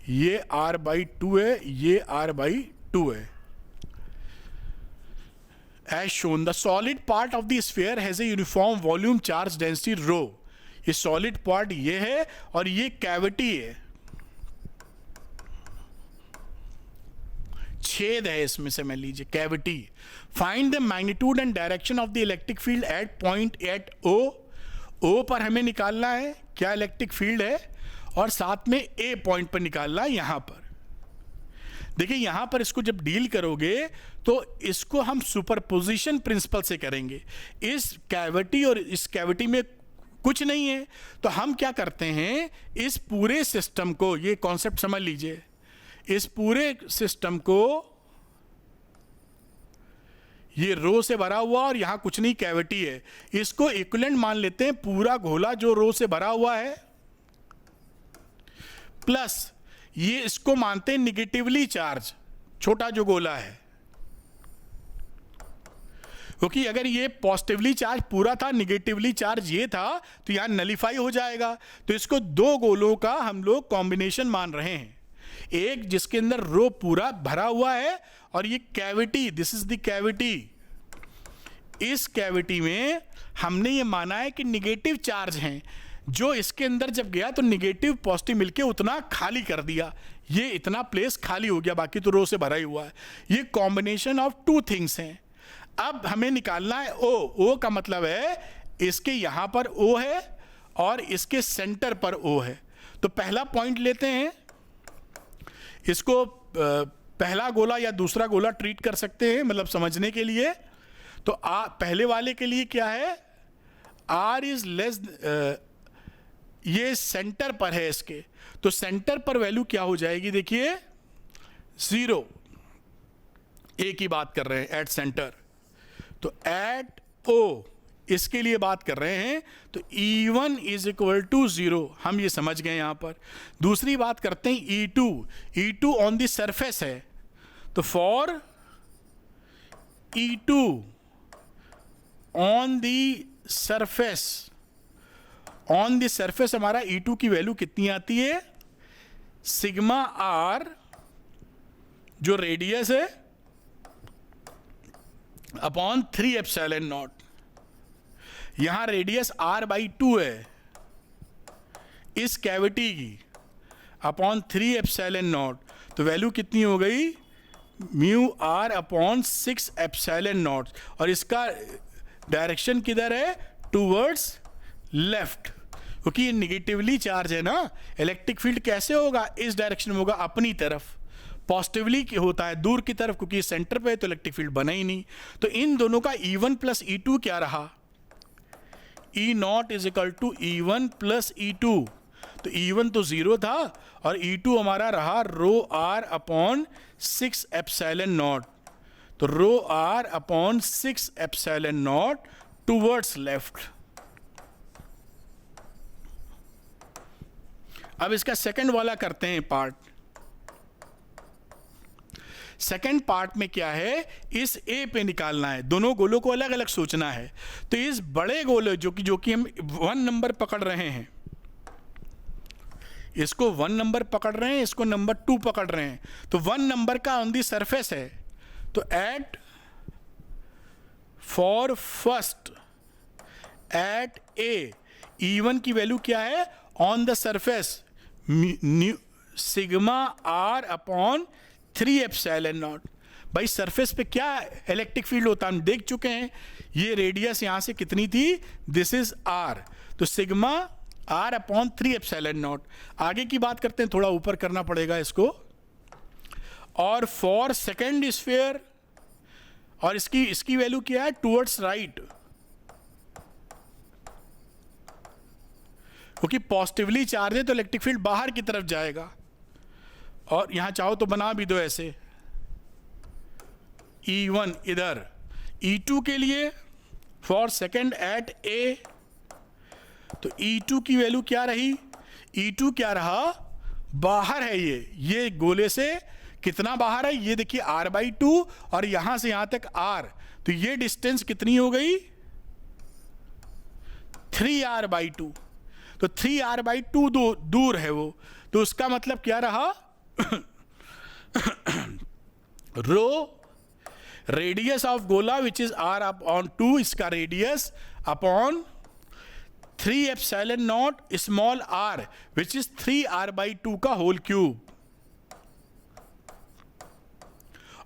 ये R/2 है, ये R/2 है। As shown, the solid part of the sphere has a uniform volume charge density rho। ये सॉलिड पार्ट ये है और ये कैविटी है, छेद है इसमें से, मान लीजिए cavity. Find the magnitude and direction of the electric field at point at O। O पर हमें निकालना है क्या इलेक्ट्रिक फील्ड है, और साथ में A पॉइंट पर निकालना है यहां पर। देखिए यहां पर इसको जब डील करोगे तो इसको हम सुपरपोजिशन प्रिंसिपल से करेंगे। इस कैविटी और इस कैविटी में कुछ नहीं है, तो हम क्या करते हैं, इस पूरे सिस्टम को, ये कॉन्सेप्ट समझ लीजिए, इस पूरे सिस्टम को ये रो से भरा हुआ और यहां कुछ नहीं, कैविटी है, इसको इक्विवेलेंट मान लेते हैं पूरा गोला जो रो से भरा हुआ है, प्लस ये इसको मानते हैं निगेटिवली चार्ज, छोटा जो गोला है, क्योंकि अगर ये पॉजिटिवली चार्ज पूरा था, निगेटिवली चार्ज ये था, तो यहां नलिफाई हो जाएगा। तो इसको दो गोलों का हम लोग कॉम्बिनेशन मान रहे हैं, एक जिसके अंदर रो पूरा भरा हुआ है, और ये cavity, this is the cavity. इस कैविटी में हमने ये माना है कि निगेटिव चार्ज हैं, जो इसके अंदर जब गया तो निगेटिव पॉजिटिव मिलके उतना खाली कर दिया, ये इतना प्लेस खाली हो गया, बाकी तो रो से भरा ही हुआ है। ये कॉम्बिनेशन ऑफ टू थिंग्स हैं। अब हमें निकालना है O का मतलब है इसके यहां पर O है और इसके सेंटर पर O है। तो पहला पॉइंट लेते हैं, इसको पहला गोला या दूसरा गोला ट्रीट कर सकते हैं, मतलब समझने के लिए। तो पहले वाले के लिए क्या है, R इज लेस, ये सेंटर पर है इसके, तो सेंटर पर वैल्यू क्या हो जाएगी, देखिए 0, ए की बात कर रहे हैं, एट सेंटर। तो एट ओ इसके लिए बात कर रहे हैं, तो E1 इज इक्वल टू 0, हम ये समझ गए यहां पर। दूसरी बात करते हैं E2 ऑन द सरफेस है, तो for E2 on the surface हमारा E2 की वैल्यू कितनी आती है, सिग्मा R जो रेडियस है अपॉन 3 एप्सिलॉन नॉट। यहां रेडियस R/2 है इस कैविटी की, अपॉन 3 एप्सिलॉन नॉट, तो वैल्यू कितनी हो गई, mu R upon 6 epsilon naught. और इसका डायरेक्शन किधर है, टूवर्ड्स लेफ्ट, क्योंकि ये निगेटिवली चार्ज है ना। इलेक्ट्रिक फील्ड कैसे होगा, इस डायरेक्शन में होगा, अपनी तरफ। पॉजिटिवली होता है दूर की तरफ, क्योंकि सेंटर पे है तो इलेक्ट्रिक फील्ड बना ही नहीं। तो इन दोनों का E1 प्लस E2 क्या रहा, E0 is equal to E1 plus E2। तो E1 तो 0 था और E2 हमारा रहा रो R अपॉन 6 एप्सिलॉन नॉट। तो रो R upon 6 epsilon not towards left. अब इसका सेकंड वाला करते हैं पार्ट। सेकंड पार्ट में क्या है, इस ए पे निकालना है, दोनों गोलों को अलग अलग सोचना है। तो इस बड़े गोले जो कि हम 1 नंबर पकड़ रहे हैं, इसको 1 नंबर पकड़ रहे हैं, इसको नंबर 2 पकड़ रहे हैं। तो 1 नंबर का ऑन दी सरफेस है, तो at for first at a E1 की वैल्यू क्या है, on the surface sigma R upon 3 epsilon naught. भाई सरफेस पे क्या इलेक्ट्रिक फील्ड होता है हम देख चुके हैं। ये रेडियस यहां से कितनी थी, दिस इज R, तो sigma R upon 3 epsilon not. आगे की बात करते हैं, थोड़ा ऊपर करना पड़ेगा इसको। और फॉर सेकेंड स्फीयर, और इसकी वैल्यू क्या है, टूवर्ड्स राइट, क्योंकि पॉजिटिवली चार्ज है तो इलेक्ट्रिक फील्ड बाहर की तरफ जाएगा। और यहां चाहो तो बना भी दो ऐसे, E1 इधर, E2 के लिए फॉर सेकेंड एट ए, तो E2 की वैल्यू क्या रही, E2 क्या रहा, बाहर है ये गोले से कितना बाहर है, ये देखिए R/2 और यहां से यहां तक R, तो ये डिस्टेंस कितनी हो गई, 3R/2। तो 3R/2 दूर है वो, तो उसका मतलब क्या रहा, रो रेडियस ऑफ गोला विच इज R अपॉन 2, इसका radius upon 3 epsilon not small r which is 3R/2 का होल क्यूब।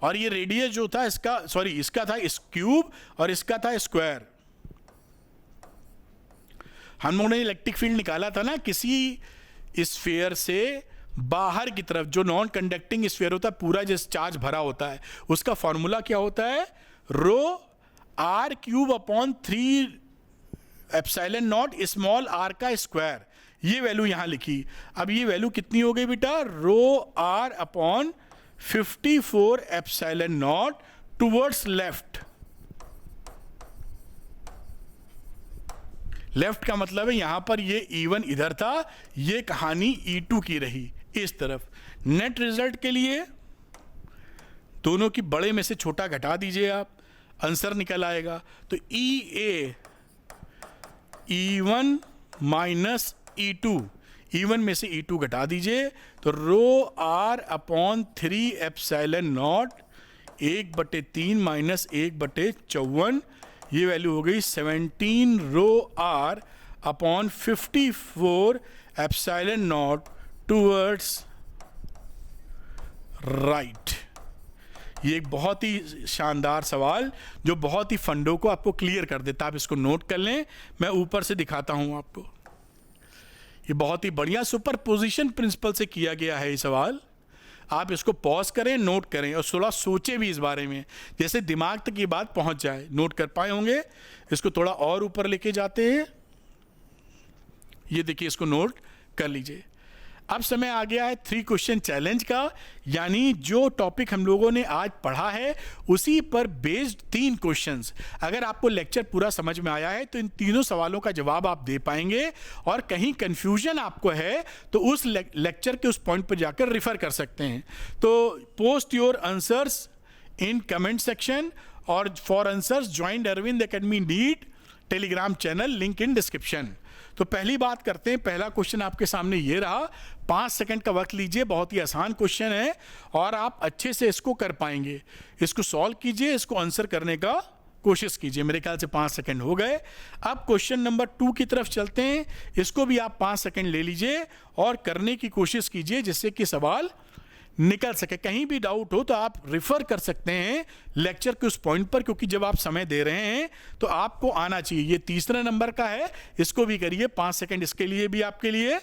और ये रेडियस जो था इसका था क्यूब और इसका था स्क्वायर। हम लोगों ने इलेक्ट्रिक फील्ड निकाला था ना किसी स्फीयर से बाहर की तरफ, जो नॉन कंडक्टिंग स्फीयर होता है, पूरा जिस चार्ज भरा होता है, उसका फॉर्मूला क्या होता है, रो R³ upon 3 epsilon not small r का स्क्वायर। ये वैल्यू यहां लिखी। अब ये वैल्यू कितनी हो गई बेटा, रो R upon 54 epsilon not towards left. Left का मतलब है यहां पर ये E1 इधर था, ये कहानी E2 की रही इस तरफ। नेट रिजल्ट के लिए दोनों की बड़े में से छोटा घटा दीजिए आप, आंसर निकल आएगा। तो E1 माइनस E2, E1 में से E2 घटा दीजिए, तो रो R upon 3 epsilon not 1/3 minus 1/54, ये वैल्यू हो गई 17 रो R upon 54 epsilon not towards right. ये एक बहुत ही शानदार सवाल जो बहुत ही फंडों को आपको क्लियर कर देता है। आप इसको नोट कर लें, मैं ऊपर से दिखाता हूं आपको। ये बहुत ही बढ़िया सुपरपोजिशन प्रिंसिपल से किया गया है ये सवाल। आप इसको पॉज करें, नोट करें और थोड़ा सोचें भी इस बारे में, जैसे दिमाग तक ये बात पहुंच जाए। नोट कर पाए होंगे। इसको थोड़ा और ऊपर लेके जाते हैं, ये देखिए, इसको नोट कर लीजिए। अब समय आ गया है 3 क्वेश्चन चैलेंज का, यानी जो टॉपिक हम लोगों ने आज पढ़ा है उसी पर बेस्ड 3 क्वेश्चंस। अगर आपको लेक्चर पूरा समझ में आया है तो इन तीनों सवालों का जवाब आप दे पाएंगे, और कहीं कंफ्यूजन आपको है तो उस लेक्चर के उस पॉइंट पर जाकर रिफर कर सकते हैं। तो post your answers in comment section, और for answers join Arvind academy NEET Telegram channel, link in description. तो पहली बात करते हैं, पहला क्वेश्चन आपके सामने ये रहा, 5 सेकंड का वक्त लीजिए, बहुत ही आसान क्वेश्चन है और आप अच्छे से इसको कर पाएंगे। इसको सॉल्व कीजिए, इसको आंसर करने का कोशिश कीजिए। मेरे ख्याल से 5 सेकंड हो गए। अब क्वेश्चन नंबर 2 की तरफ चलते हैं, इसको भी आप 5 सेकंड ले लीजिए और करने की कोशिश कीजिए जिससे कि सवाल निकल सके। कहीं भी डाउट हो तो आप रिफर कर सकते हैं लेक्चर के उस पॉइंट पर, क्योंकि जब आप समय दे रहे हैं तो आपको आना चाहिए। ये तीसरे नंबर का है, इसको भी करिए 5 सेकंड इसके लिए भी आपके लिए,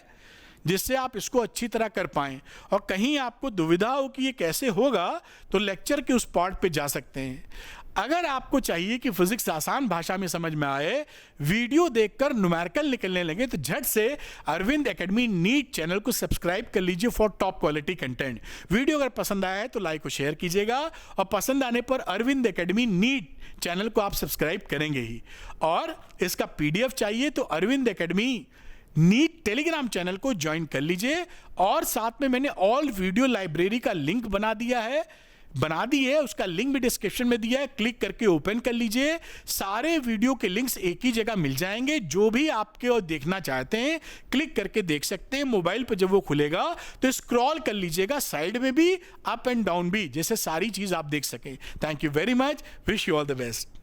जिससे आप इसको अच्छी तरह कर पाएं। और कहीं आपको दुविधा हो कि ये कैसे होगा तो लेक्चर के उस पार्ट पे जा सकते हैं। अगर आपको चाहिए कि फिजिक्स आसान भाषा में समझ में आए, वीडियो देखकर न्यूमेरिकल निकलने लगे, तो झट से अरविंद एकेडमी नीट चैनल को सब्सक्राइब कर लीजिए for top quality content. Video अगर पसंद आया है तो लाइक और शेयर कीजिएगा, और पसंद आने पर अरविंद एकेडमी नीट चैनल को आप सब्सक्राइब करेंगे ही। और इसका PDF चाहिए तो Arvind academy NEET Telegram channel को ज्वाइन कर लीजिए, और साथ में मैंने ऑल वीडियो लाइब्रेरी का लिंक बना दी है, उसका लिंक भी डिस्क्रिप्शन में दिया है, क्लिक करके ओपन कर लीजिए। सारे वीडियो के लिंक्स एक ही जगह मिल जाएंगे, जो भी आपके और देखना चाहते हैं क्लिक करके देख सकते हैं। मोबाइल पर जब वो खुलेगा तो स्क्रॉल कर लीजिएगा, साइड में भी, अप एंड डाउन भी, जैसे सारी चीज आप देख सकें। Thank you very much, wish you all the best.